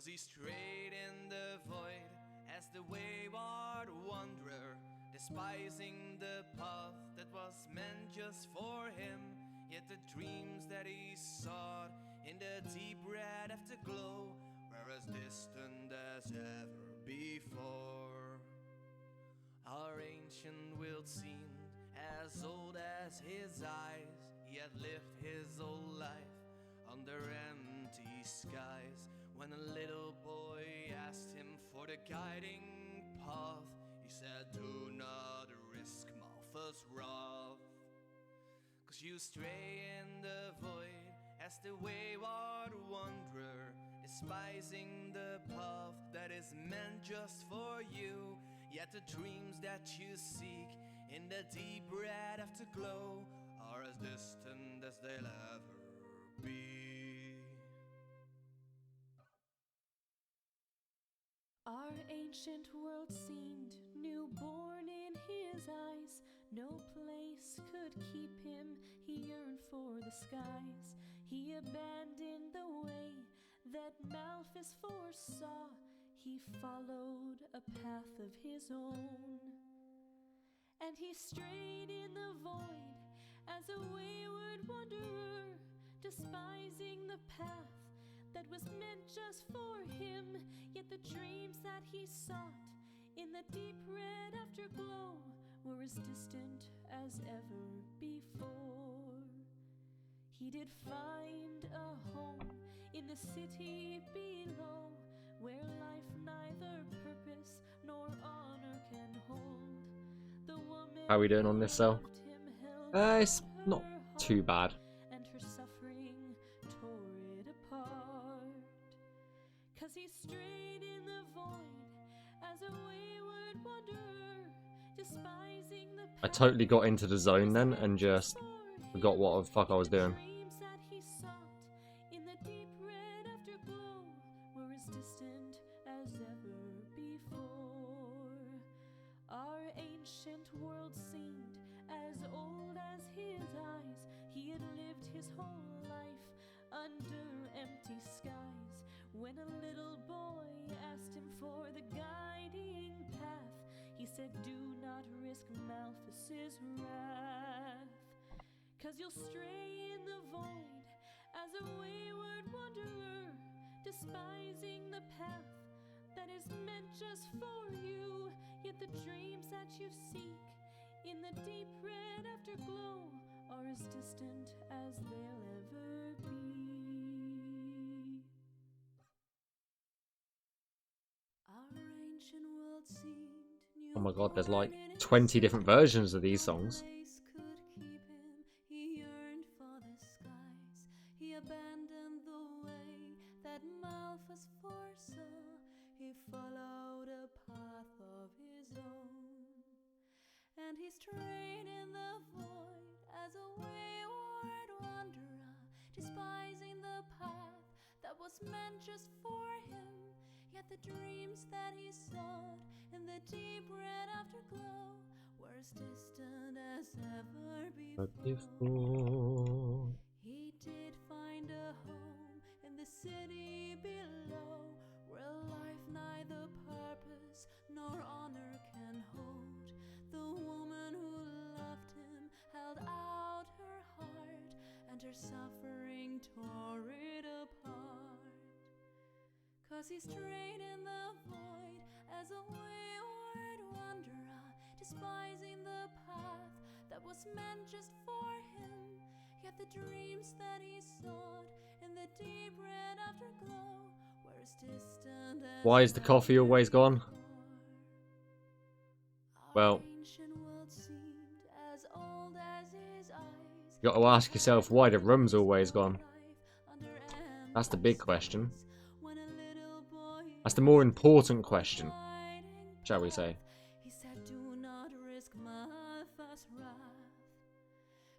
'cause he strayed in the void as the wayward wanderer, despising the path that was meant just for him. Yet the dreams that he sought in the deep red afterglow were as distant as ever before. Our ancient world seemed as old as his eyes. He had lived his whole life under empty skies. When a little boy asked him for the guiding path, he said, "Do not risk Malthus' wrath, 'cause you stray in the void as the wayward wanderer, despising the path that is meant just for you. Yet the dreams that you seek in the deep red afterglow are as distant as they'll ever be." Our ancient world seemed newborn in his eyes. No place could keep him, he yearned for the skies. He abandoned the way that Malthus foresaw. He followed a path of his own. And he strayed in the void as a wayward wanderer, despising the path that was meant just for him. Yet the dreams that he sought in the deep red afterglow were as distant as ever before. He did find a home in the city below, where life neither purpose nor honor can hold. The woman How are we doing on this cell? loved him held It's not her too heart, bad. and her suffering tore it apart. 'Cause he strayed in the void as a wayward wanderer, despising the I path totally got into the zone then that and was just for forgot him. what the fuck I was The doing. dreams that he sought in the deep red afterglow were as distant as ever before. Our ancient world seemed as old as his eyes. He had lived his whole life under empty skies. When a little boy asked him for the guiding path, he said, "Do not risk Malthus' wrath, 'cause you'll stray in the void as a wayward wanderer, despising the path that is meant just for you. Yet the dreams that you seek in the deep red afterglow are as distant as they'll ever be." Our ancient world seemed Oh my god, there's like newborn in 20 his different eyes. versions of these songs. No place could keep him, he yearned for the skies. He abandoned the way that Malthus foresaw. He followed a path of his own. And he strayed in the void as a wayward wanderer, despising the path that was meant just for him. Yet the dreams that he sought in the deep red afterglow were as distant as ever before. He did find a home in the city below, where life neither purpose nor honor can hold. The woman who loved him held out her heart, and her suffering tore it apart. 'Cause he strayed in the void as a wayward wanderer, despising the path that was meant just for him. Yet the dreams that he sought in the deep red afterglow were as distant as Why is the coffee always gone? before. Well, Our ancient world seemed as old as his eyes. you got to ask yourself why the room's always gone. Under That's the big question. when a little boy That's the more important question, guiding shall we say. he said, "Do not risk Malthus' wrath,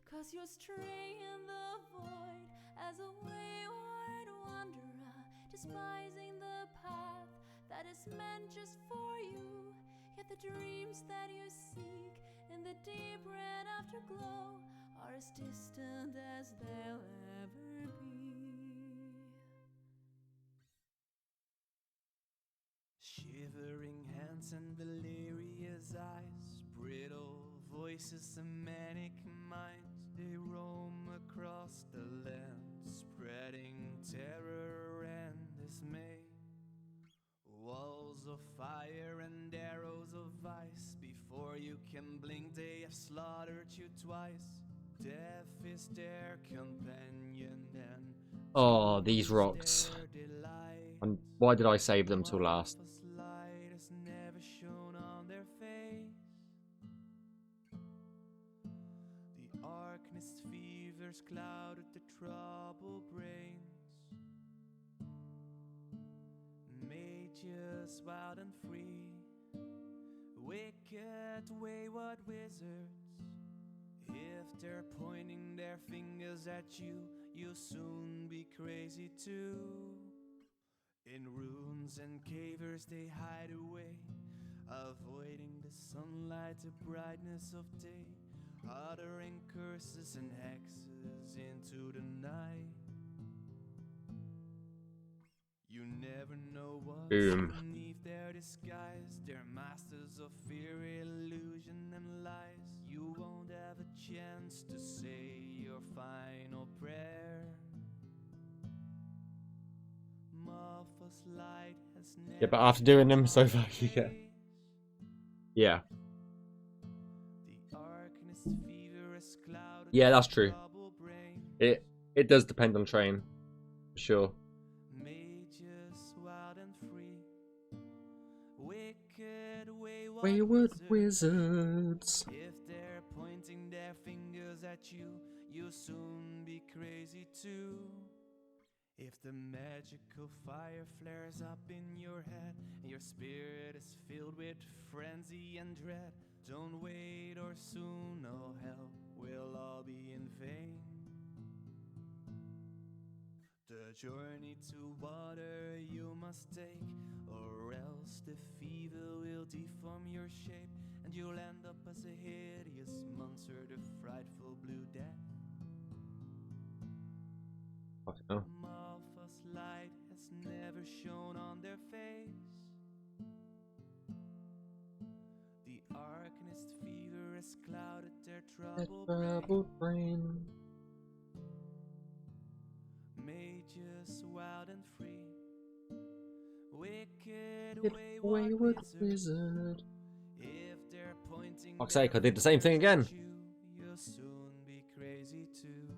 'cause you'll stray in the void as a wayward wanderer, despising the path that is meant just for you. Yet the dreams that you seek in the deep red afterglow are as distant as they'll ever be." shivering hands and delirious eyes, brittle voices and manic minds, they roam across the land, spreading terror and dismay. Walls of fire and arrows of ice, before you can blink they have slaughtered you twice. Death is their companion and Oh, these rocks. And why did I save them till last? light has never shone on their face. The arcanist fevers clouded the troubled brains. Mages wild and free, wicked wayward wizards. If they're pointing their fingers at you, you'll soon be crazy too. In ruins and caves they hide away, avoiding the sunlight, the brightness of day, uttering curses and hexes into the night. You never know what's beneath their disguise. They're masters of fear, illusion and lies. You won't have a chance to say your final prayer. Martha's light has never Yeah, but after doing them so far, you get. Yeah. The arcanist fever has clouded Yeah, that's true. troubled brain. It does depend on train, for sure. Mages wild and free, wicked Wayward wizards. If they're pointing their fingers at you, you'll soon be crazy too. If the magical fire flares up in your head and your spirit is filled with frenzy and dread, don't wait or soon all help will all be in vain. The journey to water you must take, or else the fever will deform your shape, and you'll end up as a hideous monster, the frightful blue death. Fucking hell. Malphas light has never shone on their face. The arcanist fever has clouded their troubled brain. Mages wild and free, wicked wayward wizard. If they're pointing Fuck's sake, I did the same thing again. you'll soon be crazy too.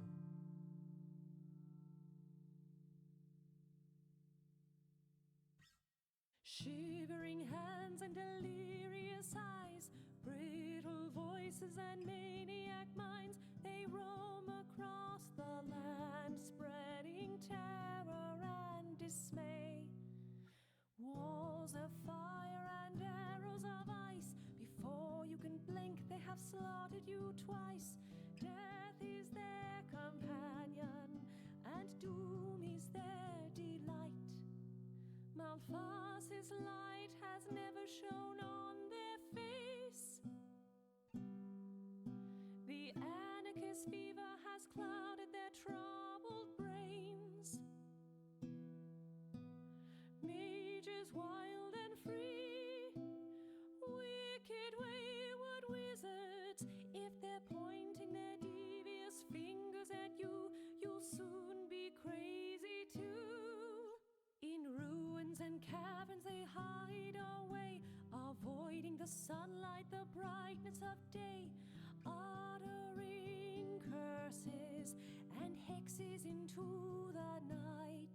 Shivering hands and delirious eyes, brittle voices and maniac minds, they roam across the land, spreading terror and dismay. Walls of fire and arrows of ice, before you can blink they have slaughtered you twice. Death is their companion, and doom is their delight. Malphas's light has never shone on their face. The anarchist fever has clouded their troubled brains. Mages wild and free, wicked wayward wizards, if they're pointing their devious fingers at you, you'll soon be crazy too. In ruins and caverns they hide away, avoiding the sunlight, the brightness of day, uttering curses and hexes into the night.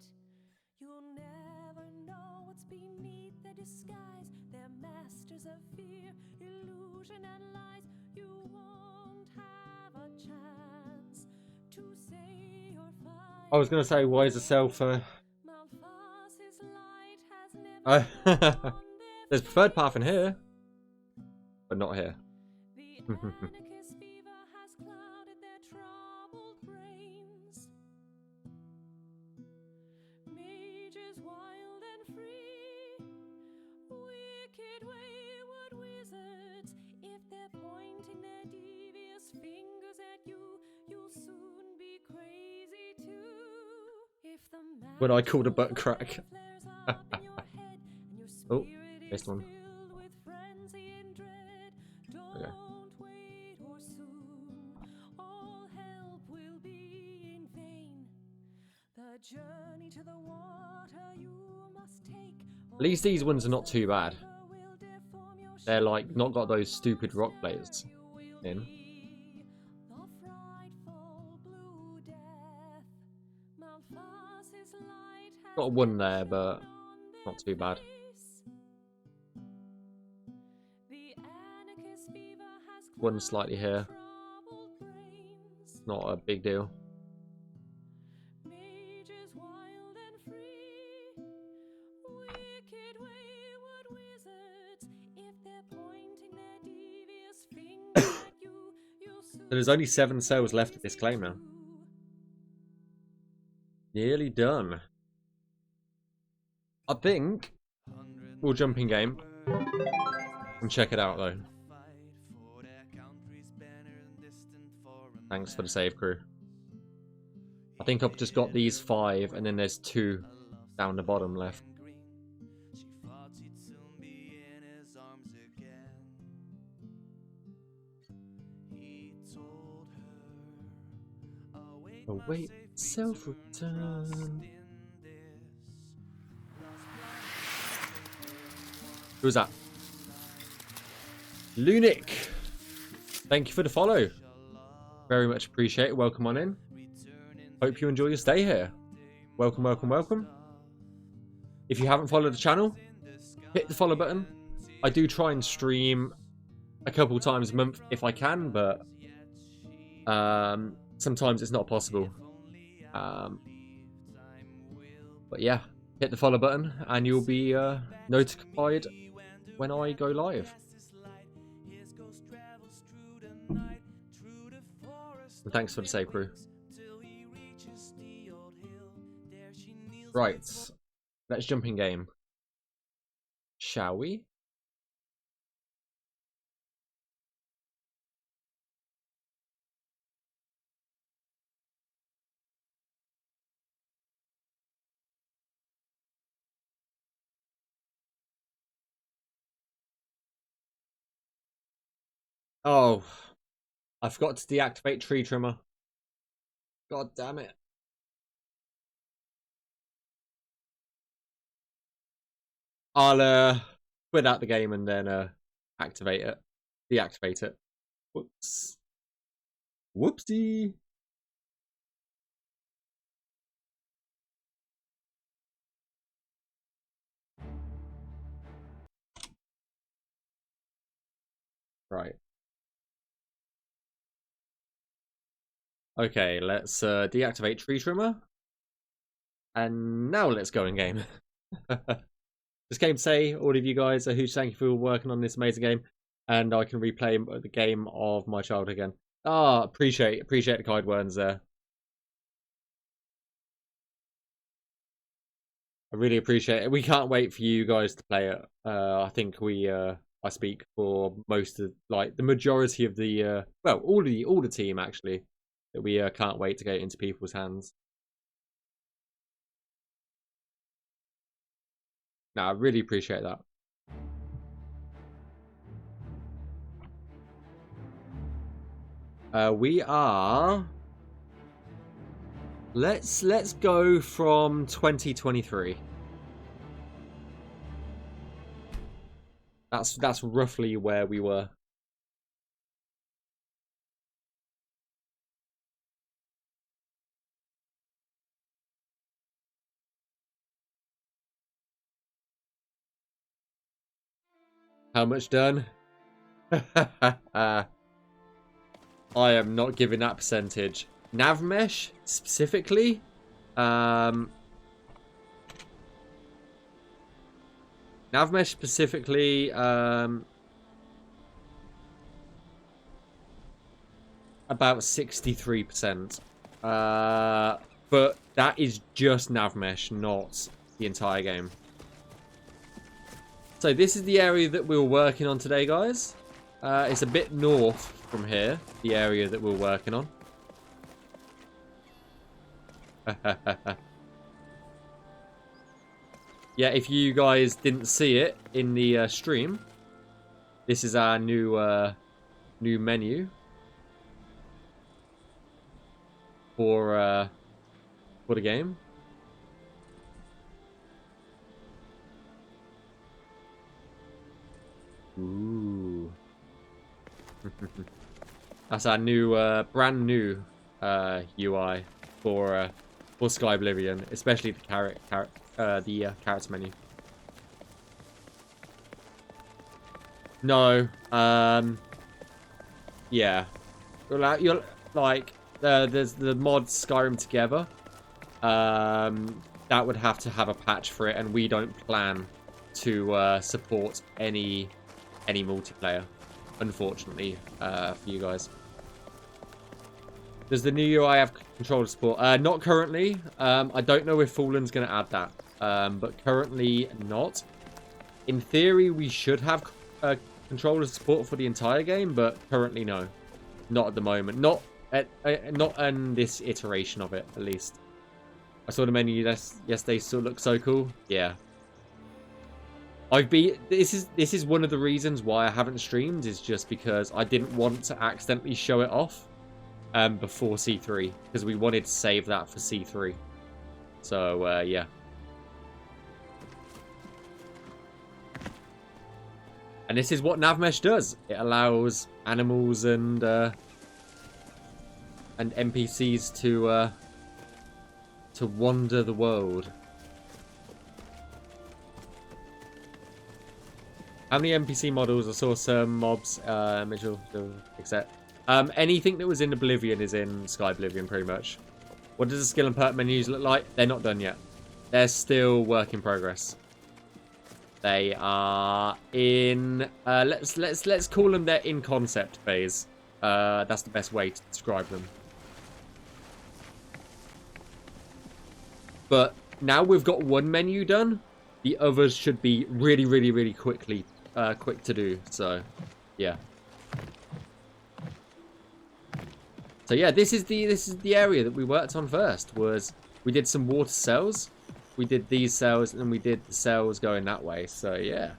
You'll never know what's beneath their disguise. They're masters of fear, illusion and lies. You won't have a chance to say your final. I was gonna say, why is the cell for? Malphas's light has never shone on their There's preferred path in here, but not here. The anarchist fever has clouded their troubled brains. Mages wild and free, wicked wayward wizards, if they're pointing their devious fingers at you, you'll soon be crazy too. If the When I called a butt crack. flares up in your head and your Oh. spirit This one. filled with frenzy and dread. Okay. Don't wait or soon, all help will be in vain. The journey to the water you must take. At least these ones are not too bad. They're like not got those stupid rock plates in. Got one there, but not too bad. One slightly here. Not a big deal. So there's only 7 cells left of this claim now. Nearly done. I think we'll jump in game and check it out though. Thanks for the save, crew. I think I've just got these 5 and then there's 2 down the bottom left. Await self-return. Who's that? Lunic! Thank you for the follow. Very much appreciate it. Welcome on in. Hope you enjoy your stay here. Welcome, welcome, welcome. If you haven't followed the channel, hit the follow button. I do try and stream a couple times a month if I can, but sometimes it's not possible. But yeah, hit the follow button and you'll be notified when I go live. And thanks for the save, crew. Right, let's jump in game. Shall we? Oh, I forgot to deactivate tree trimmer. God damn it. I'll quit out the game and then activate it. Deactivate it. Whoops. Whoopsie. Right. Okay, let's deactivate tree trimmer. And now let's go in game. Just came to say, all of you guys, a huge thank you for working on this amazing game. And I can replay the game of my childhood again. Ah, appreciate the kind words there. I really appreciate it. We can't wait for you guys to play it. I think I speak for most of, like, the majority of the, well, all the team actually, that we can't wait to get it into people's hands. No, I really appreciate that. We are. Let's go from 2023. That's roughly where we were. How much done? I am not giving that percentage. Navmesh specifically, Navmesh specifically, about 63%. But that is just Navmesh, not the entire game. So this is the area that we were working on today, guys. It's a bit north from here, the area that we're working on. yeah, if you guys didn't see it in the stream, this is our new menu for the game. Ooh. That's our new, brand new UI for Skyblivion, especially the carrots menu. No, yeah, you're like there's the mod Skyrim Together. That would have to have a patch for it, and we don't plan to support any multiplayer, unfortunately, for you guys. Does the new UI have controller support? Not currently. I don't know if Fallen's going to add that, but currently not. In theory, we should have controller support for the entire game, but currently no, not at the moment. Not in this iteration of it, at least. I saw the menu yesterday. Still looks so cool. Yeah. This is one of the reasons why I haven't streamed, is just because I didn't want to accidentally show it off before C3, because we wanted to save that for C3. So yeah. And this is what Navmesh does. It allows animals and NPCs to wander the world. How many NPC models? I saw some mobs, Mitchell, except anything that was in Oblivion is in Skyblivion, pretty much. What does the skill and perk menus look like? They're not done yet. They're still work in progress. They are in let's call them, they're in concept phase. That's the best way to describe them. But now we've got one menu done, the others should be really quick to do. So yeah. So yeah, this is the area that we worked on first. Was we did some water cells, we did these cells, and we did the cells going that way. So yeah.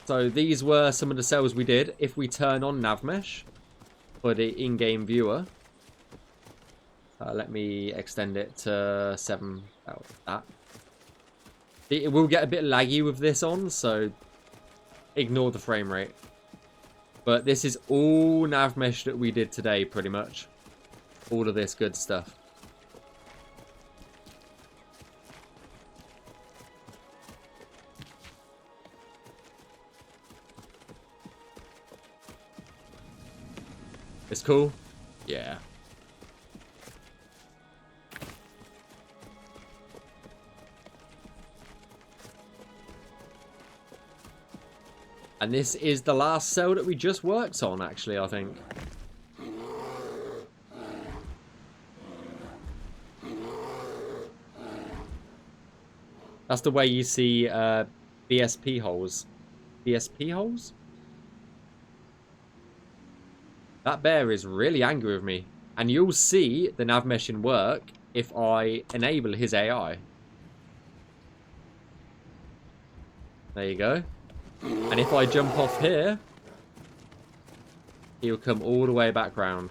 So these were some of the cells we did. If we turn on Navmesh for the in-game viewer, let me extend it to 7. That. It will get a bit laggy with this on, so ignore the frame rate. But this is all Navmesh that we did today, pretty much. All of this good stuff. It's cool? Yeah. And this is the last cell that we just worked on, actually, I think. That's the way you see BSP holes. BSP holes? That bear is really angry with me. And you'll see the Navmeshing work if I enable his AI. There you go. And if I jump off here, he'll come all the way back round.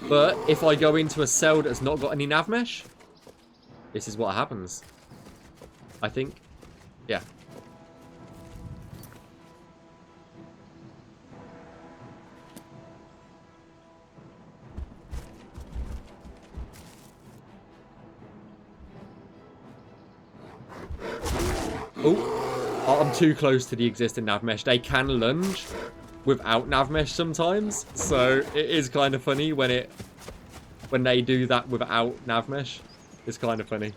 But if I go into a cell that's not got any Navmesh, this is what happens. I think. Yeah. Oh, I'm too close to the existing Navmesh. They can lunge without Navmesh sometimes, so it is kind of funny when they do that without Navmesh. It's kind of funny.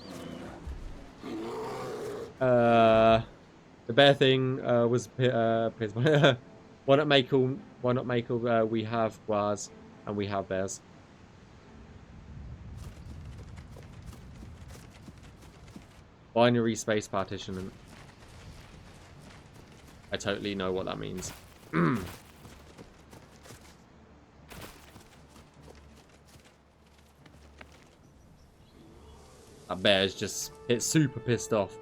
The bear thing was why not make all we have guas and we have bears. Binary space partition. I totally know what that means. That bear's just, it's super pissed off.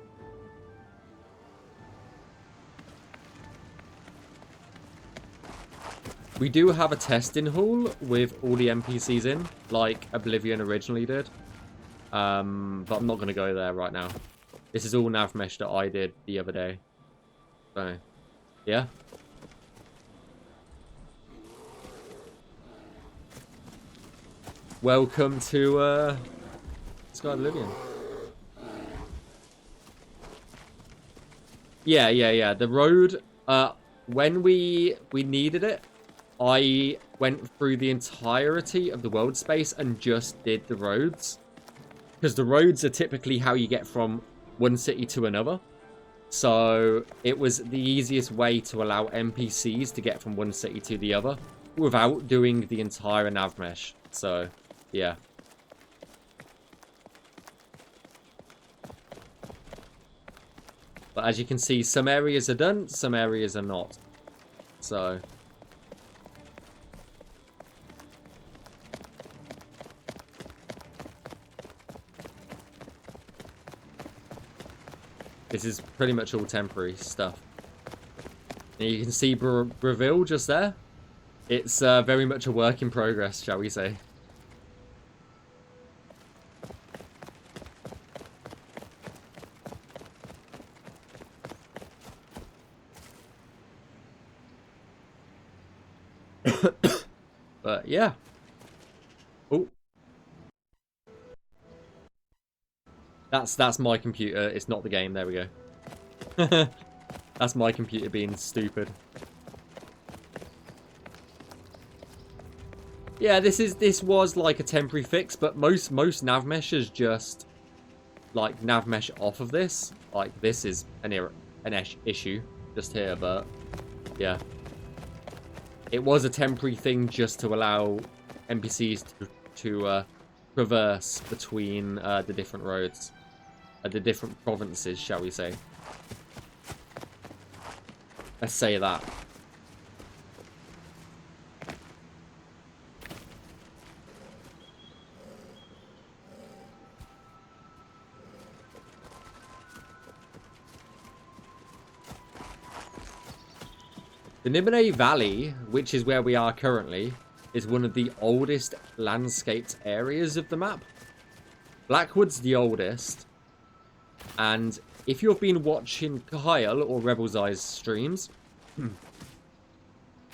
We do have a testing hall with all the NPCs in, like Oblivion originally did. But I'm not going to go there right now. This is all Navmesh that I did the other day. So, yeah. Welcome to Skyblivion. Yeah. The road, when we needed it, I went through the entirety of the world space and just did the roads. Because the roads are typically how you get from one city to another. So it was the easiest way to allow NPCs to get from one city to the other without doing the entire Navmesh. So, yeah. But as you can see, some areas are done, some areas are not. So... this is pretty much all temporary stuff. And you can see Breville just there. It's very much a work in progress, shall we say. But yeah. Oh. That's my computer. It's not the game. There we go. That's my computer being stupid. Yeah, this was like a temporary fix, but most Navmeshers just like Navmesh off of this. Like this is an issue just here, but yeah. It was a temporary thing just to allow NPCs to traverse between the different roads. The different provinces, shall we say. Let's say that. The Nibene Valley, which is where we are currently, is one of the oldest landscaped areas of the map. Blackwood's the oldest. And if you've been watching Kyle or Rebel's Eyes streams,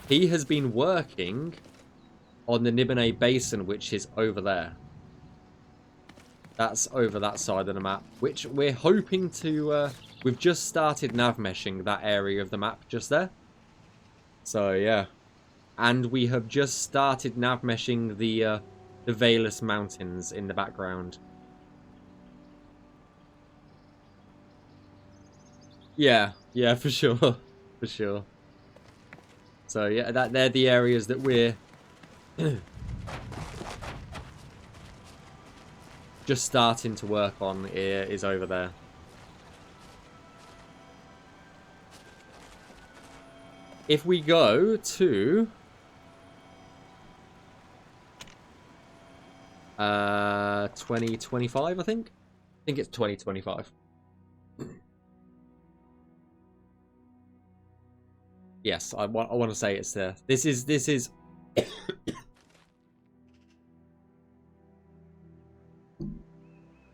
he has been working on the Nibene Basin, which is over there. That's over that side of the map, which we're hoping to... we've just started Navmeshing that area of the map just there. So, yeah. And we have just started Navmeshing the Valus Mountains in the background. Yeah, for sure. For sure. So, yeah, they're the areas that we're just starting to work on is over there. If we go to 2025, I think it's 2025. Yes, I want to say it's there. This is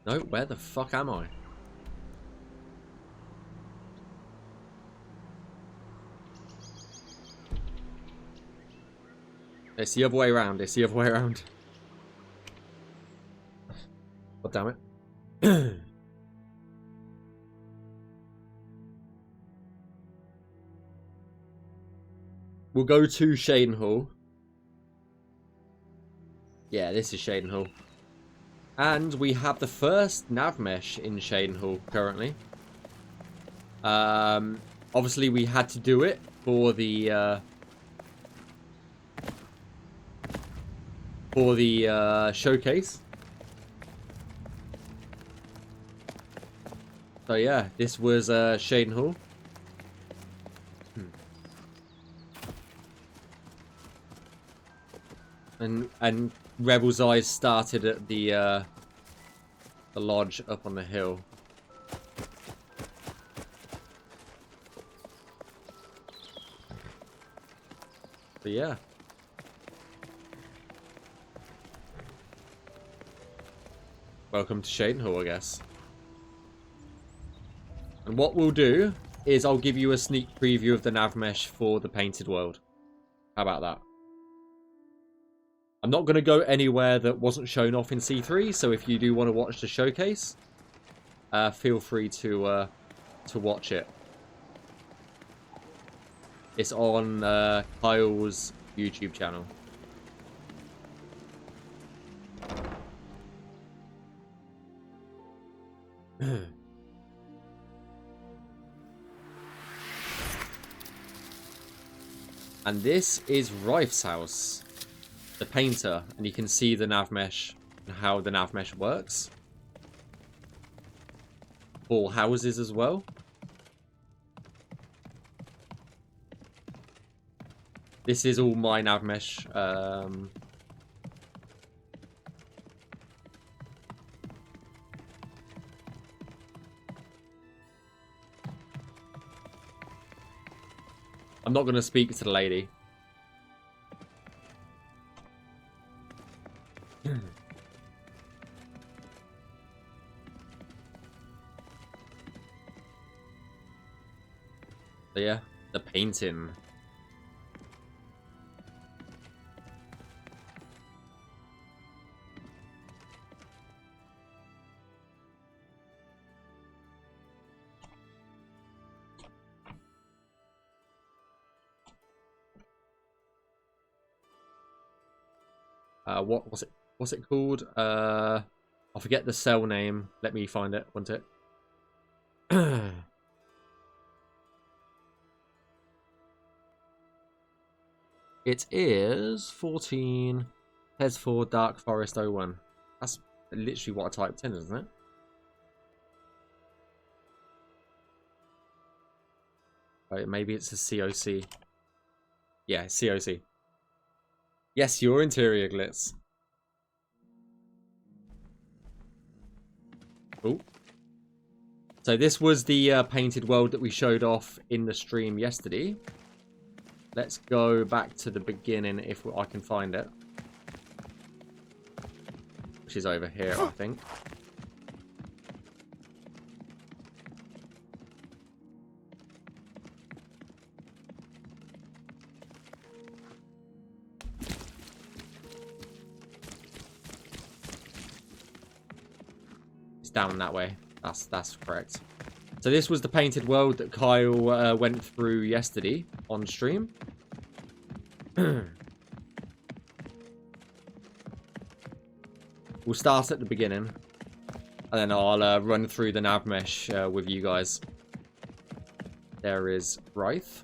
No, where the fuck am I? It's the other way around. It's the other way around. God damn it. We'll go to Shaden Hall. Yeah, this is Shaden Hall. And we have the first Navmesh in Shaden Hall currently. Obviously we had to do it for the showcase. So yeah, this was Shaden Hall. And Rebel's Eyes started at the the lodge up on the hill. But yeah. Welcome to Shadenhall, I guess. And what we'll do is I'll give you a sneak preview of the Navmesh for the Painted World. How about that? I'm not going to go anywhere that wasn't shown off in C3, so if you do want to watch the showcase, feel free to watch it. It's on Kyle's YouTube channel. And this is Rife's house, the painter, and you can see the Navmesh and how the Navmesh works. All houses as well. This is all my Navmesh. I'm not going to speak to the lady. So yeah, the painting. What was it? What's it called? I forget the cell name. Let me find it. Want it? It is 14. Heads for Dark Forest 01. That's literally what I typed in, isn't it? Right, maybe it's a COC. Yeah, COC. Yes, your interior glitz. Oh. So this was the painted world that we showed off in the stream yesterday. Let's go back to the beginning if I can find it. Which is over here, I think. Down that way. That's correct. So this was the painted world that Kyle went through yesterday on stream. We'll start at the beginning, and then I'll run through the Navmesh with you guys. There is Wraith.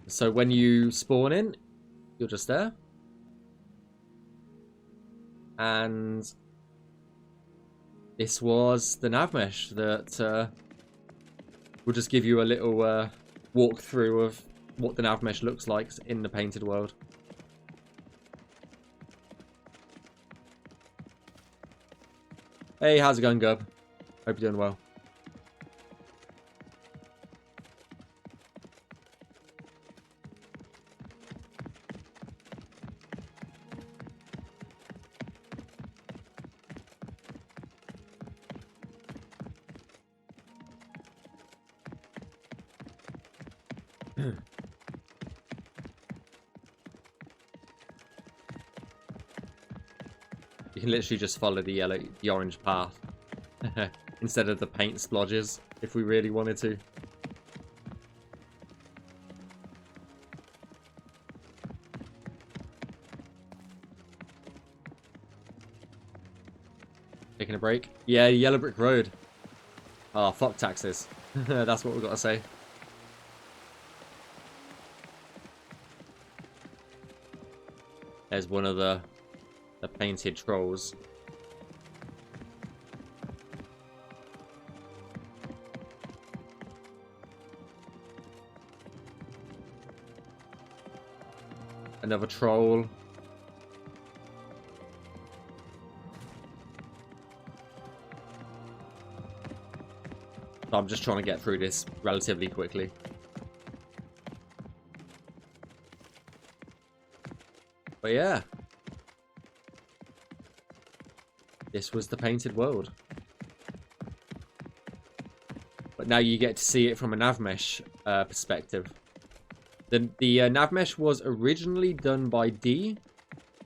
So when you spawn in, you're just there. And this was the Navmesh that will just give you a little walkthrough of what the Navmesh looks like in the painted world. Hey, how's it going, Gub? Hope you're doing well. You can literally just follow the orange path instead of the paint splodges if we really wanted to. Taking a break? Yeah, Yellow Brick Road. Oh, fuck taxes. That's what we've got to say. There's one of the painted trolls. Another troll. So I'm just trying to get through this relatively quickly. But yeah. This was the Painted World. But now you get to see it from a Navmesh perspective. The Navmesh was originally done by D,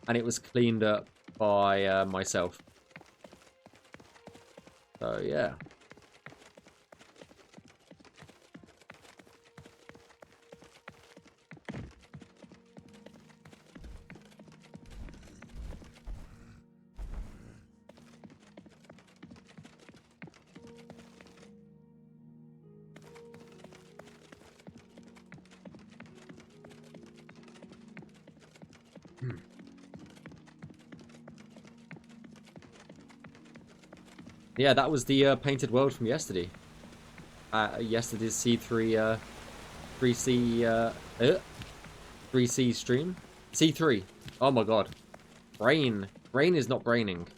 and it was cleaned up by myself. So yeah. Yeah, that was the Painted World from yesterday. Yesterday's C3, 3C stream. C3. Oh my god. Brain is not braining.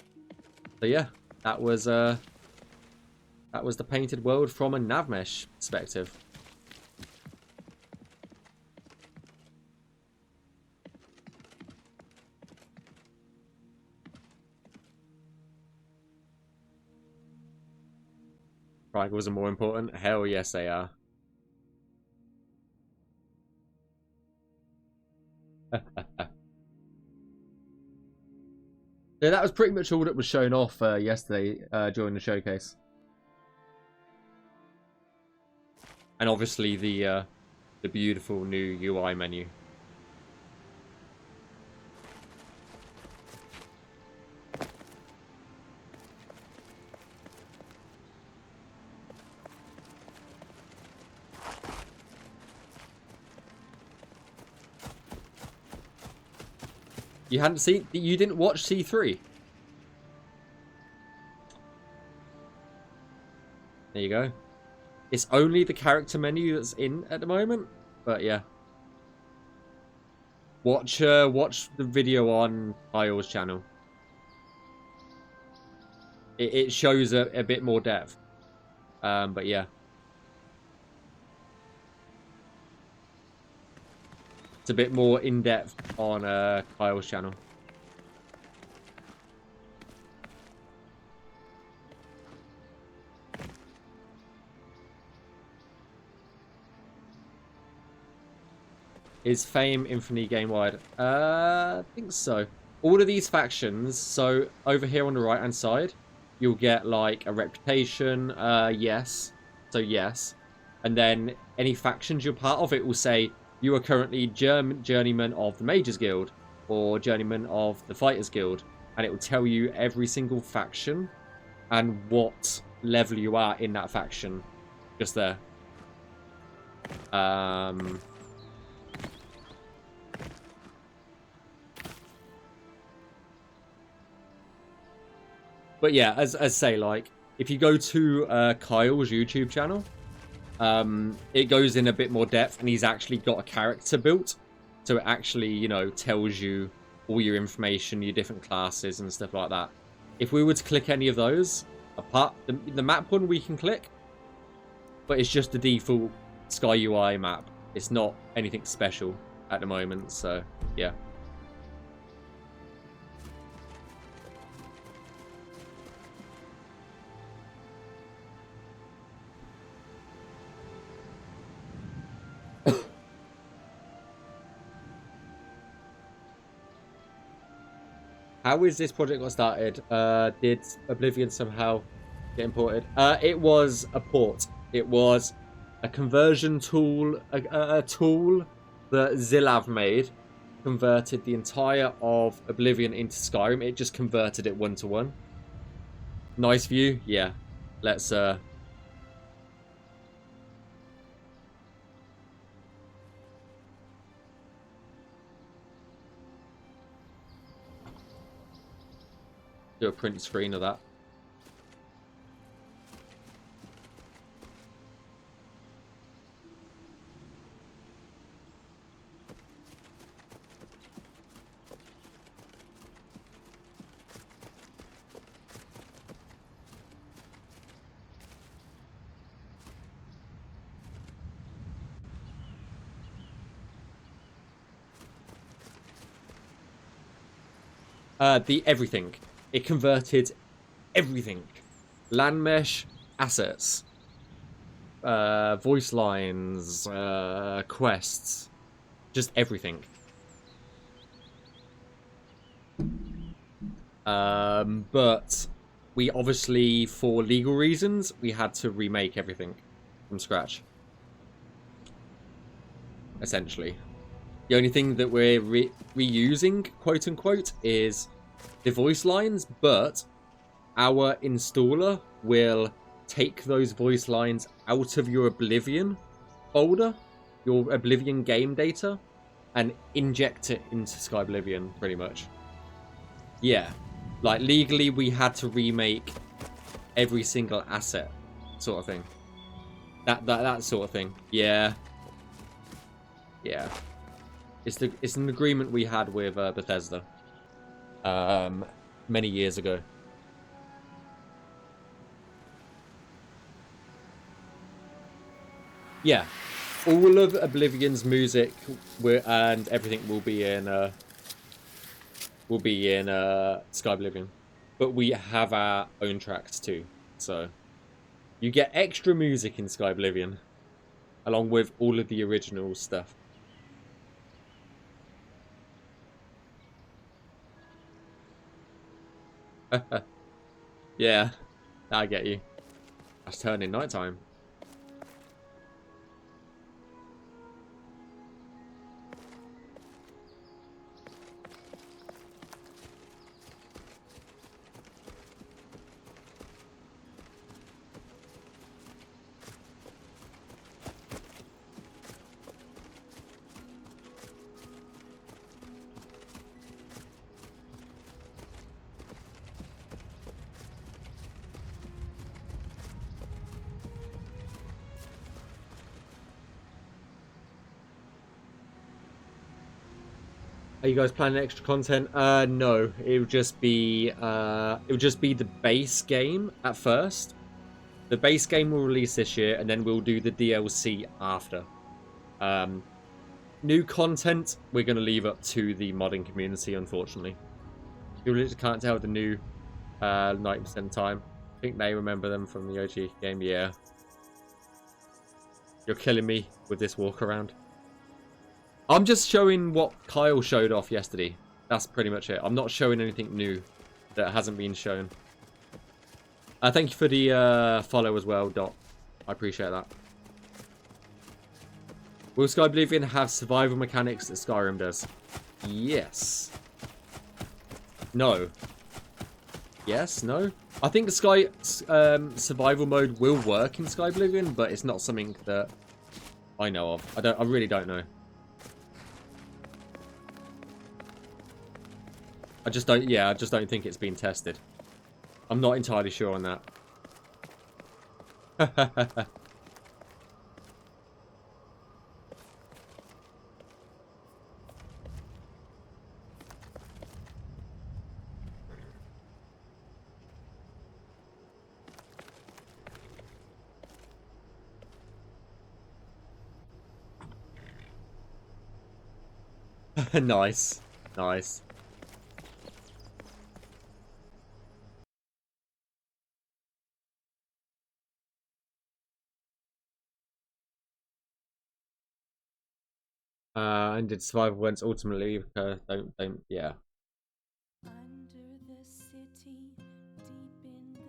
So yeah, that was the Painted World from a Navmesh perspective. Triangles are more important? Hell yes, they are. Yeah, that was pretty much all that was shown off yesterday during the showcase. And obviously the beautiful new UI menu. You hadn't seen... You didn't watch C3? There you go. It's only the character menu that's in at the moment. But yeah. Watch the video on Kyle's channel. It shows a bit more depth. But yeah. It's a bit more in-depth on Kyle's channel. Is Fame Infinity game-wide? I think so. All of these factions, so over here on the right-hand side, you'll get like a reputation, yes. So yes. And then any factions you're part of, it will say, you are currently Journeyman of the Mages Guild or Journeyman of the Fighters Guild. And it will tell you every single faction and what level you are in that faction. Just there. But yeah, as say, like, if you go to Kyle's YouTube channel, it goes in a bit more depth, and he's actually got a character built. So it actually, you know, tells you all your information, your different classes and stuff like that. If we were to click any of those, apart the map one we can click, but it's just the default Sky UI map. It's not anything special at the moment, so yeah. How is this project got started? Did Oblivion somehow get imported? It was a port. It was a conversion tool, a tool that Zilav made, converted the entire of Oblivion into Skyrim. It just converted it one-to-one. Nice view? Yeah. Let's do a print screen of that. The everything. It converted everything. Land mesh, assets, voice lines, quests, just everything. But we obviously, for legal reasons, we had to remake everything from scratch. Essentially. The only thing that we're reusing, quote unquote, is the voice lines, but our installer will take those voice lines out of your Oblivion folder, your Oblivion game data, and inject it into Skyblivion, pretty much. Yeah. Like, legally, we had to remake every single asset, sort of thing. That sort of thing. Yeah. Yeah. It's an agreement we had with Bethesda many years ago. Yeah, all of Oblivion's music and everything will be in Skyblivion, but we have our own tracks too. So you get extra music in Skyblivion, along with all of the original stuff. Yeah, I get you. That's turning nighttime. Are you guys planning extra content? No. It would just be the base game at first. The base game will release this year, and then we'll do the DLC after. New content we're gonna leave up to the modding community, unfortunately. You really can't tell the new 90% time. I think they remember them from the OG game. Yeah. You're killing me with this walk around. I'm just showing what Kyle showed off yesterday. That's pretty much it. I'm not showing anything new that hasn't been shown. Thank you for the follow as well, Dot. I appreciate that. Will Skyblivion have survival mechanics that Skyrim does? Yes. No. Yes, no. I think the survival mode will work in Skyblivion, but it's not something that I know of. I really don't know. I just don't think it's been tested. I'm not entirely sure on that. Nice. Nice. And did survival events ultimately don't yeah. Under the city, deep in the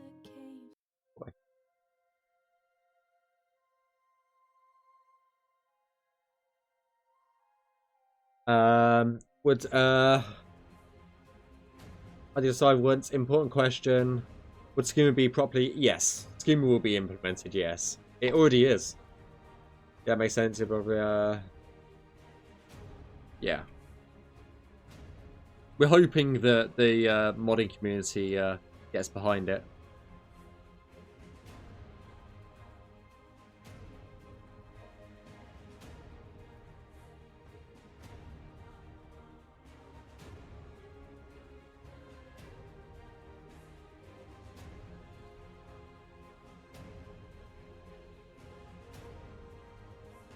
cave. Would I did survival events, important question. Would schema be properly? Yes. Schema will be implemented, yes. It already is. Yeah, makes sense. It probably yeah. We're hoping that the modding community gets behind it.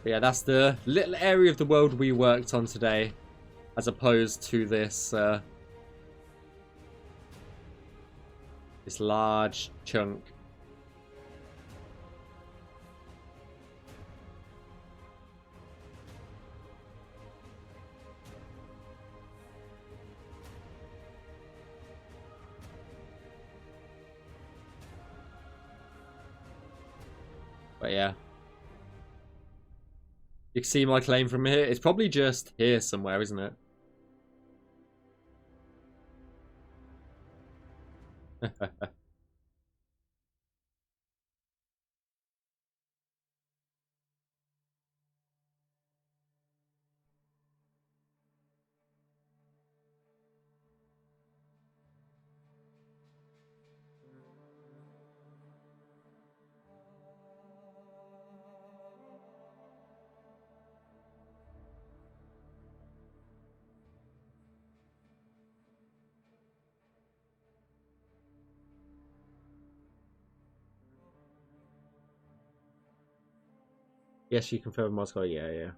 But yeah, that's the little area of the world we worked on today, as opposed to this This large chunk. But yeah. You can see my claim from here. It's probably just here somewhere, isn't it? Yes, you confirm Moscow. Yeah,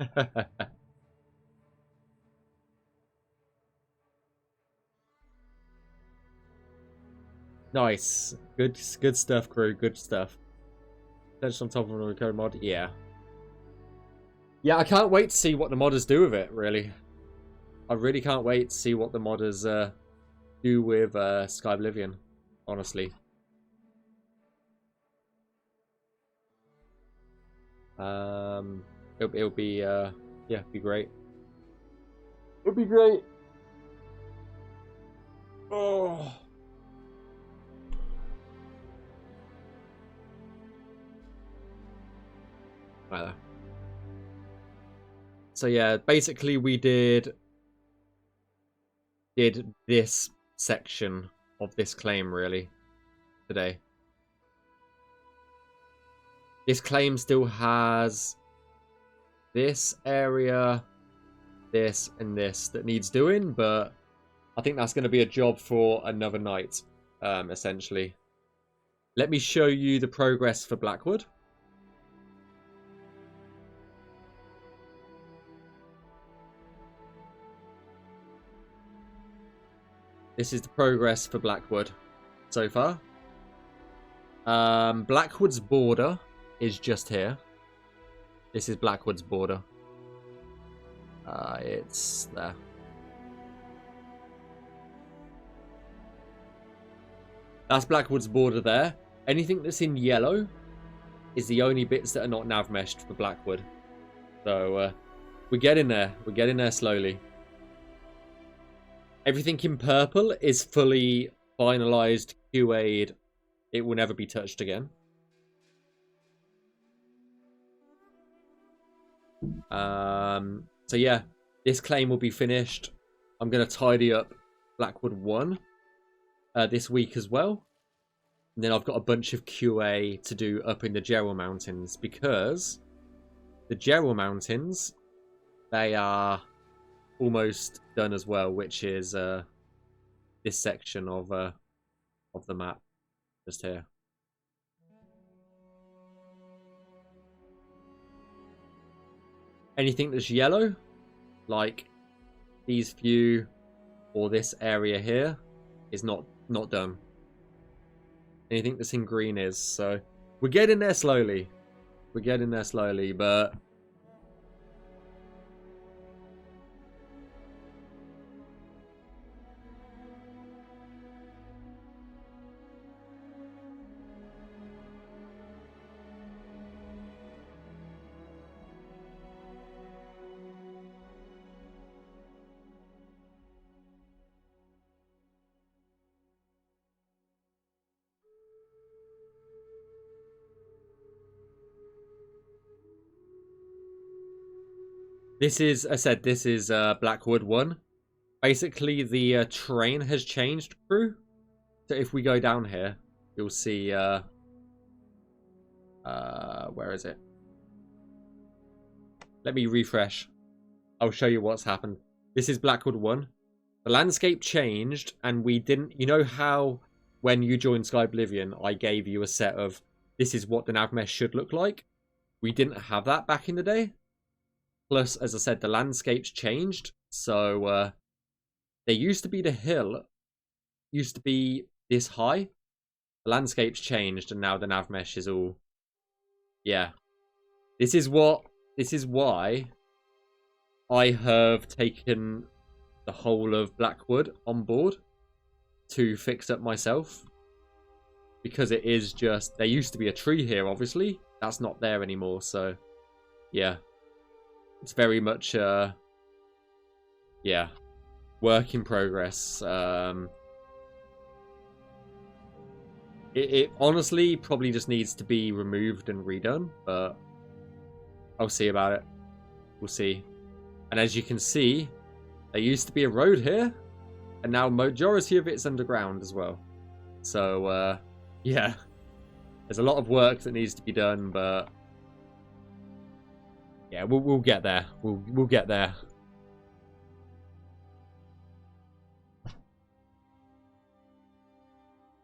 yeah. Nice. Good stuff, crew. Good stuff. Touched on top of a code mod. Yeah. Yeah, I can't wait to see what the modders do with it, really. I really can't wait to see what the modders do with Skyblivion, honestly. It'll be yeah, be great. It'll be great. Oh. Right there. So yeah, basically we did this section of this claim really today. This claim still has this area, this, and this that needs doing, but I think that's going to be a job for another night, essentially. Let me show you the progress for Blackwood. This is the progress for Blackwood so far. Blackwood's border is just here. This is Blackwood's border. It's there. That's Blackwood's border there. Anything that's in yellow is the only bits that are not nav-meshed for Blackwood. So we're getting there. We're getting there slowly. Everything in purple is fully finalized, QA'd. It will never be touched again. So yeah, this claim will be finished. I'm going to tidy up Blackwood 1 this week as well. And then I've got a bunch of QA to do up in the Gerald Mountains, because the Gerald Mountains, they are almost done as well, which is this section of the map just here. Anything that's yellow, like these few or this area here, is not done. Anything that's in green is. So we're getting there slowly. We're getting there slowly, but this is, I said, this is Blackwood 1. Basically, the terrain has changed, crew. So if we go down here, you'll see, where is it? Let me refresh. I'll show you what's happened. This is Blackwood 1. The landscape changed, and we didn't, you know how when you joined Skyblivion, I gave you a set of, this is what the nav mesh should look like? We didn't have that back in the day. Plus, as I said, the landscape's changed. So there used to be the hill, used to be this high. The landscape's changed, and now the Navmesh is all... Yeah. This is why I have taken the whole of Blackwood on board to fix up myself. Because it is just... There used to be a tree here, obviously. That's not there anymore, so... Yeah. It's very much... yeah. Work in progress. It honestly probably just needs to be removed and redone, but I'll see about it. We'll see. And as you can see, there used to be a road here, and now majority of it's underground as well. So, yeah. There's a lot of work that needs to be done, but yeah, we'll get there. We'll get there.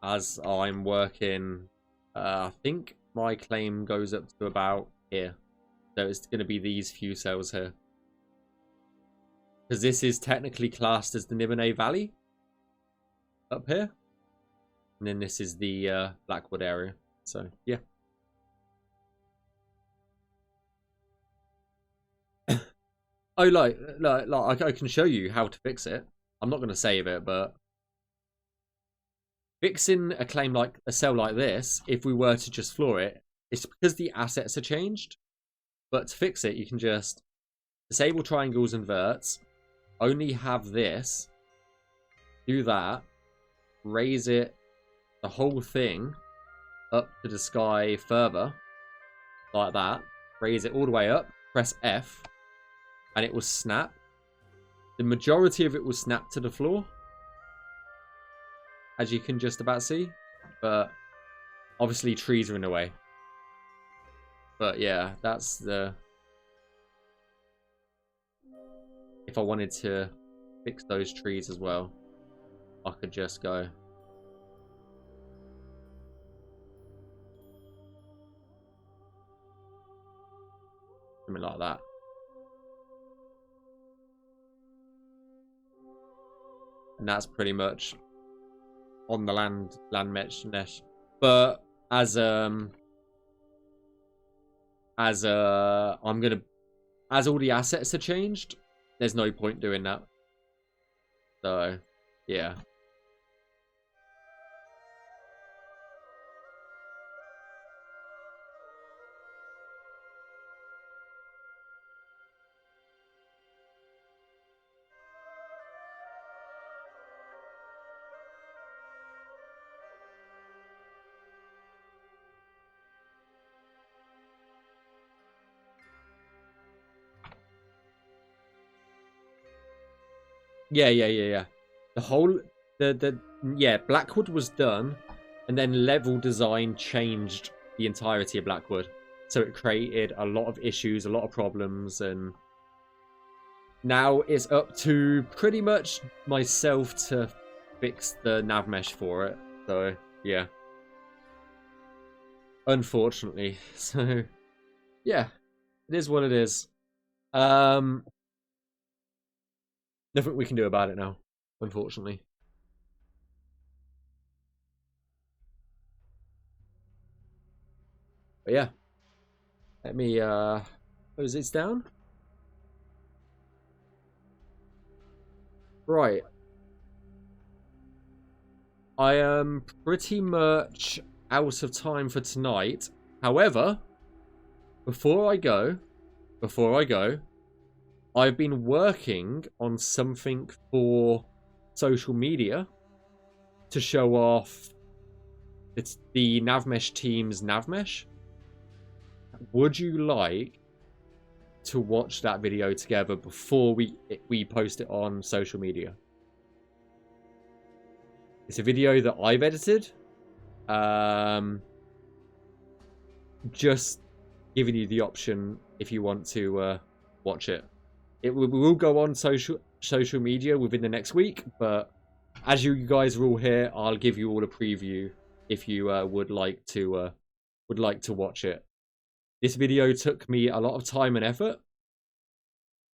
As I'm working, I think my claim goes up to about here. So it's going to be these few cells here. Because this is technically classed as the Navmeshing Valley. Up here. And then this is the Blackwood area. So, yeah. Oh, like I can show you how to fix it. I'm not going to save it, but... Fixing a claim like a cell like this, if we were to just floor it, it's because the assets are changed. But to fix it, you can just disable triangles and verts, only have this, do that, raise it, the whole thing, up to the sky further, like that, raise it all the way up, press F, and it will snap. The majority of it will snap to the floor, as you can just about see, but obviously trees are in the way. But yeah, that's the... If I wanted to fix those trees as well, I could just go... something like that. And that's pretty much on the land mesh. But as all the assets are changed, there's no point doing that. So yeah. Yeah. The whole yeah, Blackwood was done, and then level design changed the entirety of Blackwood. So it created a lot of issues, a lot of problems, and now it's up to pretty much myself to fix the Navmesh for it. So yeah. Unfortunately. So yeah. It is what it is. Nothing we can do about it now, unfortunately. But yeah. Let me close this down. Right. I am pretty much out of time for tonight. However, before I go, I've been working on something for social media to show off it's the Navmesh team's Navmesh. Would you like to watch that video together before we post it on social media? It's a video that I've edited. Just giving you the option if you want to watch it. It will go on social media within the next week, but as you guys are all here, I'll give you all a preview if you would like to watch it. This video took me a lot of time and effort,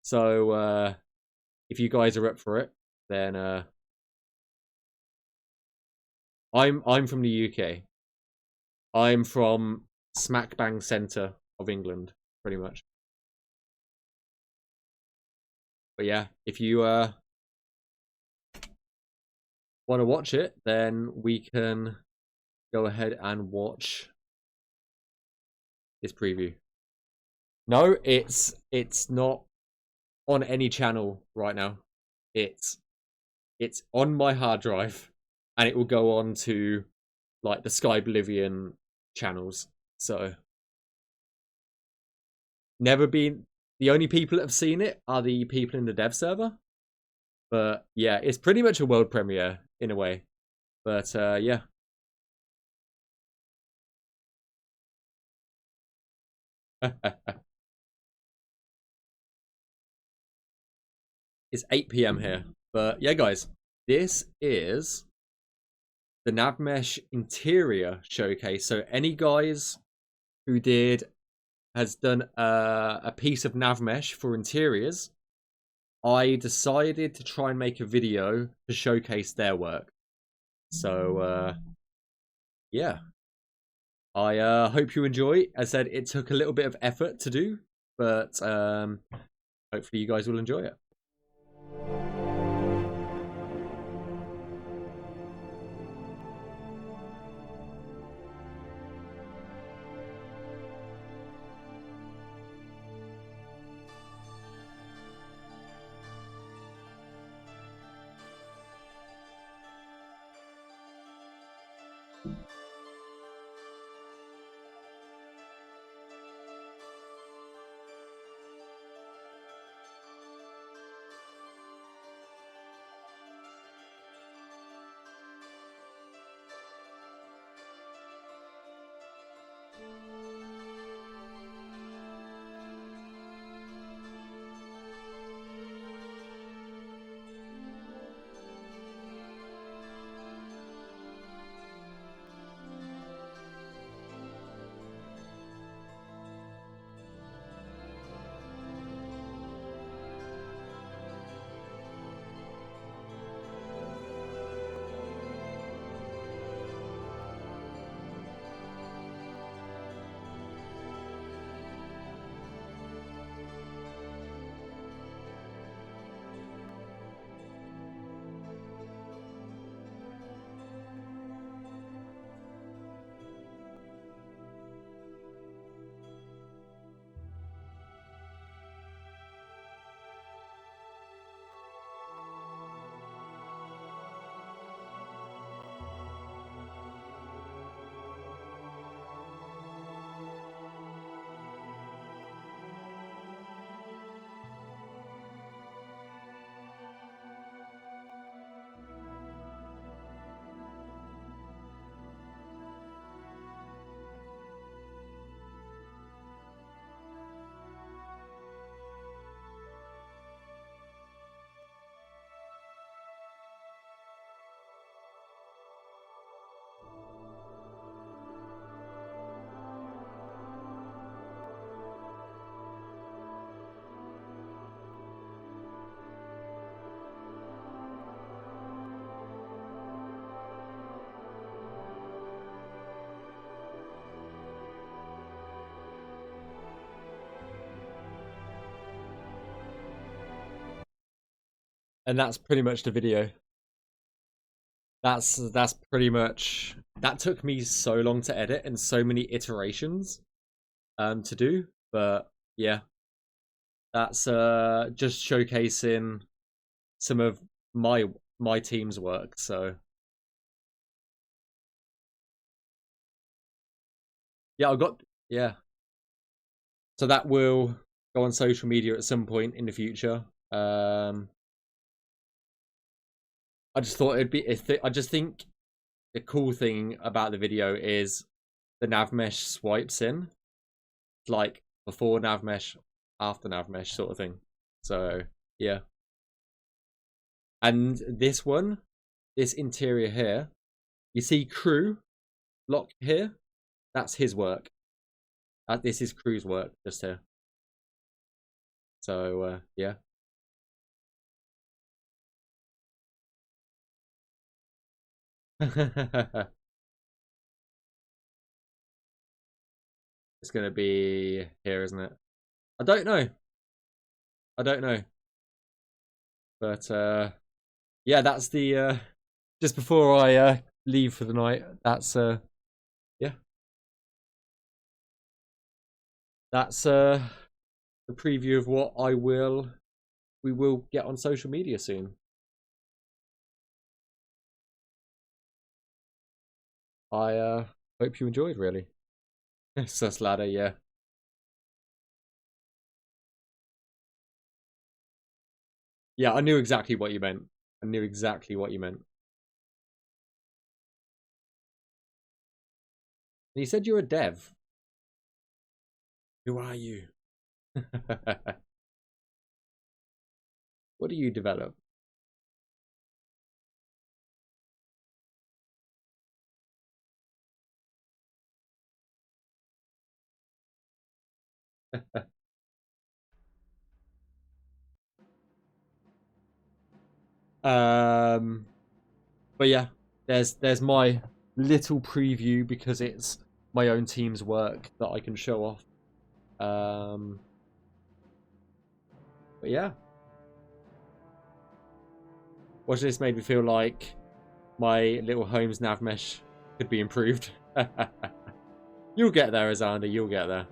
So if you guys are up for it, then I'm from the UK. I'm from smack bang centre of England, pretty much. But yeah, if you want to watch it, then we can go ahead and watch this preview. No, it's not on any channel right now. It's on my hard drive, and it will go on to like the Skyblivion channels. So never been. The only people that have seen it are the people in the dev server. But yeah, it's pretty much a world premiere in a way. But yeah. It's 8 p.m. here. But yeah, guys, this is the Navmesh interior showcase. So any guys who has done a piece of Navmesh for interiors, I decided to try and make a video to showcase their work. So yeah, I hope you enjoy. As I said, it took a little bit of effort to do, but hopefully you guys will enjoy it. And that's pretty much the video. That's pretty much, that took me so long to edit and so many iterations to do, but yeah, that's just showcasing some of my team's work. So yeah, so that will go on social media at some point in the future. I just thought it'd be. I just think the cool thing about the video is the Navmesh swipes in, like before Navmesh, after Navmesh sort of thing. So yeah. And this one, this interior here, you see Crew lock here. That's his work. This is Crew's work just here. So yeah. It's gonna be here, isn't it? I don't know. I don't know. But yeah, that's the just before I leave for the night. That's yeah. That's the preview of what we will get on social media soon. I hope you enjoyed, really. Sus ladder, yeah. Yeah, I knew exactly what you meant. I knew exactly what you meant. And you said you're a dev. Who are you? What do you develop? But yeah, there's my little preview because it's my own team's work that I can show off. But yeah, watching this made me feel like my little home's nav mesh could be improved. You'll get there, Azander. You'll get there.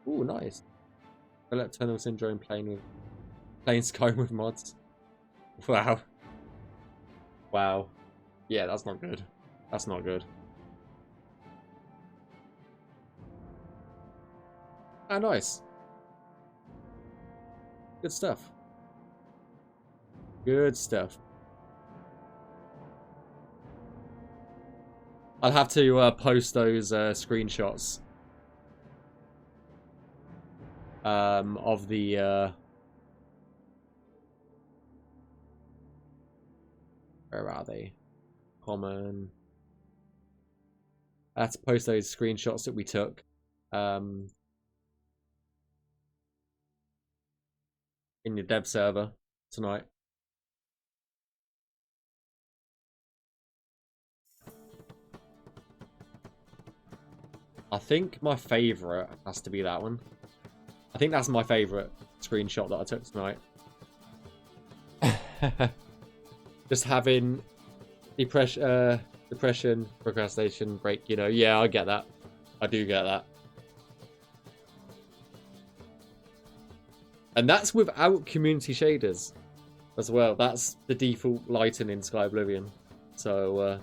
Ooh, nice. Develop tunnel syndrome playing Skyrim with mods. Wow. Wow. Yeah, that's not good. That's not good. Ah, nice. Good stuff. Good stuff. I'll have to post those screenshots of the where are they? Common. I have to post those screenshots that we took in the dev server tonight. I think my favourite has to be that one. I think that's my favourite screenshot that I took tonight. Just having depression, procrastination, break, you know. Yeah, I get that. I do get that. And that's without community shaders as well. That's the default lighting in Skyblivion. So,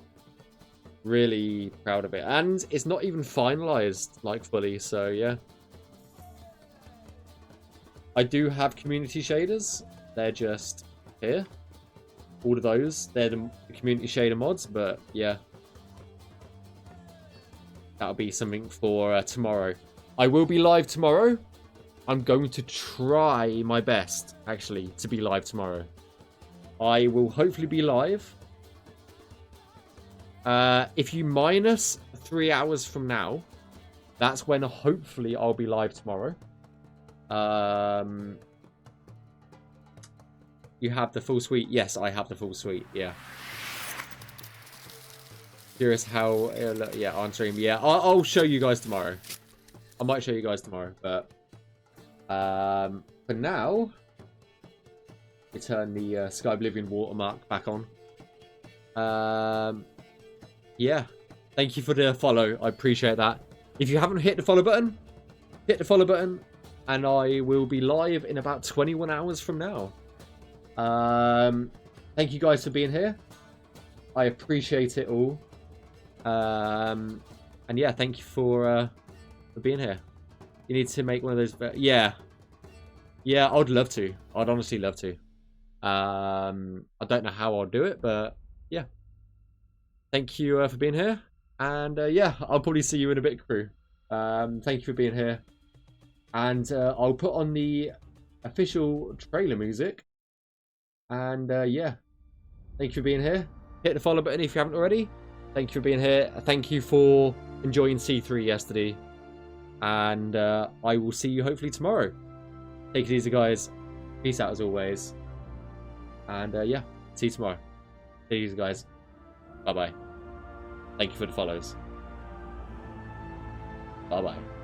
really proud of it. And it's not even finalized, like, fully, so yeah. I do have community shaders. They're just here. All of those. They're the community shader mods, but yeah. That'll be something for tomorrow. I will be live tomorrow. I'm going to try my best, actually, to be live tomorrow. I will hopefully be live. If you minus 3 hours from now, that's when hopefully I'll be live tomorrow. You have the full suite? Yes, I have the full suite, yeah. Curious how... yeah, on stream. Yeah, I'll show you guys tomorrow. I might show you guys tomorrow, but... for now... we turn the Skyblivion watermark back on. Yeah. Thank you for the follow. I appreciate that. If you haven't hit the follow button, hit the follow button. And I will be live in about 21 hours from now. Thank you guys for being here. I appreciate it all. And yeah, thank you for being here. You need to make one of those... yeah. Yeah, I'd love to. I'd honestly love to. I don't know how I'll do it, but yeah. Thank you for being here. And yeah, I'll probably see you in a bit, crew. Thank you for being here. And I'll put on the official trailer music. And yeah, thank you for being here. Hit the follow button if you haven't already. Thank you for being here. Thank you for enjoying C3 yesterday. And I will see you hopefully tomorrow. Take it easy, guys. Peace out as always. And yeah, see you tomorrow. Take it easy, guys. Bye-bye. Thank you for the follows. Bye-bye.